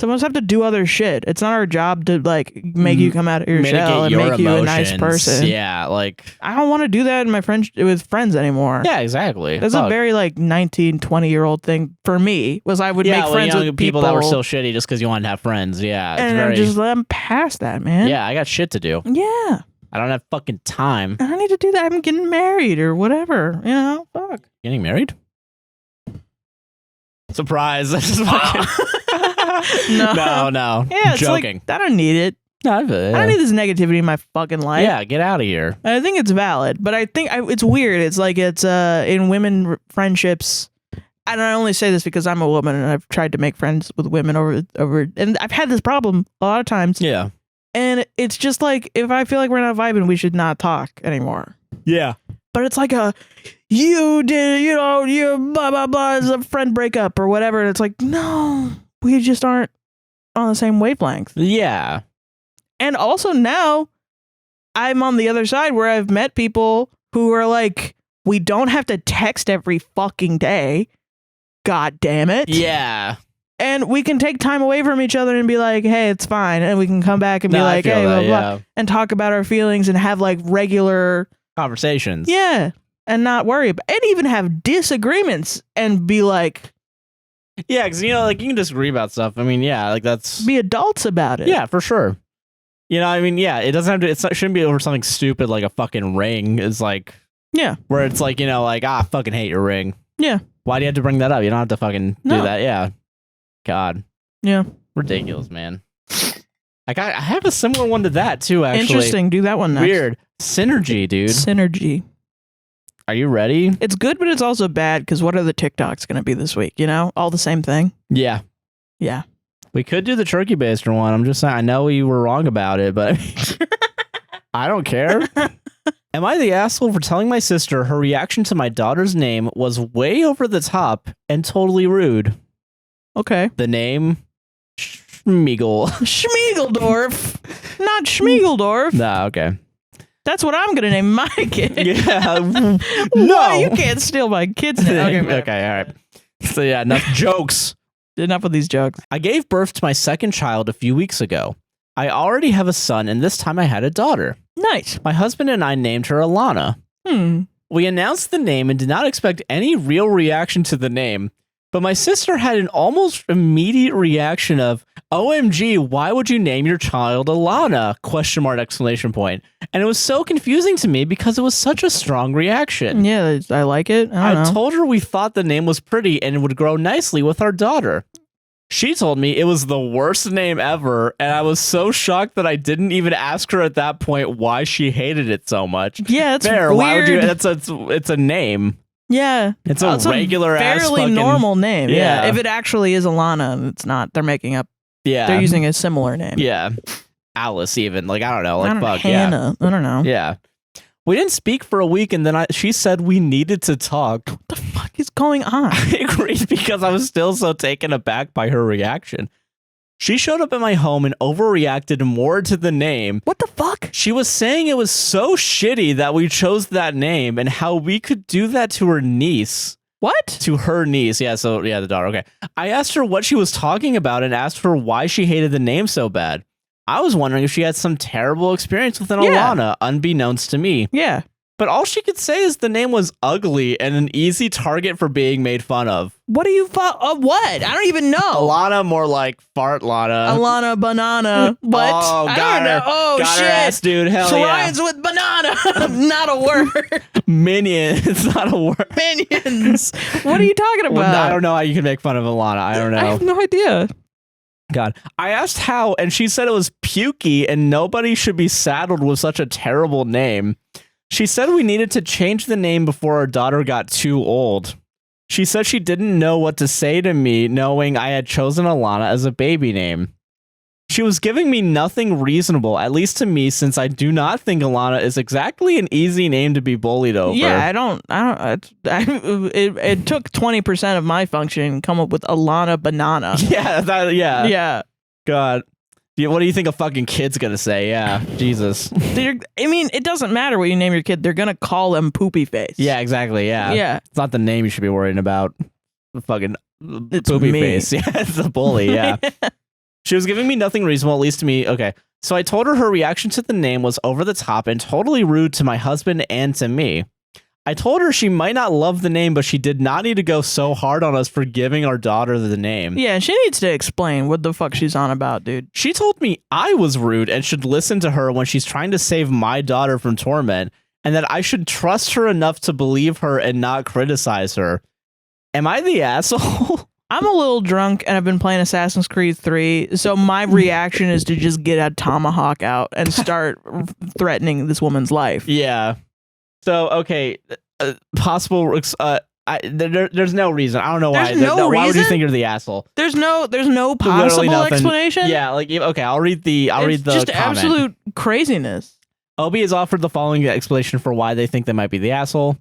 Some of us have to do other shit. It's not our job to like make you come out of your shell and your make you a nice emotions. person. Yeah, like I don't want to do that in my with friends anymore. yeah, exactly. That's Fuck. a very like 19, 20-year-old thing for me was I would yeah, make friends young with people that were still shitty just because you wanted to have friends. Yeah, it's and very. I'm just I'm past that, man. Yeah, I got shit to do. Yeah. I don't have fucking time. I don't need to do that. I'm getting married or whatever. You know? Fuck. Getting married? Surprise! I just fucking. No. Yeah, it's Joking. like I don't need it. No, I don't need this negativity in my fucking life. Yeah, get out of here. I think it's valid, but I think it's weird. It's like it's in women friendships. And I only say this because I'm a woman and I've tried to make friends with women over and I've had this problem a lot of times. Yeah. And it's just like if I feel like we're not vibing, we should not talk anymore. Yeah. But it's like you did, you blah blah blah is a friend breakup or whatever. And it's like, no, we just aren't on the same wavelength. Yeah. And also now I'm on the other side where I've met people who are like, we don't have to text every fucking day. God damn it. Yeah. And we can take time away from each other and be like, hey, it's fine. And we can come back and be like, hey, blah, blah, and talk about our feelings and have like regular conversations. Yeah. And not worry about and even have disagreements and be like, yeah, because like you can disagree about stuff. I mean, yeah, like that's be adults about it. Yeah, for sure. I mean, yeah, it doesn't have to. It shouldn't be over something stupid like a fucking ring. It's like, yeah, where it's like like I fucking hate your ring. Yeah. Why do you have to bring that up? You don't have to fucking do that. Yeah. God. Yeah. Ridiculous, man. I have a similar one to that too. Actually, interesting. Do that one next. Weird synergy, dude. Synergy. Are you ready? It's good, but it's also bad because what are the TikToks going to be this week? All the same thing. Yeah. Yeah. We could do the turkey baster one. I'm just saying. I know you were wrong about it, but I don't care. Am I the asshole for telling my sister her reaction to my daughter's name was way over the top and totally rude? Okay. The name Schmiegel. Schmiegeldorf. Not Schmiegeldorf. Nah, okay. That's what I'm going to name my kid. Yeah. No. Why? You can't steal my kid's name. Okay, all right. So yeah, enough jokes. Enough with these jokes. I gave birth to my second child a few weeks ago. I already have a son, and this time I had a daughter. Nice. My husband and I named her Alana. We announced the name and did not expect any real reaction to the name, But my sister had an almost immediate reaction of, OMG, why would you name your child Alana? ? Exclamation point. And it was so confusing to me because it was such a strong reaction. Yeah, I like it. I told her we thought the name was pretty and would grow nicely with our daughter. She told me it was the worst name ever, and I was so shocked that I didn't even ask her at that point why she hated it so much. Yeah, it's weird. Why would you? It's a name. Yeah, it's a regular, fairly ass normal name. Yeah. If it actually is Alana, it's not. They're making up. Yeah, they're using a similar name. Yeah, Alice even. Like, I don't know. Like, fuck. Hannah. Yeah, I don't know. Yeah. We didn't speak for a week, and then she said we needed to talk. What the fuck is going on? I agreed because I was still so taken aback by her reaction. She showed up at my home and overreacted more to the name. What the fuck? She was saying it was so shitty that we chose that name and how we could do that to her niece. What? To her niece. Yeah, so, yeah, the daughter. Okay. I asked her what she was talking about and asked her why she hated the name so bad. I was wondering if she had some terrible experience with an Alana, unbeknownst to me. Yeah. But all she could say is the name was ugly and an easy target for being made fun of. What do you what? I don't even know. Alana, more like fart Lana. Alana banana. What? Oh, I don't know. Oh, got shit. Her ass, dude. Hell so yeah. rhymes with banana. Not a word. Minion. It's not a word. Minions. What are you talking about? Well, I don't know how you can make fun of Alana. I don't know. I have no idea. God. I asked how, and she said it was pukey and nobody should be saddled with such a terrible name. She said we needed to change the name before our daughter got too old. She said she didn't know what to say to me, knowing I had chosen Alana as a baby name. She was giving me nothing reasonable, at least to me, since I do not think Alana is exactly an easy name to be bullied over. Yeah, it took 20% of my function to come up with Alana banana. Yeah, Yeah. God. What do you think a fucking kid's gonna say? Yeah, Jesus. I mean, it doesn't matter what you name your kid. They're gonna call him Poopy Face. Yeah, exactly. Yeah. Yeah. It's not the name you should be worrying about. The fucking Poopy me. Face. Yeah, it's a bully. Yeah. She was giving me nothing reasonable, at least to me. Okay. So I told her reaction to the name was over the top and totally rude to my husband and to me. I told her she might not love the name, but she did not need to go so hard on us for giving our daughter the name. Yeah, she needs to explain what the fuck she's on about, dude. She told me I was rude and should listen to her when she's trying to save my daughter from torment, and that I should trust her enough to believe her and not criticize her. Am I the asshole? I'm a little drunk and I've been playing Assassin's Creed 3, so my reaction is to just get a tomahawk out and start threatening this woman's life. Yeah. So, okay, possible. There's no reason. I don't know why. Why would you think you're the asshole? There's no possible explanation. Yeah, like, okay, I'll read the just comment. Absolute craziness. Obi has offered the following explanation for why they think they might be the asshole.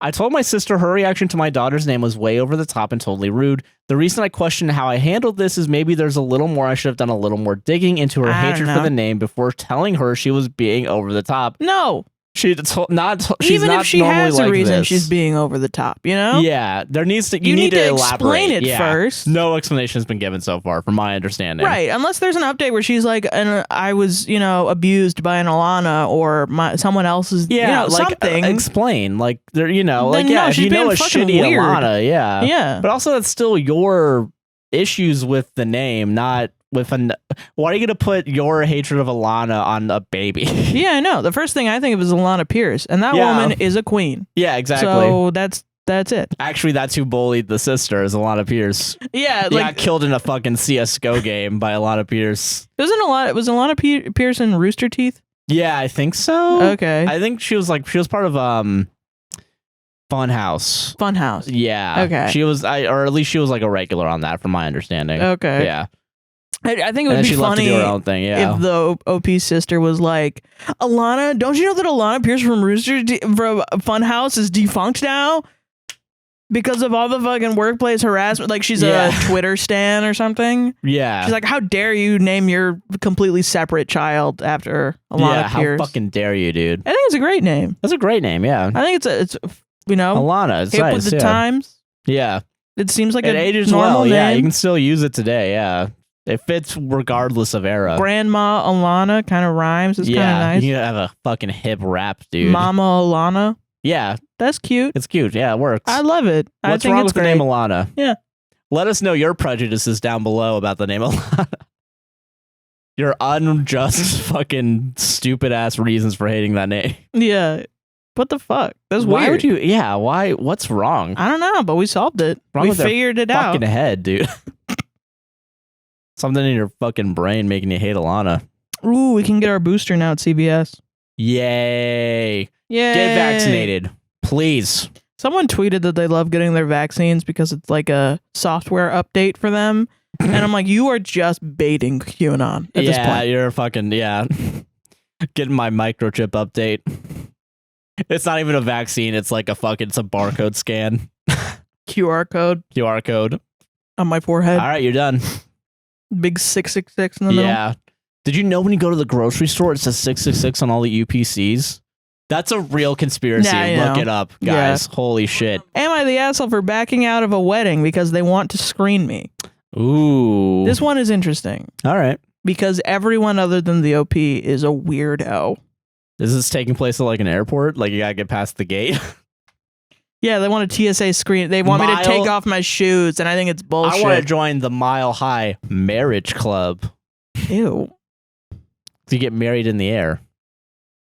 I told my sister her reaction to my daughter's name was way over the top and totally rude. The reason I question how I handled this is maybe there's a little more I should have done a little more digging into her hatred for the name before telling her she was being over the top. No. She's Even not if she has a reason, this. she's being over the top, you know? Yeah, there needs to you need to elaborate. Explain it first. No explanation has been given so far, from my understanding. Right, unless there's an update where she's like, I was, abused by an Alana or someone else's, something. Explain, like, there, if you know a shitty weird. Alana, yeah. But also, that's still your issues with the name, not with why are you gonna put your hatred of Alana on a baby? Yeah, I know. The first thing I think of is Alana Pierce, and that woman is a queen. Yeah, exactly. So that's it. Actually, that's who bullied the sister, is Alana Pierce. Yeah, he got killed in a fucking CS:GO game by Alana Pierce. Was Alana Pierce in Rooster Teeth? Yeah, I think so. Okay. I think she was part of Funhouse. Funhouse. Yeah. Okay. She was, or at least she was like a regular on that, from my understanding. Okay. Yeah. I think it would be funny to do her own thing, if the OP sister was like, Alana, don't you know that Alana Pierce from from Funhouse is defunct now? Because of all the fucking workplace harassment. Like, she's a Twitter stan or something. Yeah. She's like, how dare you name your completely separate child after Alana Pierce? How fucking dare you, dude? I think it's a great name. That's a great name, yeah. I think it's Alana. It's hip nice, with the times. Yeah. It seems like it a ages normal well. name. Yeah, you can still use it today, yeah. It fits regardless of era. Grandma Alana kind of rhymes. It's kind of nice. You have a fucking hip rap, dude. Mama Alana. Yeah. That's cute. It's cute. Yeah, it works. I love it. What's wrong with the name Alana? Yeah. Let us know your prejudices down below about the name Alana. Your unjust, fucking stupid ass reasons for hating that name. Yeah. What the fuck? That's Why weird. would you? Yeah. Why? What's wrong? I don't know, but we solved it. Wrong We with their figured it out. Fucking head, dude. Something in your fucking brain making you hate Alana. Ooh, we can get our booster now at CVS. Yay. Yay. Get vaccinated. Please. Someone tweeted that they love getting their vaccines because it's like a software update for them. And I'm like, you are just baiting QAnon at this point. You're fucking, getting my microchip update. It's not even a vaccine. It's like it's a barcode scan. QR code on my forehead. All right, you're done. Big 666 in the middle. Yeah. Did you know when you go to the grocery store, it says 666 on all the UPCs? That's a real conspiracy. Yeah, Look it up, guys. Yeah. Holy shit. Am I the asshole for backing out of a wedding because they want to screen me? Ooh. This one is interesting. All right. Because everyone other than the OP is a weirdo. Is this taking place at like an airport? Like you gotta get past the gate? Yeah, they want a TSA screen. They want me to take off my shoes, and I think it's bullshit. I want to join the Mile High Marriage Club. Ew. You get married in the air.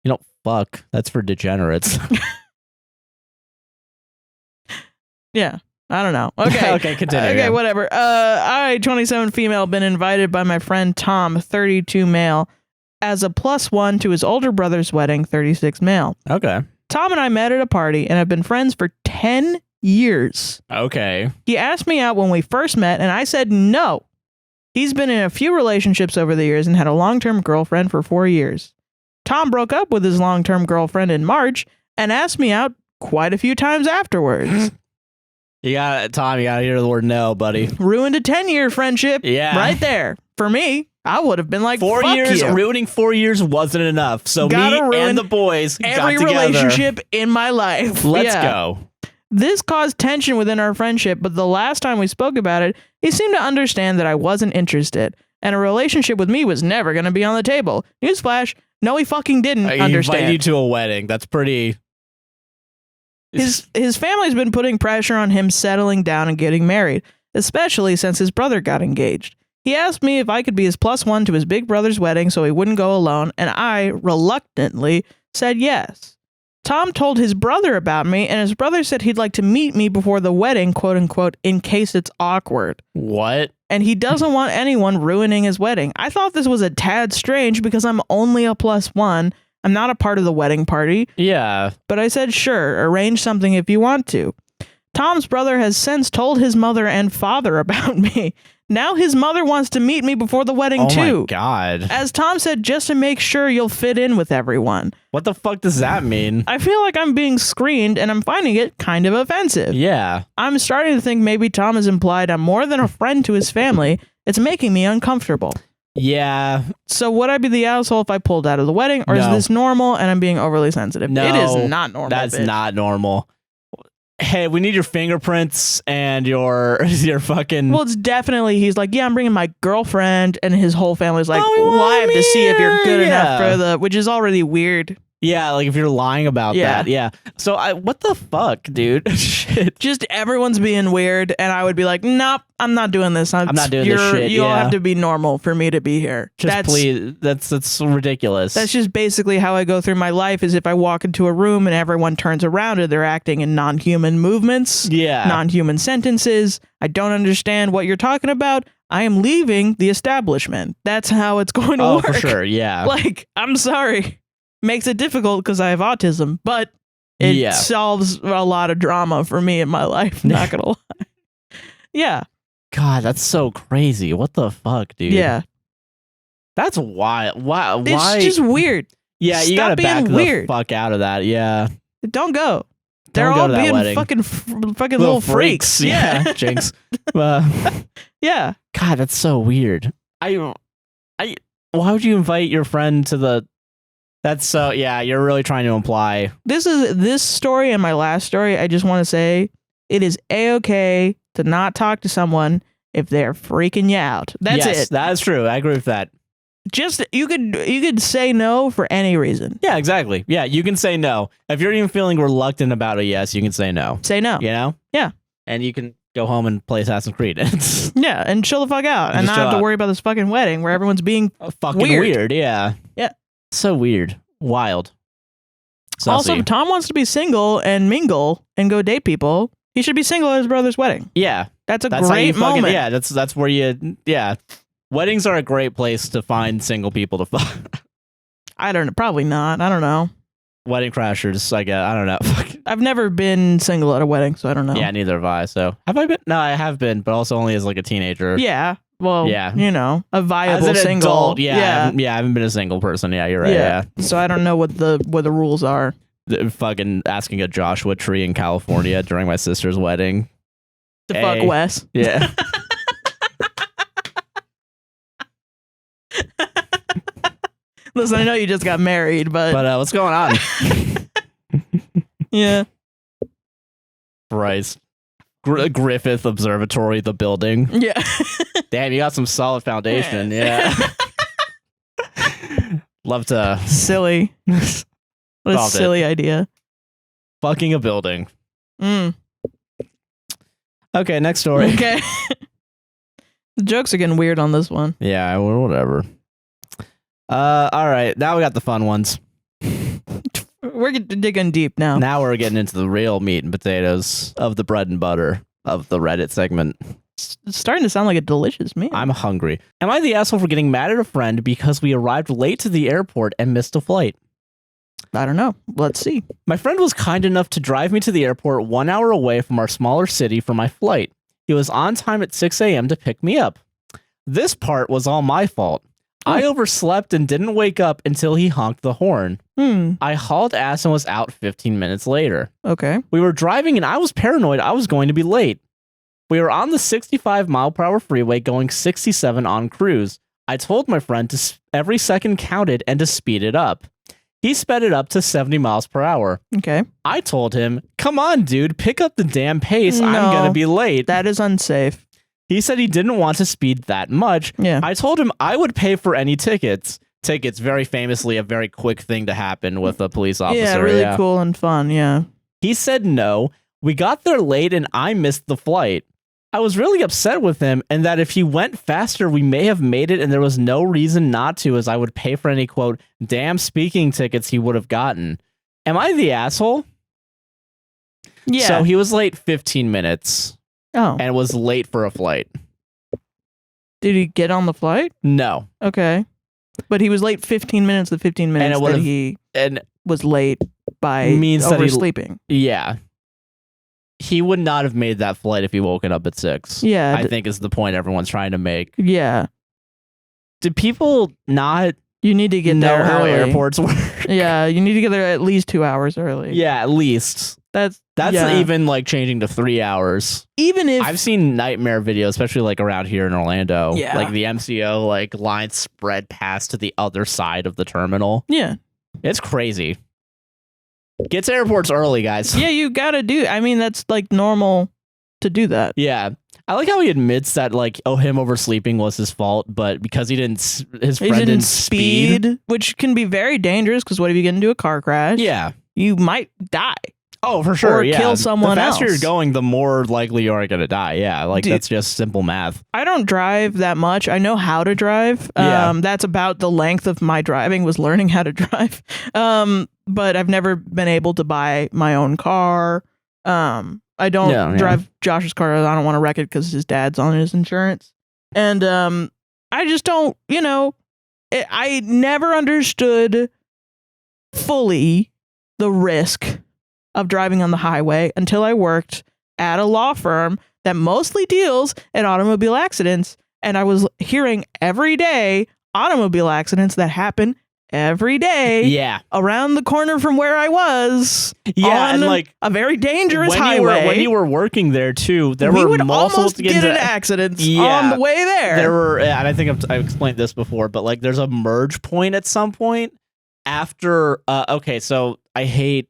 You don't fuck. That's for degenerates. Yeah. I don't know. Okay. Okay, continue. Okay, whatever. I, 27 female, been invited by my friend Tom, 32 male, as a +1 to his older brother's wedding, 36 male. Okay. Tom and I met at a party and have been friends for 10 years. Okay. He asked me out when we first met, and I said no. He's been in a few relationships over the years and had a long-term girlfriend for 4 years. Tom broke up with his long-term girlfriend in March and asked me out quite a few times afterwards. Tom, you gotta hear the word no, buddy. Ruined a 10-year friendship. Yeah. Right there. For me, I would have been like, 4 fuck years, you. ruining 4 years wasn't enough. So Gotta me and the boys every got together. relationship in my life. Let's go. This caused tension within our friendship, but the last time we spoke about it, he seemed to understand that I wasn't interested, and a relationship with me was never going to be on the table. Newsflash, no, he fucking didn't He understand. invited you to a wedding. That's pretty... His family's been putting pressure on him settling down and getting married, especially since his brother got engaged. He asked me if I could be his +1 to his big brother's wedding so he wouldn't go alone, and I, reluctantly, said yes. Tom told his brother about me, and his brother said he'd like to meet me before the wedding, quote unquote, in case it's awkward. What? And he doesn't want anyone ruining his wedding. I thought this was a tad strange because I'm only a +1. I'm not a part of the wedding party. Yeah. But I said, sure, arrange something if you want to. Tom's brother has since told his mother and father about me. Now his mother wants to meet me before the wedding too. Oh my God. As Tom said, just to make sure you'll fit in with everyone. What the fuck does that mean? I feel like I'm being screened and I'm finding it kind of offensive. Yeah. I'm starting to think maybe Tom has implied I'm more than a friend to his family. It's making me uncomfortable. Yeah. So would I be the asshole if I pulled out of the wedding, or is this normal and I'm being overly sensitive? No, it is not normal. That's not normal. Hey, we need your fingerprints and your fucking... Well, it's definitely, he's like, yeah, I'm bringing my girlfriend, and his whole family's like, Oh, well, I have to see if you're good enough yeah. for the, which is already weird. Yeah, like if you're lying about Yeah. that. Yeah. So what the fuck, dude? Shit. Just everyone's being weird, and I would be like, nope, I'm not doing this. I'm not doing this shit. You all yeah. have to be normal for me to be here. Just please. That's ridiculous. That's just basically how I go through my life, is if I walk into a room and everyone turns around and they're acting in non-human movements, yeah. non-human sentences. I don't understand what you're talking about. I am leaving the establishment. That's how it's going to work. For sure. Yeah. Like, I'm sorry. Makes it difficult because I have autism, but it solves a lot of drama for me in my life. Not gonna lie. Yeah. God, that's so crazy. What the fuck, dude? Yeah. That's wild. Why? It's just weird. Yeah, Stop you gotta back weird. the fuck out of that. Yeah. Don't go. They're Don't go all to that being wedding. fucking little freaks. Yeah. Jinx. Yeah. God, that's so weird. Why would you invite your friend to the... That's so... Yeah, you're really trying to imply... This story and my last story, I just want to say, it is A-okay to not talk to someone if they're freaking you out. That's it. That is true. I agree with that. Just, you could say no for any reason. Yeah, exactly. Yeah, you can say no. If you're even feeling reluctant about a yes, you can say no. Say no. You know? Yeah. And you can go home and play Assassin's Creed. It's Yeah, and chill the fuck out, and Just not chill have to out. worry about this fucking wedding where everyone's being. fucking Weird. weird. Yeah. Yeah. So weird. Wild. Also, Sussy. if Tom wants to be single and mingle and go date people, he should be single at his brother's wedding. Yeah. That's a That's how you great moment. Yeah, that's where you. Yeah. Weddings are a great place to find single people to fuck. I don't know. Probably not. I don't know. Wedding crashers, I guess. I don't know. I've never been single at a wedding, so I don't know. Yeah, neither have I. So have I been? No, I have been, but also only as like a teenager. Yeah. Well, Yeah. you know, a viable As an single. adult, yeah, I haven't been a single person. Yeah, you're right. Yeah. So I don't know what the rules are. Fucking asking a Joshua tree in California during my sister's wedding. To Hey. fuck Wes. Yeah. Listen, I know you just got married, but What's going on? yeah. Christ. Griffith Observatory, the building. Yeah. Damn, you got some solid foundation. Yeah. Love to Silly. What a Solved it. silly idea. fucking a building. Mm. Okay, next story. Okay. The jokes are getting weird on this one. Yeah, well, whatever. All right, now we got the fun ones. We're digging deep now. Now we're getting into the real meat and potatoes of the bread and butter of the Reddit segment. It's starting to sound like a delicious meal. I'm hungry. Am I the asshole for getting mad at a friend because we arrived late to the airport and missed a flight? I don't know. Let's see. My friend was kind enough to drive me to the airport 1 hour away from our smaller city for my flight. He was on time at 6 a.m. to pick me up. This part was all my fault. I overslept and didn't wake up until he honked the horn. I hauled ass and was out 15 minutes later. Okay. We were driving and I was paranoid I was going to be late. We were on the 65-mile-per-hour freeway going 67 on cruise. I told my friend to every second counted and to speed it up. He sped it up to 70 miles per hour. Okay. I told him, come on, dude, pick up the damn pace. I'm No. going to be late. That is unsafe. He said he didn't want to speed that much. Yeah. I told him I would pay for any tickets. Tickets, very famously, a very quick thing to happen with a police officer. Yeah, really cool and fun. Yeah. He said no. We got there late and I missed the flight. I was really upset with him and that if he went faster, we may have made it and there was no reason not to, as I would pay for any, quote, damn speaking tickets he would have gotten. Am I the asshole? Yeah. So he was late 15 minutes Oh. and was late for a flight. Did he get on the flight? No. Okay. But he was late 15 minutes. The 15 minutes that he And was late by Means that he- oversleeping. yeah. He would not have made that flight if he woken up at 6. Yeah. I think is the point everyone's trying to make. Yeah. Did people not You need to get know there how early. airports work? Yeah. You need to get there at least 2 hours early. Yeah, at least. That's That's even like changing to 3 hours. even if I've seen nightmare videos, especially like around here in Orlando. Yeah. Like the MCO like lines spread past to the other side of the terminal. yeah. It's crazy. Get to airports early, guys. Yeah, you gotta do. I mean, that's like normal to do that. Yeah. I like how he admits that like, oh, him oversleeping was his fault, but because his He friend didn't didn't speed, which can be very dangerous. Because what if you get into a car crash? Yeah. You might die. Oh, for sure. Or yeah. kill someone The faster else. you're going, the more likely you are going to die. Yeah. Like Dude. that's just simple math. I don't drive that much. I know how to drive. Yeah. That's about the length of my driving was learning how to drive. But I've never been able to buy my own car. I don't drive Josh's car. I don't want to wreck it because his dad's on his insurance. And I just don't, I never understood fully the risk of driving on the highway until I worked at a law firm that mostly deals in automobile accidents. And I was hearing every day automobile accidents that happen every day Yeah. around the corner from where I was. Yeah. on And like a very dangerous when highway. when you were working there too, there we were would multiple almost get into accidents on the way there. There were, and I think I've explained this before, but like there's a merge point at some point after. Okay, so I hate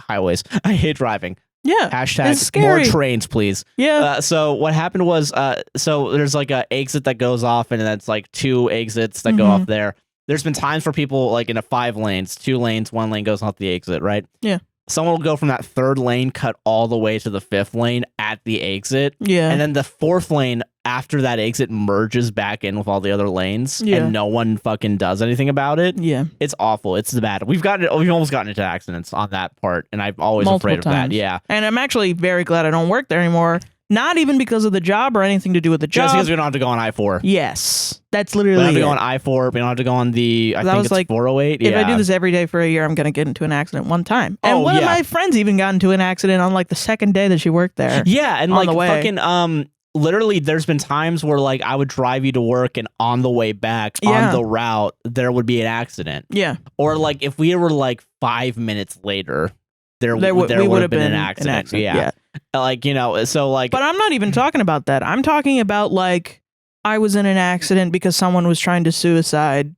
highways. I hate driving. Yeah. Hashtag It's scary. more trains, please. Yeah. So what happened was, so there's like a exit that goes off, and that's like 2 exits that go Mhm. off there. There's been times for people like in a 5 lanes, 2 lanes, 1 lane goes off the exit, right? Yeah. someone will go from that third lane, cut all the way to the fifth lane at the exit. Yeah. And then the fourth lane after that exit merges back in with all the other lanes. Yeah. And no one fucking does anything about it. Yeah. It's awful. It's bad. We've almost gotten into accidents on that part. And I'm always Multiple afraid of times. that. Yeah. And I'm actually very glad I don't work there anymore. Not even because of the job or anything to do with the job. Just because we don't have to go on I-4. Yes. That's We literally don't have to it. go on I-4. We don't have to go on the, I That think was it's like, 408. If Yeah. I do this every day for a year, I'm going to get into an accident one time. And one of my friends even got into an accident on like the second day that she worked there. Yeah. And on like the way. fucking, literally there's been times where like I would drive you to work and on the way back on the route, there would be an accident. Yeah. Or like if we were like 5 minutes later, there would have been an accident. Yeah. Like, you know, so like. But I'm not even talking about that. I'm talking about like I was in an accident because someone was trying to suicide,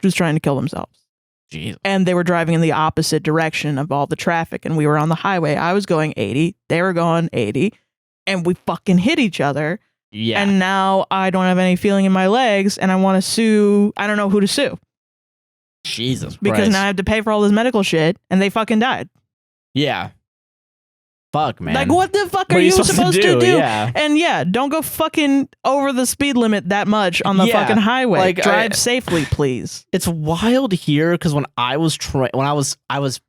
was trying to kill themselves. Jesus. And they were driving in the opposite direction of all the traffic. And we were on the highway. I was going 80. They were going 80. And we fucking hit each other. Yeah. And now I don't have any feeling in my legs and I want to sue. I don't know who to sue. Jesus Because Christ. now I have to pay for all this medical shit and they fucking died. Yeah. Fuck, man. Like, what the fuck What are you supposed to do? Yeah. And yeah, don't go fucking over the speed limit that much on the fucking highway. Like, drive safely, please. It's wild here because when I was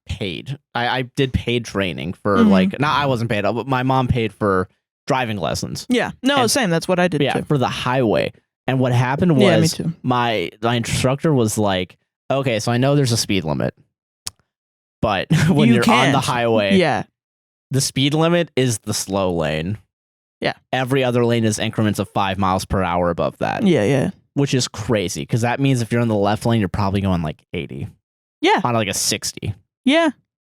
paid, I did paid training for like, not I wasn't paid, but my mom paid for driving lessons. Yeah. No, And- same. That's what I did Yeah, too. for the highway. And what happened was Yeah, me too. my instructor was like, okay, so I know there's a speed limit, but when you're on the can't. highway, Yeah. the speed limit is the slow lane. Yeah. Every other lane is increments of 5 miles per hour above that. Yeah, yeah. Which is crazy because that means if you're in the left lane, you're probably going like 80. Yeah. On like a 60. Yeah.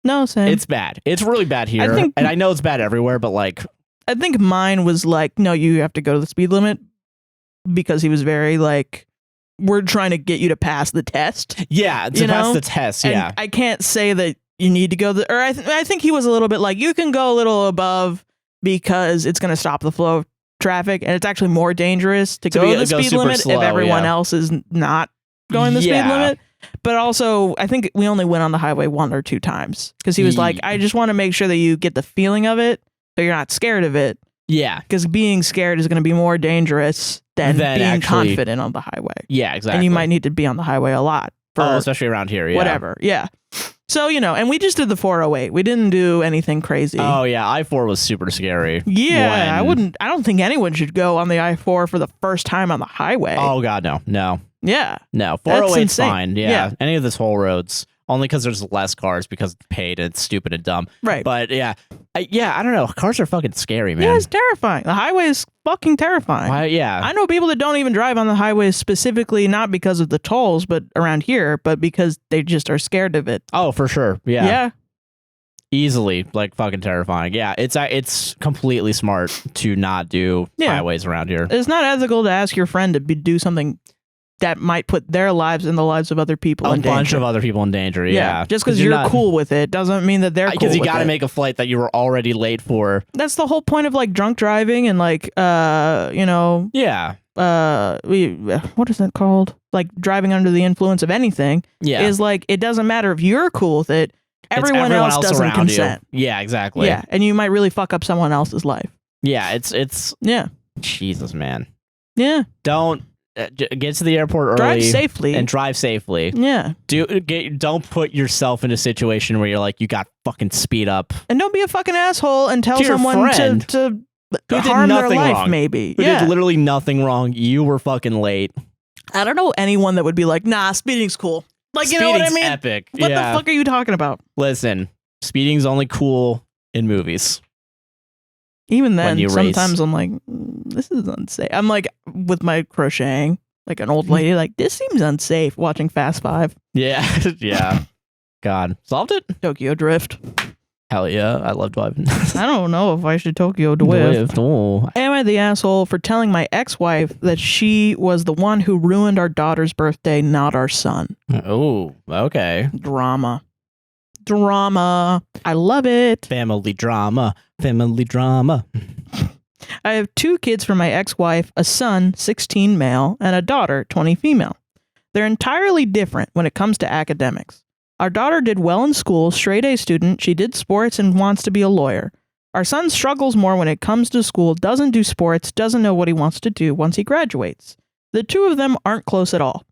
No, same. It's bad. It's really bad here. think- And I know it's bad everywhere, but like, I think mine was like, no, you have to go to the speed limit because he was very like, we're trying to get you to pass the test. yeah, to You pass know? the test. And Yeah. I can't say that you need to go or I think he was a little bit like, you can go a little above because it's going to stop the flow of traffic and it's actually more dangerous to go the speed super limit slow, if everyone yeah. else is not going the speed Yeah. limit. But also, I think we only went on the highway 1 or 2 times because he was like, I just want to make sure that you get the feeling of it so you're not scared of it. Yeah. Because being scared is going to be more dangerous than being actually- confident on the highway. Yeah, exactly. And you might need to be on the highway a lot for especially around here. Yeah. whatever. Yeah. So, you know, and we just did the 408. We didn't do anything crazy. Oh, yeah. I-4 was super scary. Yeah, when- I don't think anyone should go on the I-4 for the first time on the highway. Oh, God, no. No. Yeah. No. That's 408's insane. fine. Yeah. Yeah. Any of the toll roads. Only because there's less cars because it's paid and it's stupid and dumb. Right. But yeah. I don't know. Cars are fucking scary, man. Yeah, it's terrifying. The highway is fucking terrifying. Why, yeah. I know people that don't even drive on the highway specifically not because of the tolls, but around here, but because they just are scared of it. Oh, for sure. Yeah. Yeah. Easily, like, fucking terrifying. Yeah. It's completely smart to not do Yeah. highways around here. It's not ethical to ask your friend to do something that might put their lives and the lives of other people A in danger. bunch of other people in danger. Yeah. Just because you're cool with it doesn't mean that they're cool Because you with got to it. make a flight that you were already late for. That's the whole point of like drunk driving and like you know Yeah. what is it called? Like driving under the influence of anything Yeah. is like it doesn't matter if you're cool with it. It's Everyone else doesn't around consent. You. Yeah, exactly. Yeah, and you might really fuck up someone else's life. Yeah, it's Yeah. Jesus, man. Yeah. Don't get to the airport early. Drive safely. and drive safely. Yeah. Don't put yourself in a situation where you're like you got fucking speed up. And don't be a fucking asshole and tell To your someone friend to who did harm their nothing life, wrong. maybe. Who Yeah. did literally nothing wrong. You were fucking late. I don't know anyone that would be like, nah, speeding's cool. Like, you know what I Speeding's mean? Epic. What Yeah. the fuck are you talking about? Listen, speeding's only cool in movies. Even then, you race. sometimes I'm like, this is unsafe. I'm like, with my crocheting, like an old lady, like, this seems unsafe watching Fast 5. Yeah. Yeah. God. Solved it? Tokyo Drift. Hell yeah. I love driving. I don't know if I should Tokyo Drift. Oh. Am I the asshole for telling my ex-wife that she was the one who ruined our daughter's birthday, not our son? Oh, okay. Drama. I love it. Family drama. Family drama. I have 2 kids from my ex-wife, a son, 16 male, and a daughter, 20 female. They're entirely different when it comes to academics. Our daughter did well in school, straight A student. She did sports and wants to be a lawyer. Our son struggles more when it comes to school, doesn't do sports, doesn't know what he wants to do once he graduates. The two of them aren't close at all.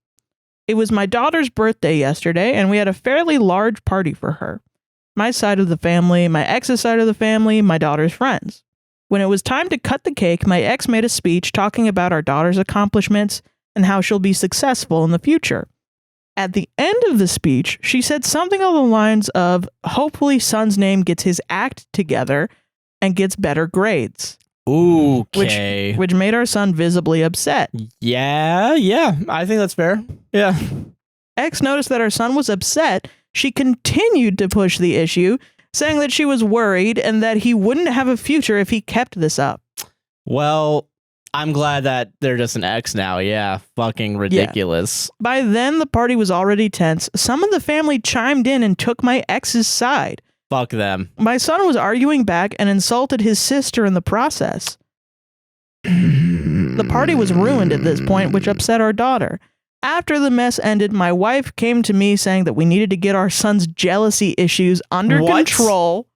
It was my daughter's birthday yesterday, and we had a fairly large party for her. My side of the family, my ex's side of the family, my daughter's friends. When it was time to cut the cake, my ex made a speech talking about our daughter's accomplishments and how she'll be successful in the future. At the end of the speech, she said something along the lines of, hopefully son's name gets his act together and gets better grades. Okay. Which made our son visibly upset. Yeah, I think that's fair. Yeah. Ex noticed that our son was upset. She continued to push the issue, saying that she was worried and that he wouldn't have a future if he kept this up. Well, I'm glad that they're just an ex now. Yeah, fucking ridiculous. Yeah. By then, the party was already tense. Some of the family chimed in and took my ex's side. Fuck them. My son was arguing back and insulted his sister in the process. The party was ruined at this point, which upset our daughter. After the mess ended, my wife came to me saying that we needed to get our son's jealousy issues under control.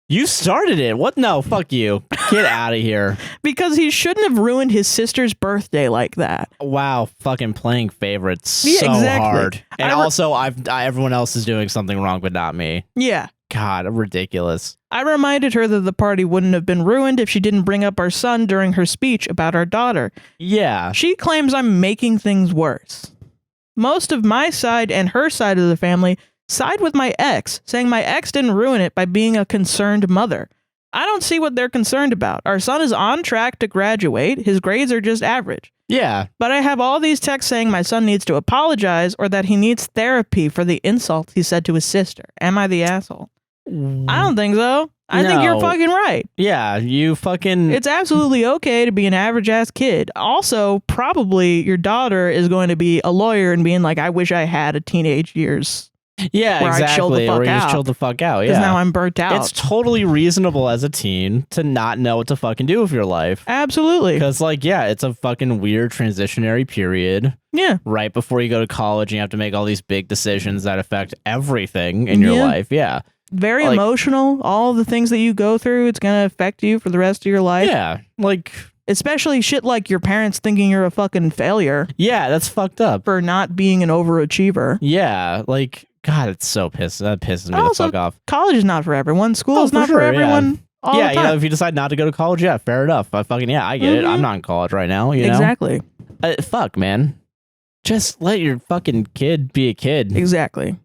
You started it. What? No, fuck you. Get out of here. Because he shouldn't have ruined his sister's birthday like that. Wow, fucking playing favorites so exactly. hard. And also, everyone else is doing something wrong, but not me. Yeah. God, ridiculous. I reminded her that the party wouldn't have been ruined if she didn't bring up our son during her speech about our daughter. Yeah. She claims I'm making things worse. Most of my side and her side of the family side with my ex, saying my ex didn't ruin it by being a concerned mother. I don't see what they're concerned about. Our son is on track to graduate. His grades are just average. Yeah. But I have all these texts saying my son needs to apologize or that he needs therapy for the insults he said to his sister. Am I the asshole? I don't think so. I think you're fucking right. Yeah, you fucking... It's absolutely okay to be an average-ass kid. Also, probably your daughter is going to be a lawyer and being like, I wish I had a teenage years. Yeah, where exactly. I chilled the fuck where you out. just chilled the fuck out. Yeah. Because now I'm burnt out. It's totally reasonable as a teen to not know what to fucking do with your life. Absolutely. Because, like, yeah, it's a fucking weird transitionary period. Yeah. Right before you go to college, and you have to make all these big decisions that affect everything in your life. Yeah. Very like, emotional. All the things that you go through, it's going to affect you for the rest of your life. Yeah. Like... Especially shit like your parents thinking you're a fucking failure. Yeah, that's fucked up. For not being an overachiever. Yeah, like, God, it's so pissed. That pisses me the fuck off. College is not for everyone. School is not for everyone. All yeah, the you time. know, if you decide not to go to college, yeah, fair enough. I get it. I'm not in college right now, you know? Exactly. Fuck, man. Just let your fucking kid be a kid. Exactly.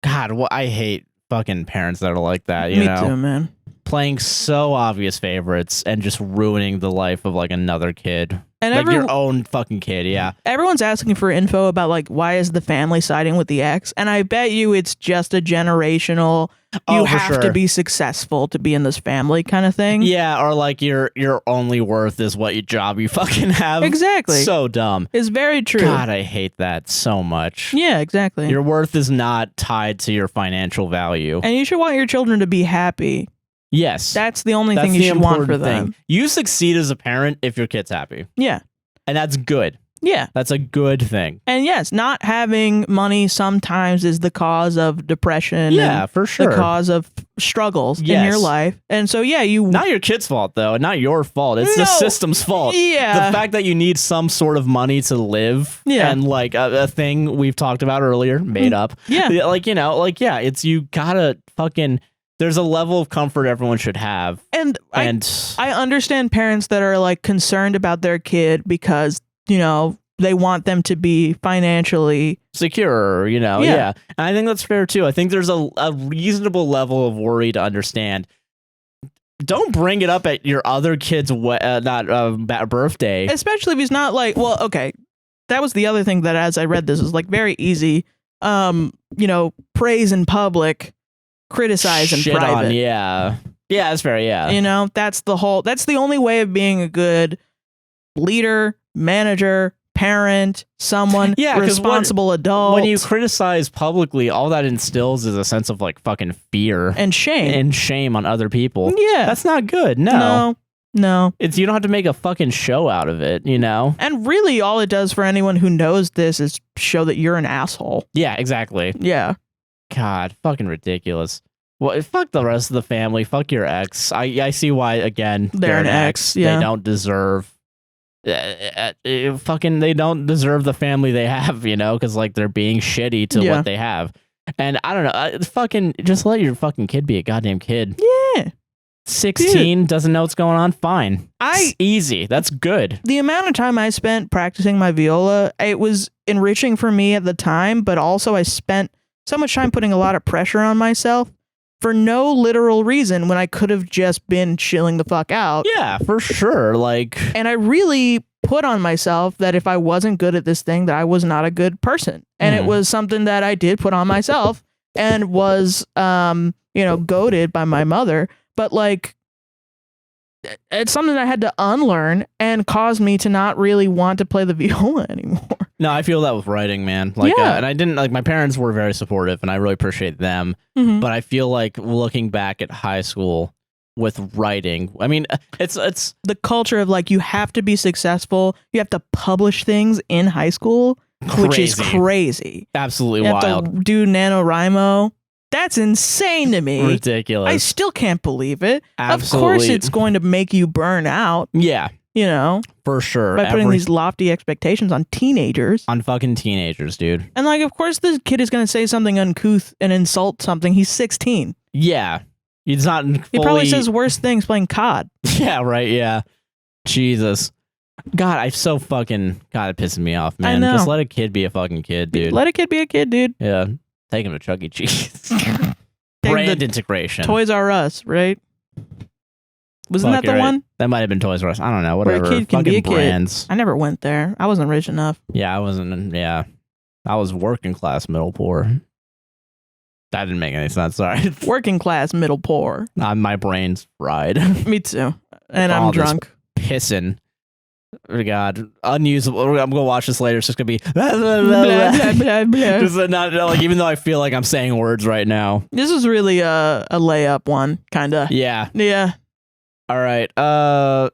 God, I hate fucking parents that are like that, you Me know? too, man. Playing so obvious favorites and just ruining the life of like another kid. And like your own fucking kid, yeah. Everyone's asking for info about like why is the family siding with the ex, and I bet you it's just a generational you have to be successful to be in this family kind of thing. Yeah, or like your only worth is what your job you fucking have. Exactly. So dumb. It's very true. God, I hate that so much. Yeah, exactly. Your worth is not tied to your financial value. And you should want your children to be happy. Yes. That's the only thing you should want for them. You succeed as a parent if your kid's happy. Yeah. And that's good. Yeah. That's a good thing. And yes, not having money sometimes is the cause of depression. Yeah, for sure. The cause of struggles in your life. And so, yeah, not your kid's fault, though. Not your fault. It's the system's fault. Yeah. The fact that you need some sort of money to live. Yeah. And like a thing we've talked about earlier, made up. Yeah. Like, you know, like, yeah, it's you gotta fucking... There's a level of comfort everyone should have. And I understand parents that are like concerned about their kid because, you know, they want them to be financially secure, you know. Yeah. And I think that's fair too. I think there's a reasonable level of worry to understand. Don't bring it up at your other kid's birthday. Especially if he's not like, well, okay. That was the other thing that as I read this was like very easy. You know, praise in public, criticize in private. Yeah, that's fair. Yeah, you know, that's the only way of being a good leader, manager, parent, someone responsible adult. When you criticize publicly, all that instills is a sense of like fucking fear and shame on other people. Yeah, that's not good. No. It's you don't have to make a fucking show out of it, you know? And really all it does for anyone who knows this is show that you're an asshole. Yeah, exactly. Yeah. God, fucking ridiculous. Well, fuck the rest of the family. Fuck your ex. I see why, again, they're an ex. Yeah. They don't deserve... fucking, they don't deserve the family they have, you know, because, like, they're being shitty to what they have. And I don't know, fucking, just let your fucking kid be a goddamn kid. Yeah. 16, Dude. doesn't know what's going on, fine. It's easy. That's good. The amount of time I spent practicing my viola, it was enriching for me at the time, but also I spent so much time putting a lot of pressure on myself for no literal reason when I could have just been chilling the fuck out. Yeah, for sure. Like, and I really put on myself that if I wasn't good at this thing, that I was not a good person. And it was something that I did put on myself and was, goaded by my mother. But like, it's something I had to unlearn and caused me to not really want to play the viola anymore. No, I feel that with writing, man. Like, and I didn't, like, my parents were very supportive and I really appreciate them. But I feel like looking back at high school with writing, I mean, it's the culture of like, you have to be successful. You have to publish things in high school, which is crazy. Absolutely you wild. Have to do NaNoWriMo. That's insane to me. Ridiculous. I still can't believe it. Absolutely. Of course it's going to make you burn out. Yeah. You know? For sure. By putting these lofty expectations on teenagers. On fucking teenagers, dude. And like, of course this kid is going to say something uncouth and insult something. He's 16. Yeah. He's not fully... He probably says worse things playing COD. Yeah, right, yeah. Jesus. God, it pisses me off, man. I know. Just let a kid be a fucking kid, dude. Let a kid be a kid, dude. Yeah. Take him to Chuck E. Cheese. Brand integration. Toys R Us, right? Wasn't that the one? That might have been Toys R Us. I don't know. Whatever. Where a kid can be a brands. Kid. I never went there. I wasn't rich enough. Yeah, I wasn't. Yeah. I was working class, middle poor. That didn't make any sense. Sorry. Working class, middle poor. My brain's fried. Me too. And I'm drunk. Pissing. Oh God, unusable. I'm gonna watch this later. It's just gonna be blah, blah, blah, blah, blah. Just not like, even though I feel like I'm saying words right now. This is really a layup one, kinda. Yeah. Yeah. All right. I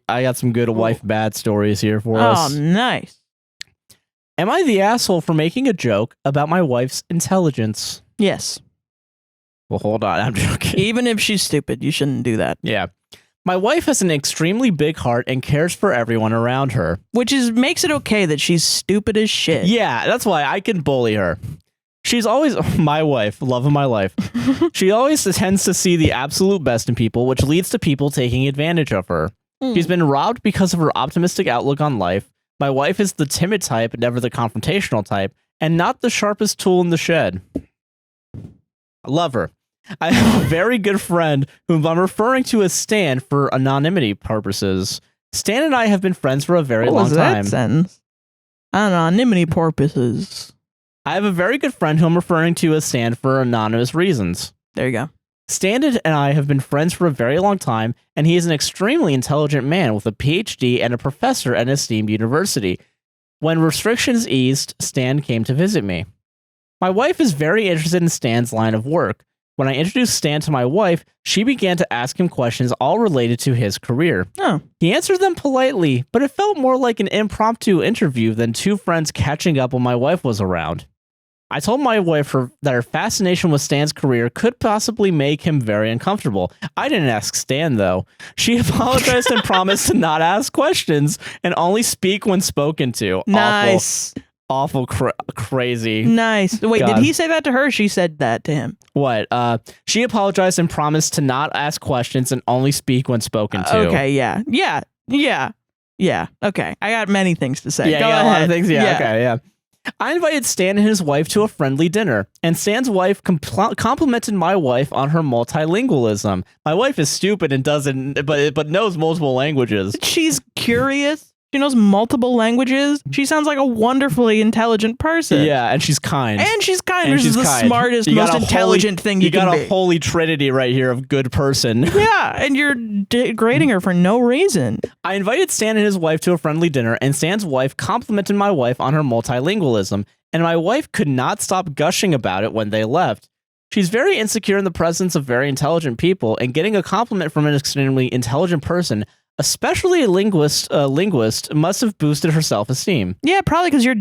got some good wife bad stories here for us. Oh, nice. Am I the asshole for making a joke about my wife's intelligence? Yes. Well, hold on. I'm joking. Even if she's stupid, you shouldn't do that. Yeah. My wife has an extremely big heart and cares for everyone around her. Which makes it okay that she's stupid as shit. Yeah, that's why I can bully her. She's always my wife, love of my life. She always tends to see the absolute best in people, which leads to people taking advantage of her. She's been robbed because of her optimistic outlook on life. My wife is the timid type, never the confrontational type, and not the sharpest tool in the shed. I love her. I have a very good friend whom I'm referring to as Stan for anonymity purposes. Stan and I have been friends for a very long time. What was that sentence? Anonymity purposes. I have a very good friend who I'm referring to as Stan for anonymous reasons. There you go. Stan and I have been friends for a very long time, and he is an extremely intelligent man with a PhD and a professor at an esteemed university. When restrictions eased, Stan came to visit me. My wife is very interested in Stan's line of work. When I introduced Stan to my wife, she began to ask him questions all related to his career. Oh. He answered them politely, but it felt more like an impromptu interview than two friends catching up when my wife was around. I told my wife that her fascination with Stan's career could possibly make him very uncomfortable. I didn't ask Stan, though. She apologized and promised to not ask questions and only speak when spoken to. Nice. Awful crazy. Nice. Wait, God. Did he say that to her or she said that to him? What? She apologized and promised to not ask questions and only speak when spoken to. Okay, yeah. Okay. I got many things to say. Yeah, Go ahead. A lot of things. Yeah, okay, yeah. I invited Stan and his wife to a friendly dinner, and Stan's wife complimented my wife on her multilingualism. My wife is stupid and doesn't, but knows multiple languages. She's curious. She knows multiple languages. She sounds like a wonderfully intelligent person. Yeah, and she's kind. Which is the smartest, most intelligent thing you can be. You got a holy trinity right here of good person. Yeah, and you're degrading her for no reason. I invited Stan and his wife to a friendly dinner, and Stan's wife complimented my wife on her multilingualism, and my wife could not stop gushing about it when they left. She's very insecure in the presence of very intelligent people, and getting a compliment from an extremely intelligent person, especially a linguist, must have boosted her self-esteem. Yeah, probably because you're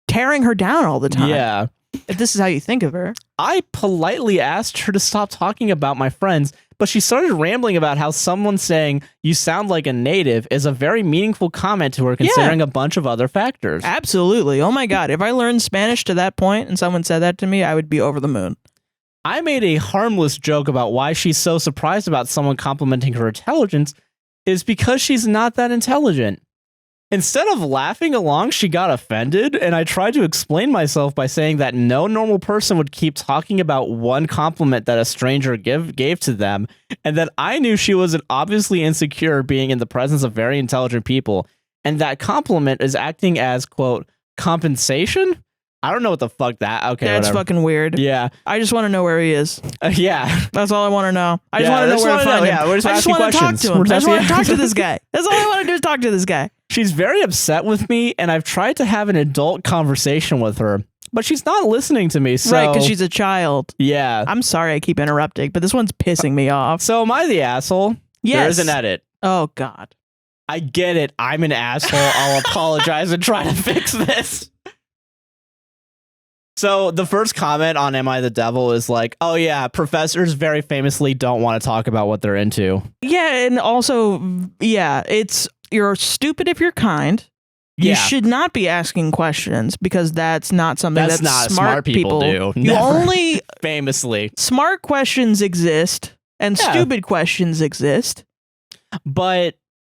tearing her down all the time. Yeah. If this is how you think of her. I politely asked her to stop talking about my friends, but she started rambling about how someone saying you sound like a native is a very meaningful comment to her, considering a bunch of other factors. Absolutely. Oh my God. If I learned Spanish to that point and someone said that to me, I would be over the moon. I made a harmless joke about why she's so surprised about someone complimenting her intelligence is because she's not that intelligent. Instead of laughing along, she got offended, and I tried to explain myself by saying that no normal person would keep talking about one compliment that a stranger gave to them, and that I knew she was obviously insecure being in the presence of very intelligent people, and that compliment is acting as, quote, compensation? I don't know what the fuck that... Okay, that's whatever. Fucking weird. Yeah. I just want to know where he is. Yeah. That's all I want to know. I just want to know where to find him. Yeah, we're just I just asking want to talk questions. to him. I just want to talk to this guy. That's all I want to do is talk to this guy. She's very upset with me, and I've tried to have an adult conversation with her, but she's not listening to me, so... Right, because she's a child. Yeah. I'm sorry I keep interrupting, but this one's pissing me off. So am I the asshole? Yes. There is an edit. Oh, God. I get it. I'm an asshole. I'll apologize and try to fix this. So the first comment on Am I the Devil is like, oh yeah, professors very famously don't want to talk about what they're into. Yeah, and also, yeah, you're stupid if you're kind. You should not be asking questions because that's not something that smart people do. You only famously. Smart questions exist and stupid questions exist.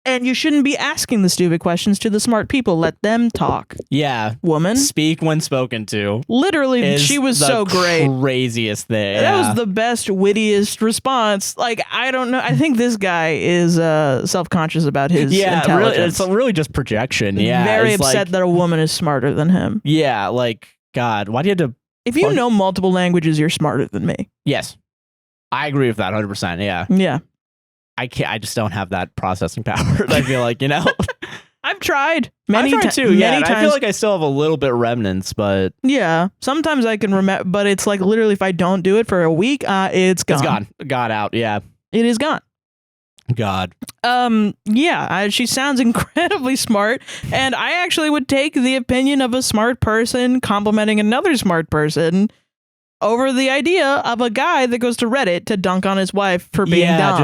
And you shouldn't be asking the stupid questions to the smart people. Let them talk. Yeah. Woman. Speak when spoken to. Literally, she was so great. Craziest thing. That was the best, wittiest response. Like, I don't know. I think this guy is self-conscious about his intelligence. Really, it's really just projection. Yeah. Very upset that a woman is smarter than him. Yeah, like, God, why do you have to... If you know multiple languages, you're smarter than me. Yes. I agree with that 100%. Yeah. Yeah. I just don't have that processing power. I feel like, I've tried many times too. Yeah, many times. I feel like I still have a little bit remnants, but yeah, sometimes I can remember. But it's like literally, if I don't do it for a week, it's gone. It's gone. Got out. Yeah, it is gone. God. Yeah, she sounds incredibly smart, and I actually would take the opinion of a smart person complimenting another smart person over the idea of a guy that goes to Reddit to dunk on his wife for being dumb.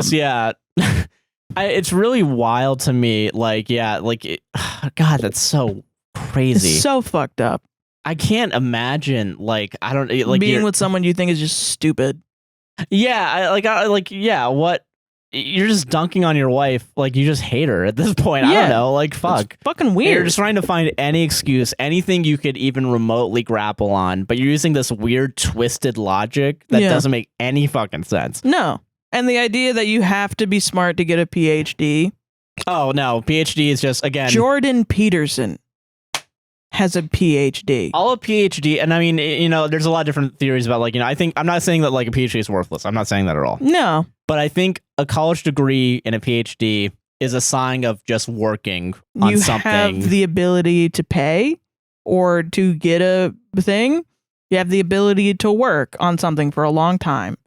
It's really wild to me. Like, God, that's so crazy. It's so fucked up. I can't imagine. Like, I don't like being with someone you think is just stupid. Yeah, what? You're just dunking on your wife. Like, you just hate her at this point. I don't know. Like, fuck. It's fucking weird. You're just trying to find any excuse, anything you could even remotely grapple on, but you're using this weird, twisted logic that doesn't make any fucking sense. No. And the idea that you have to be smart to get a PhD. Oh, no. PhD is just, again... Jordan Peterson has a PhD. All a PhD, and I mean, there's a lot of different theories about, like, I'm not saying that, like, a PhD is worthless. I'm not saying that at all. No. But I think a college degree and a PhD is a sign of just working on something. You have the ability to pay or to get a thing. You have the ability to work on something for a long time.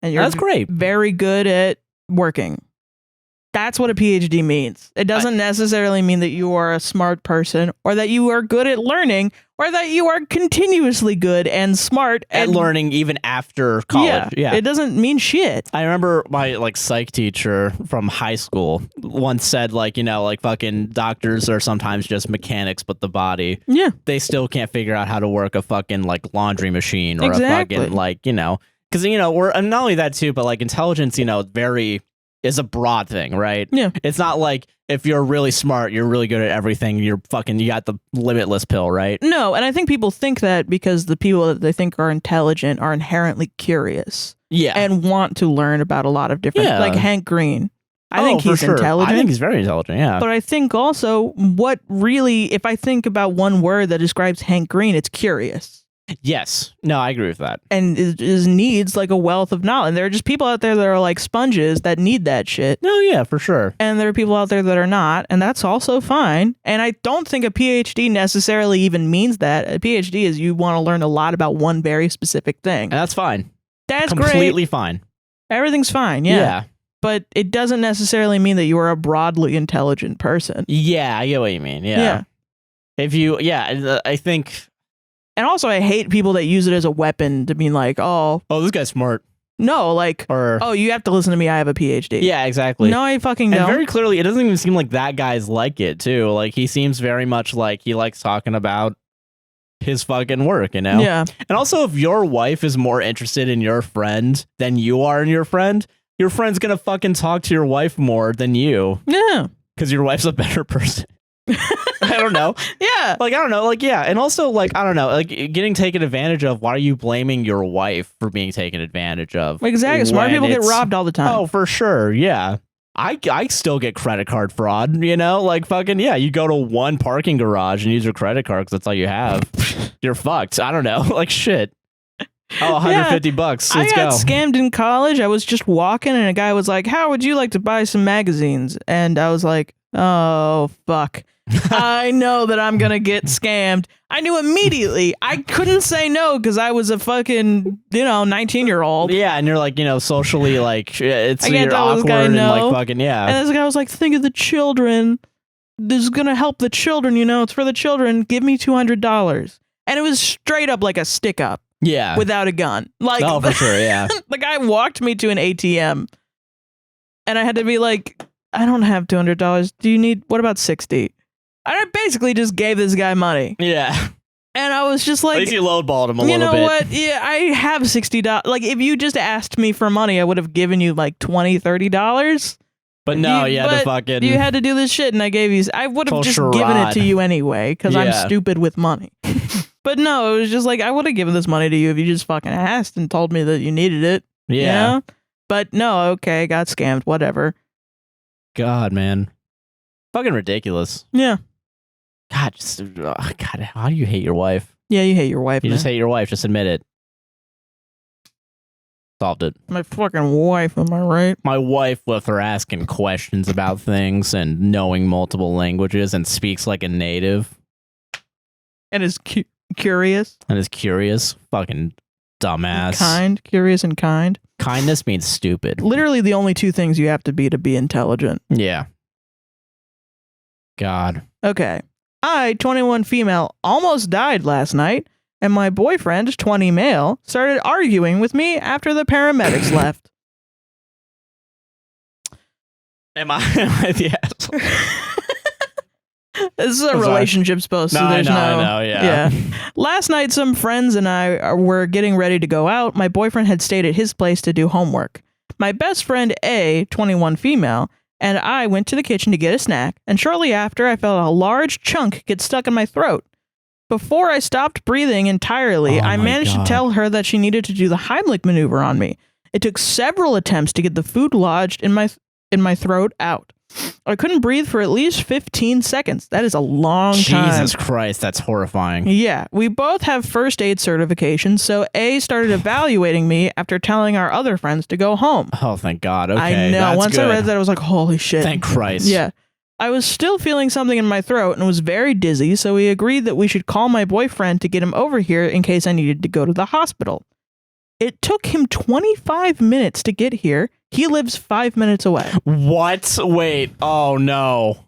And you're That's great. Very good at working. That's what a PhD means. It doesn't necessarily mean that you are a smart person or that you are good at learning or that you are continuously good and smart at learning even after college. Yeah. It doesn't mean shit. I remember my psych teacher from high school once said fucking doctors are sometimes just mechanics, but the body. Yeah. They still can't figure out how to work a fucking laundry machine or a fucking because we're and not only that too, but intelligence, is a broad thing, right? Yeah. It's not like if you're really smart, you're really good at everything. You got the limitless pill, right? No, and I think people think that because the people that they think are intelligent are inherently curious. Yeah. And want to learn about a lot of different, like Hank Green. I think he's intelligent. I think he's very intelligent, yeah. But I think also if I think about one word that describes Hank Green, it's curious. Yes. No, I agree with that. And it needs a wealth of knowledge. And there are just people out there that are like sponges that need that shit. No, yeah, for sure. And there are people out there that are not. And that's also fine. And I don't think a PhD necessarily even means that. A PhD is you want to learn a lot about one very specific thing. And that's fine. That's completely fine. Everything's fine. Yeah. But it doesn't necessarily mean that you are a broadly intelligent person. Yeah, I get what you mean. Yeah. If you, I think... And also, I hate people that use it as a weapon to be like, oh, this guy's smart. No, like, or oh, you have to listen to me. I have a PhD. Yeah, exactly. No, I fucking don't. And very clearly, it doesn't even seem like that guy's like it, too. Like, he seems very much like he likes talking about his fucking work, you know? Yeah. And also, if your wife is more interested in your friend than you are in your friend's gonna fucking talk to your wife more than you. Yeah. Because your wife's a better person. I don't know. Yeah. Like, I don't know. Like, yeah. And also, like, I don't know. Like, getting taken advantage of. Why are you blaming your wife for being taken advantage of? Exactly. Smart people get robbed all the time. Oh, for sure. Yeah. I still get credit card fraud, you know? Like, fucking, yeah. You go to one parking garage and use your credit card because that's all you have. You're fucked. I don't know. Like, shit. Oh, $150. Let's I got go. scammed in college. I was just walking and a guy was like, how would you like to buy some magazines? And I was like, oh, fuck. I know that I'm going to get scammed. I knew immediately. I couldn't say no because I was a fucking, 19-year-old. Yeah, and you're like, socially, like, it's you're tell this awkward guy and no. like fucking, yeah. And this guy was like, think of the children. This is going to help the children, it's for the children. Give me $200. And it was straight up like a stick up. Yeah. Without a gun. Like, oh, for sure, yeah. The guy walked me to an ATM and I had to be like, I don't have $200. Do you need, what about 60? I basically just gave this guy money. Yeah. And I was just like, at least you lowballed him a little bit. You know what? Yeah, I have $60. Like, if you just asked me for money, I would have given you like $20, $30. But no, you had to fucking... You had to do this shit and I gave you... I would have just charade. given it to you anyway because I'm stupid with money. But no, it was just like, I would have given this money to you if you just fucking asked and told me that you needed it. Yeah. You know? But no, okay, got scammed, whatever. God, man. Fucking ridiculous. Yeah. God, God, how do you hate your wife? Yeah, you hate your wife, You man. just hate your wife. Just admit it. Solved it. My fucking wife, am I right? My wife with her asking questions about things and knowing multiple languages and speaks like a native. And is curious. And is curious. Fucking dumbass. Kind. Curious and kind. Kindness means stupid. Literally the only two things you have to be intelligent. Yeah. God. Okay. I, 21 female, almost died last night, and my boyfriend, 20 male, started arguing with me after the paramedics left. Am I the asshole? This is a relationship post, so there's I know, yeah. Last night, some friends and I were getting ready to go out. My boyfriend had stayed at his place to do homework. My best friend, A, 21 female, and I went to the kitchen to get a snack, and shortly after, I felt a large chunk get stuck in my throat. Before I stopped breathing entirely, I managed to tell her that she needed to do the Heimlich maneuver on me. It took several attempts to get the food lodged in my throat out. I couldn't breathe for at least 15 seconds. That is a long time. Jesus Christ, that's horrifying. Yeah, we both have first aid certifications, so A started evaluating me after telling our other friends to go home. Oh, thank God. Okay, I know. that's Once good. I read that, I was like, holy shit. Thank Christ. Yeah. I was still feeling something in my throat and was very dizzy, so we agreed that we should call my boyfriend to get him over here in case I needed to go to the hospital. It took him 25 minutes to get here. He lives 5 minutes away. What? Wait. Oh, no.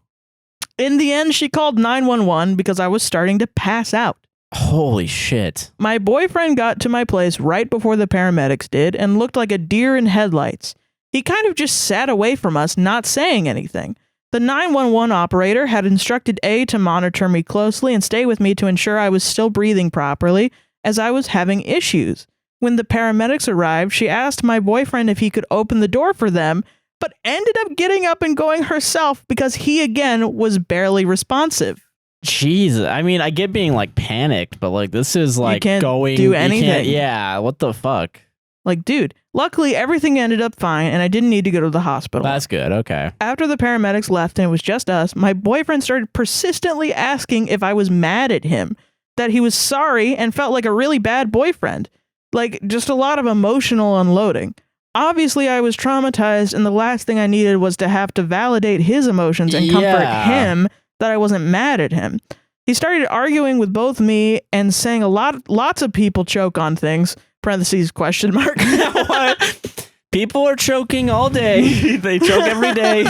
In the end, she called 911 because I was starting to pass out. Holy shit. My boyfriend got to my place right before the paramedics did and looked like a deer in headlights. He kind of just sat away from us, not saying anything. The 911 operator had instructed A to monitor me closely and stay with me to ensure I was still breathing properly, as I was having issues. When the paramedics arrived, she asked my boyfriend if he could open the door for them, but ended up getting up and going herself because he, again, was barely responsive. Jesus. I mean, I get being, like, panicked, but, like, this is, like, you can't going... do anything. Yeah, what the fuck? Like, dude, luckily everything ended up fine and I didn't need to go to the hospital. That's good, okay. After the paramedics left and it was just us, my boyfriend started persistently asking if I was mad at him, that he was sorry and felt like a really bad boyfriend. Like, just a lot of emotional unloading. Obviously, I was traumatized, and the last thing I needed was to have to validate his emotions and comfort him that I wasn't mad at him. He started arguing with both me and saying lots of people choke on things, parentheses, question mark. What? People are choking all day. They choke every day.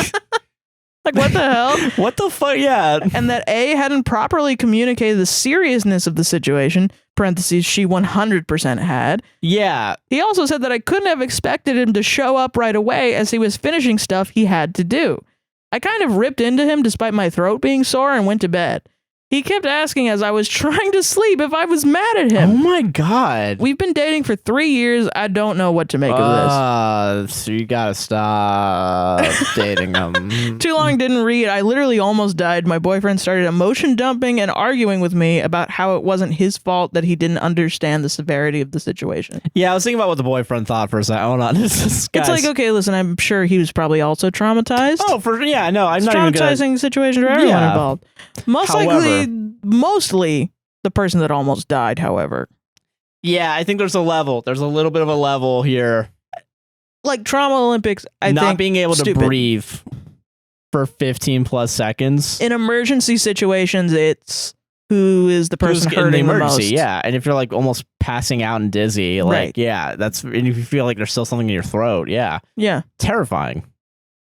Like, what the hell? What the fuck? Yeah. And that A hadn't properly communicated the seriousness of the situation, parentheses, she 100% had. Yeah. He also said that I couldn't have expected him to show up right away as he was finishing stuff he had to do. I kind of ripped into him despite my throat being sore and went to bed. He kept asking as I was trying to sleep if I was mad at him. Oh my God. We've been dating for 3 years. I don't know what to make of this. So you gotta stop dating him. Too long didn't read. I literally almost died. My boyfriend started emotion dumping and arguing with me about how it wasn't his fault that he didn't understand the severity of the situation. Yeah, I was thinking about what the boyfriend thought for a second. Hold on. It's like, okay, listen, I'm sure he was probably also traumatized. Oh, yeah, no, I'm it's not even gonna... traumatizing situation for everyone involved. Mostly the person that almost died, however. Yeah, I think there's a level. There's a little bit of a level here. Like Trauma Olympics, I think not being able stupid. to breathe for 15 plus seconds. In emergency situations, it's who is the person Who's hurting in the the emergency, most. yeah. And if you're like almost passing out and dizzy, like, Right. yeah, and if you feel like there's still something in your throat, yeah. Yeah. Terrifying.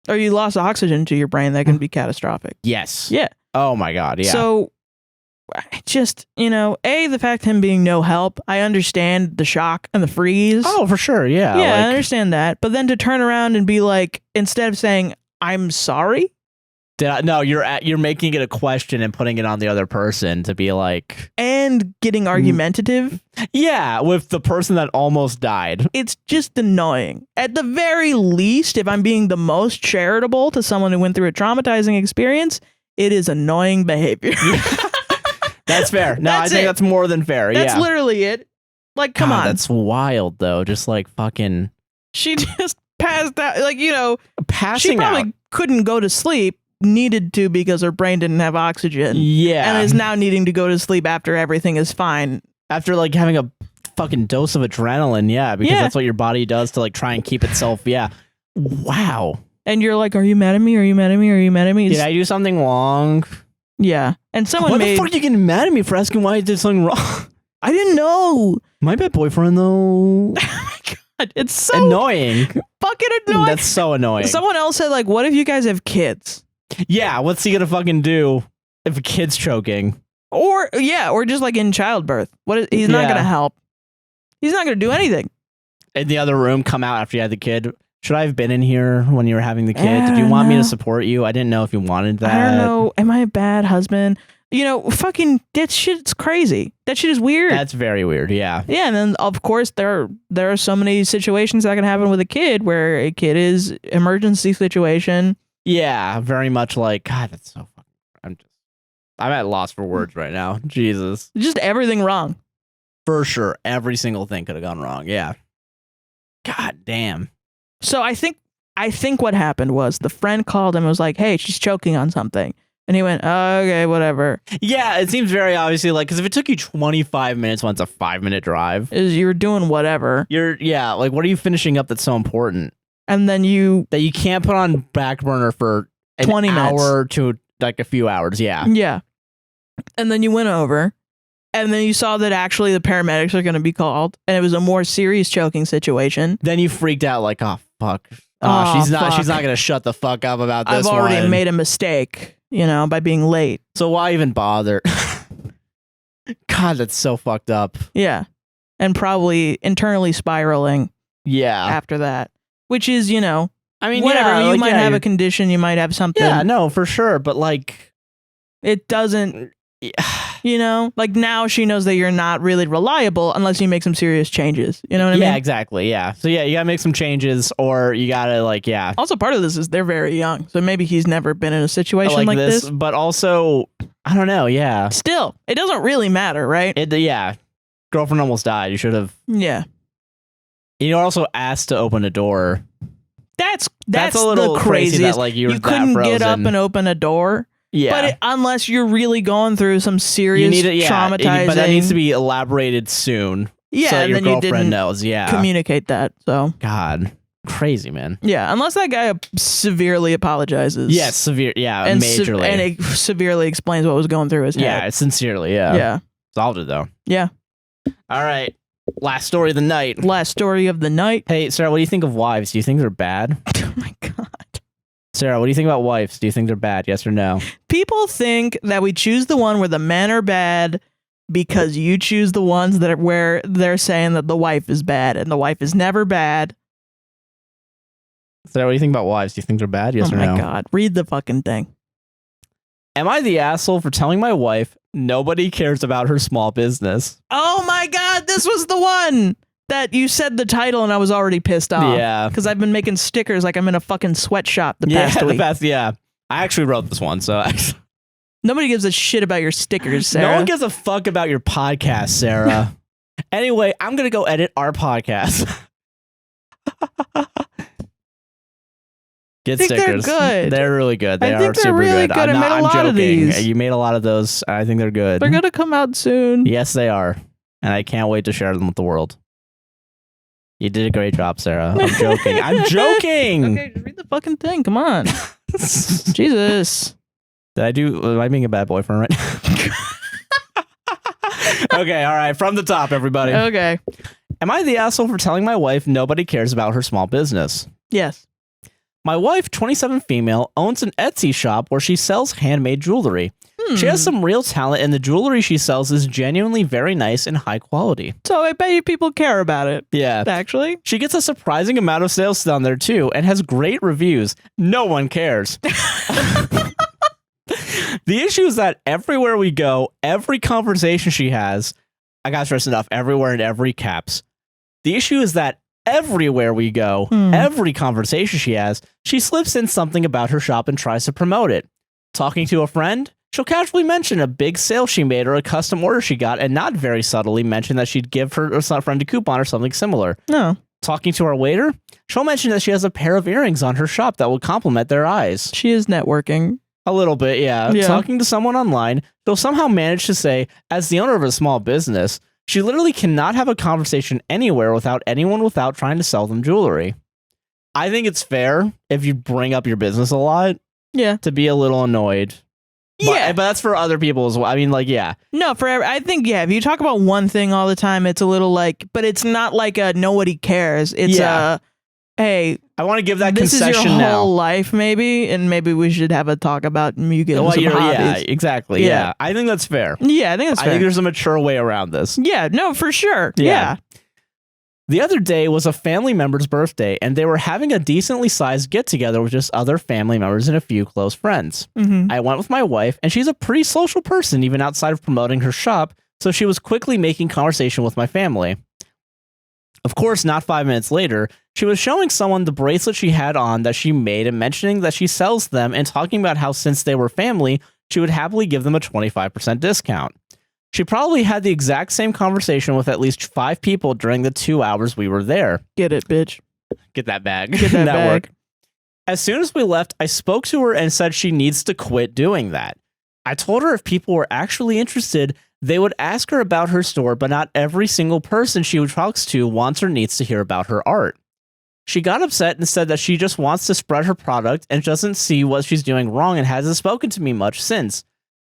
Or you lost oxygen to your brain, that can be catastrophic. Yes. Yeah. Oh my God, yeah. So, just, the fact him being no help, I understand the shock and the freeze. Oh, for sure, yeah. Yeah, like, I understand that. But then to turn around and be like, instead of saying, I'm sorry? No, you're making it a question and putting it on the other person to be like... And getting argumentative. Yeah, with the person that almost died. It's just annoying. At the very least, if I'm being the most charitable to someone who went through a traumatizing experience, it is annoying behavior. That's fair. No, I think that's more than fair. That's yeah. literally it. Like, come on. That's wild, though. Just like fucking... She just passed out. Like, Passing she probably out. couldn't go to sleep, needed to because her brain didn't have oxygen. Yeah. And is now needing to go to sleep after everything is fine. After like having a fucking dose of adrenaline, yeah, because that's what your body does to like try and keep itself, yeah. Wow. And you're like, are you mad at me? Are you mad at me? Are you mad at me? Did I do something wrong? Yeah. And someone What the fuck are you getting mad at me for asking why I did something wrong? I didn't know. My bad boyfriend, though. Oh my God. It's so annoying. Fucking annoying. That's so annoying. Someone else said, like, what if you guys have kids? Yeah, what's he gonna fucking do if a kid's choking? Or just like in childbirth. He's not gonna help. He's not gonna do anything. In the other room, come out after you had the kid. Should I have been in here when you were having the kid? Did you want me to support you? I didn't know if you wanted that. I don't know. Am I a bad husband? Fucking that shit's crazy. That shit is weird. That's very weird. Yeah. Yeah, and then of course there are so many situations that can happen with a kid where a kid is emergency situation. Yeah, very much like, God, that's so fucking... I'm at loss for words right now. Jesus. Just everything wrong. For sure. Every single thing could have gone wrong. Yeah. God damn. So I think what happened was the friend called him and was like, hey, she's choking on something. And he went, oh, okay, whatever. Yeah, it seems very obviously like, because if it took you 25 minutes when it's a 5-minute drive. You were doing whatever. Like, what are you finishing up that's so important? And then that you can't put on back burner for 20 minutes. Hour to like a few hours. Yeah. Yeah. And then you went over and then you saw that actually the paramedics are going to be called and it was a more serious choking situation. Then you freaked out like, oh, fuck. She's not going to shut the fuck up about this. I've already made a mistake, by being late. So why even bother? God, that's so fucked up. Yeah. And probably internally spiraling. Yeah. After that. Which is, I mean, whatever. Yeah, you might have a condition. You might have something. Yeah, no, for sure. But like, it doesn't, like now she knows that you're not really reliable unless you make some serious changes. You know what I mean? Yeah, exactly. Yeah. So yeah, you gotta make some changes or you gotta Also, part of this is they're very young. So maybe he's never been in a situation like this. But also, I don't know. Yeah. Still, it doesn't really matter, right? Yeah. Girlfriend almost died. You should have. Yeah. You're also asked to open a door. That's a little the crazy craziest. that like you couldn't get up and open a door. Yeah, but unless you're really going through some serious traumatizing, but that needs to be elaborated soon. Yeah, so that and your then girlfriend you didn't knows. Yeah, communicate that. So God, crazy man. Yeah, unless that guy severely apologizes. Yeah, severe. Yeah, and majorly, and it severely explains what was going through his head. Yeah, sincerely. Yeah, yeah, solved it though. Yeah. All right. Last story of the night. Last story of the night. Hey, Sarah, what do you think of wives? Do you think they're bad? Oh my God. Sarah, what do you think about wives? Do you think they're bad? Yes or no? People think that we choose the one where the men are bad because you choose the ones that are where they're saying that the wife is bad, and the wife is never bad. So what do you think about wives? Do you think they're bad? Yes Oh or no? my God. Read the fucking thing. Am I the asshole for telling my wife nobody cares about her small business? Oh my God. This was the one that you said the title and I was already pissed off. Yeah. Because I've been making stickers like I'm in a fucking sweatshop the past week. Yeah. I actually wrote this one, so... Nobody gives a shit about your stickers, Sarah. No one gives a fuck about your podcast, Sarah. Anyway, I'm going to go edit our podcast. Get stickers. They're good. They're really good. They I are think they're super really good. good. I made a lot of these. You made a lot of those. I think they're good. They're going to come out soon. Yes, they are. And I can't wait to share them with the world. You did a great job, Sarah. I'm joking. I'm joking. Okay, just read the fucking thing. Come on. Jesus. Am I being a bad boyfriend right now? Okay, all right. From the top, everybody. Okay. Am I the asshole for telling my wife nobody cares about her small business? Yes. My wife, 27 female, owns an Etsy shop where she sells handmade jewelry. She has some real talent, and the jewelry she sells is genuinely very nice and high quality. So I bet you people care about it. Yeah. Actually. She gets a surprising amount of sales down there, too, and has great reviews. No one cares. The issue is that everywhere we go, every conversation she has, I got stressed enough, everywhere in every caps. The issue is that everywhere we go, every conversation she has, she slips in something about her shop and tries to promote it. Talking to a friend, she'll casually mention a big sale she made or a custom order she got, and not very subtly mention that she'd give her friend a coupon or something similar. No. Talking to our waiter, she'll mention that she has a pair of earrings on her shop that will complement their eyes. She is networking. A little bit, yeah. Talking to someone online, she'll somehow manage to say, as the owner of a small business, she literally cannot have a conversation anywhere without trying to sell them jewelry. I think it's fair if you bring up your business a lot. Yeah. To be a little annoyed. But that's for other people as well. I mean, like, yeah. No, I think, if you talk about one thing all the time, it's a little like, but it's not like a nobody cares. It's hey, I want to give that this concession is your now. whole life, maybe, and maybe we should have a talk about you getting some hobbies. Yeah, exactly. Yeah. I think that's fair. Yeah, I think that's fair. I think there's a mature way around this. Yeah, no, for sure. Yeah. The other day was a family member's birthday, and they were having a decently sized get-together with just other family members and a few close friends. I went with my wife, and she's a pretty social person, even outside of promoting her shop, so she was quickly making conversation with my family. Of course, not 5 minutes later, she was showing someone the bracelet she had on that she made and mentioning that she sells them and talking about how since they were family, she would happily give them a 25% discount. She probably had the exact same conversation with at least 5 people during the 2 hours we were there. Get it, bitch. Get that bag. Get that bag. Work. As soon as we left, I spoke to her and said she needs to quit doing that. I told her if people were actually interested, they would ask her about her store, but not every single person she talks to wants or needs to hear about her art. She got upset and said that she just wants to spread her product and doesn't see what she's doing wrong and hasn't spoken to me much since.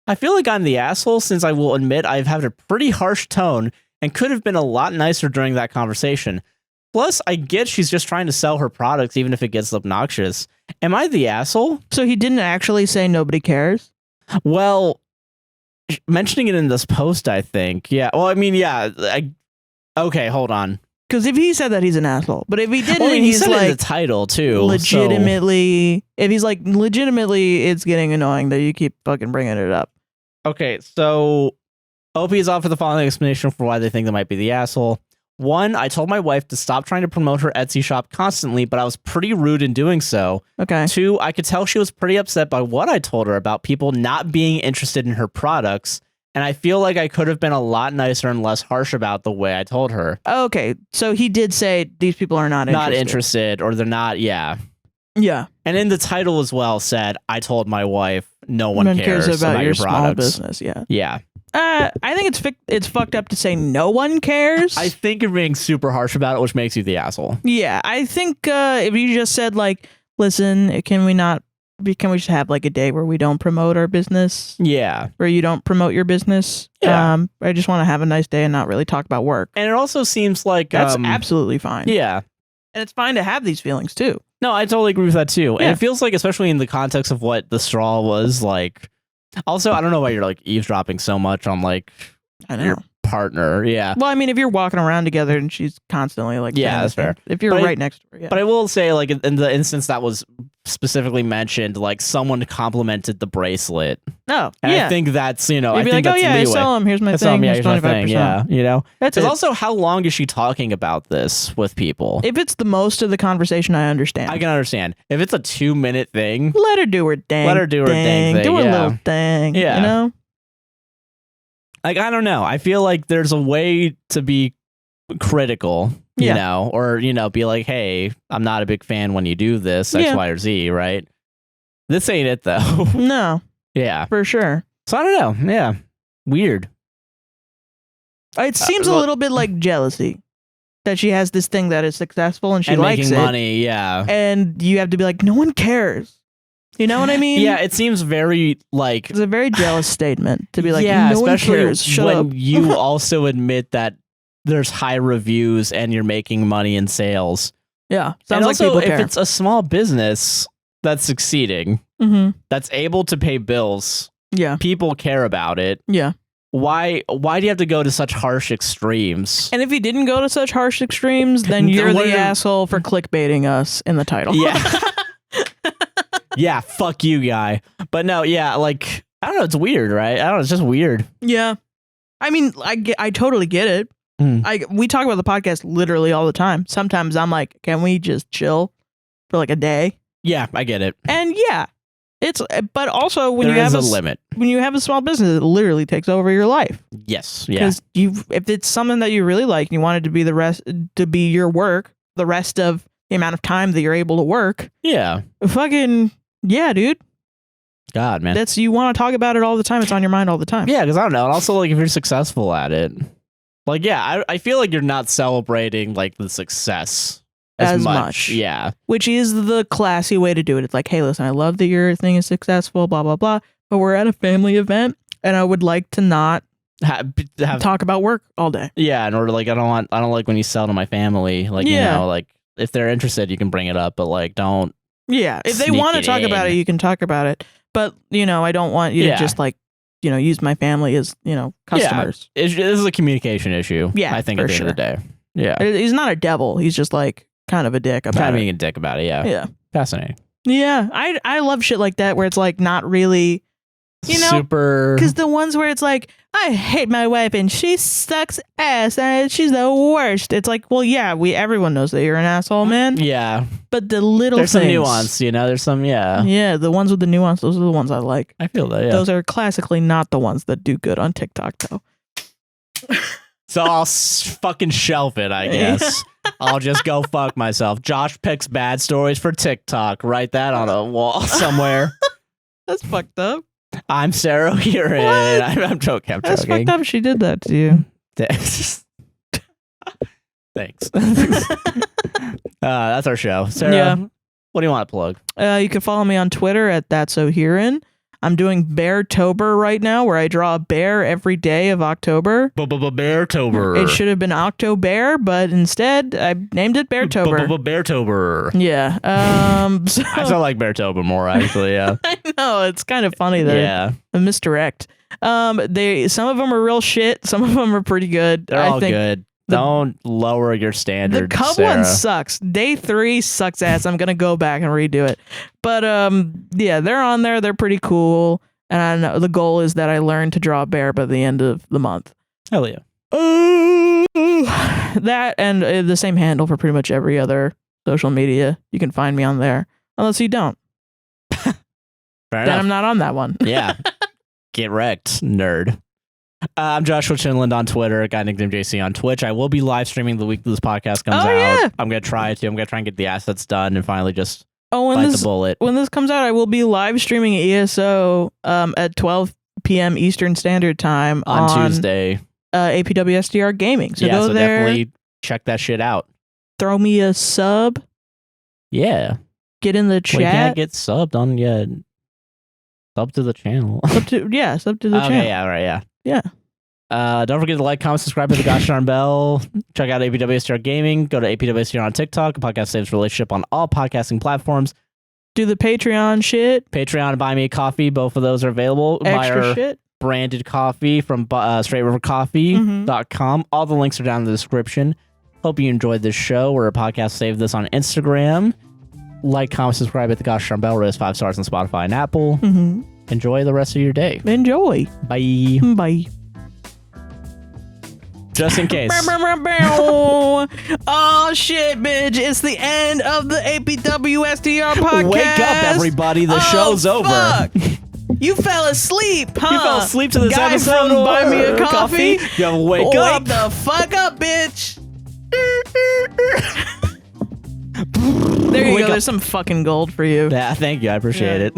I feel like I'm the asshole since I will admit I've had a pretty harsh tone and could have been a lot nicer during that conversation. Plus, I get she's just trying to sell her products even if it gets obnoxious. Am I the asshole? So he didn't actually say nobody cares? Well, mentioning it in this post, I think. Yeah. Well, I mean, yeah. Okay, hold on. Because if he said that, he's an asshole. But if he didn't, well, I mean, he's said like it in the title too. Legitimately, if he's like legitimately, it's getting annoying that you keep fucking bringing it up. Okay, so OP is offered the following explanation for why they think they might be the asshole. 1, I told my wife to stop trying to promote her Etsy shop constantly, but I was pretty rude in doing so. Okay. 2, I could tell she was pretty upset by what I told her about people not being interested in her products, and I feel like I could have been a lot nicer and less harsh about the way I told her. Okay, so he did say these people are not interested, or they're not, yeah. Yeah. And in the title as well said, I told my wife, no one cares about your small business, yeah. Yeah. I think it's fucked up to say no one cares. I think you're being super harsh about it, which makes you the asshole. Yeah, I think if you just said like, listen, can we just have like a day where we don't promote our business? Yeah. Where you don't promote your business? Yeah. I just want to have a nice day and not really talk about work. And it also seems like that's absolutely fine. Yeah. And it's fine to have these feelings too. No, I totally agree with that too. Yeah. And it feels like, especially in the context of what the straw was like. Also, I don't know why you're like eavesdropping so much on like I know. your partner. Yeah. Well, I mean, if you're walking around together and she's constantly like, Yeah, that's fair. If you're right next to her, yeah. But I will say, like, in the instance that was specifically mentioned, like, someone complimented the bracelet. Oh, And yeah. I think that's, you know, You'd I be think like, oh that's yeah, I leeway. sell them. Here's my That's thing. yeah, Here's here's my 25%. thing. Yeah, you know. That's Because it. also, how long is she talking about this with people? If it's the most of the conversation, I understand. I can understand. If it's a 2-minute thing, Let her do her dang. Let her do her dang thing, Do her yeah. little thing. Yeah. You know. like, I don't know. I feel like there's a way to be critical, you Yeah. know, or, you know, be like, hey, I'm not a big fan when you do this, X, Yeah. Y, or Z, right? This ain't it, though. No, Yeah. for sure. So I don't know. Yeah. Weird. It seems a well- little bit like jealousy that she has this thing that is successful and she And likes making it, money, yeah. and you have to be like, no one cares. You know what I mean? Yeah, it seems very, like... It's a very jealous statement to be like, yeah, no one especially cares. Shut when up. you also admit that there's high reviews and you're making money in sales. Yeah, sounds And like also, people if care. it's a small business that's succeeding, Mm-hmm. that's able to pay bills, Yeah, people care about it. yeah. Why do you have to go to such harsh extremes? And if you didn't go to such harsh extremes, then you're What the are- asshole for clickbaiting us in the title. Yeah. Yeah, fuck you, guy. But no, yeah, like, I don't know, it's weird, right? I don't know, it's just weird. Yeah. I mean, I totally get it. We talk about the podcast literally all the time. Sometimes I'm like, can we just chill for like a day? Yeah, I get it. And yeah, but also when There you is have a limit. when you have a small business, it literally takes over your life. Yes, yeah. Because if it's something that you really like and you want it to be your work, the rest of the amount of time that you're able to work, Yeah. fucking yeah, dude. God, man. You want to talk about it all the time. It's on your mind all the time. Yeah, because I don't know. And also, like, if you're successful at it, like, yeah, I feel like you're not celebrating, like, the success as much. Yeah. Which is the classy way to do it. It's like, hey, listen, I love that your thing is successful, blah, blah, blah. But we're at a family event and I would like to not talk about work all day. Yeah, in order, like, I don't like when you sell to my family. Like, Yeah. you know, like, if they're interested, you can bring it up, but, like, don't. Yeah. If they Sneak want to it talk about in. it, you can talk about it. But, you know, I don't want you Yeah. to just like, you know, use my family as, you know, customers. This is a communication issue. Yeah, I think for at the end of the day. Yeah. He's not a devil. He's just like kind of a dick about Kind of it. being a dick about it. Yeah. Yeah. Fascinating. Yeah. I love shit like that where it's like not really, you know, super. because the ones where it's like, I hate my wife and she sucks ass and she's the worst. It's like, well, yeah, everyone knows that you're an asshole, man. Yeah. But the little There's things, some nuance, you know. There's some. Yeah. Yeah, the ones with the nuance, those are the ones I like. I feel that. Yeah. Those are classically not the ones that do good on TikTok, though. So I'll fucking shelf it, I guess. I'll just go fuck myself. Josh picks bad stories for TikTok. Write that on a wall somewhere. That's fucked up. I'm Sarah here, and I'm joking. That's fucked up. She did that to you. Thanks. That's our show. Sarah, Yeah. what do you want to plug? You can follow me on Twitter at thatsoherein. I'm doing Beartober right now, where I draw a bear every day of October. Beartober. It should have been October, but instead I named it Beartober. Beartober. Yeah. So, I still like Beartober more, actually. Yeah. I know it's kind of funny that Yeah. a misdirect. Some of them are real shit. Some of them are pretty good. They're all good. Don't lower your standards. The Cub Sarah. one sucks. Day 3 sucks ass. I'm gonna go back and redo it. But yeah, they're on there. They're pretty cool. And I know the goal is that I learn to draw a bear by the end of the month. Hell yeah. That and the same handle for pretty much every other social media. You can find me on there, unless you don't. Fair Then enough. I'm not on that one. Yeah. Get wrecked, nerd. I'm Joshua Chinland on Twitter, a guy nicknamed JC on Twitch. I will be live streaming the week this podcast comes out. Yeah. I'm going to try to. I'm going to try and get the assets done and finally just Oh, bite the bullet. when this comes out, I will be live streaming ESO at 12 p.m. Eastern Standard Time on Tuesday. APWSTR Gaming. So yeah, go so there, definitely check that shit out. throw me a sub, Yeah. get in the Well, you chat. can't get subbed on yet. Sub to the channel. sub to the Okay, channel. yeah, right, yeah. Yeah. Don't forget to like, comment, subscribe to the gosh darn bell. Check out APWSTR Gaming. Go to APWSTR on TikTok. A podcast saves relationship on all podcasting platforms. Do the Patreon shit. Patreon and Buy Me a Coffee. Both of those are available. Extra shit. branded coffee from straightrivercoffee.com. All the links are down in the description. Hope you enjoyed this show. We're a podcast. Save this on Instagram. Like, comment, subscribe, hit the gosh darn bell. Rate us 5 stars on Spotify and Apple. Enjoy the rest of your day. Enjoy. Bye. Bye. Just in case. Oh shit, bitch. It's the end of the APWSTR podcast. Wake up, everybody. The show's over. You fell asleep, huh? You fell asleep to this Guy episode. From Buy Me a Coffee. You gotta wake up. Wake the fuck up, bitch. There you go. There's some fucking gold for you. Yeah, thank you. I appreciate it.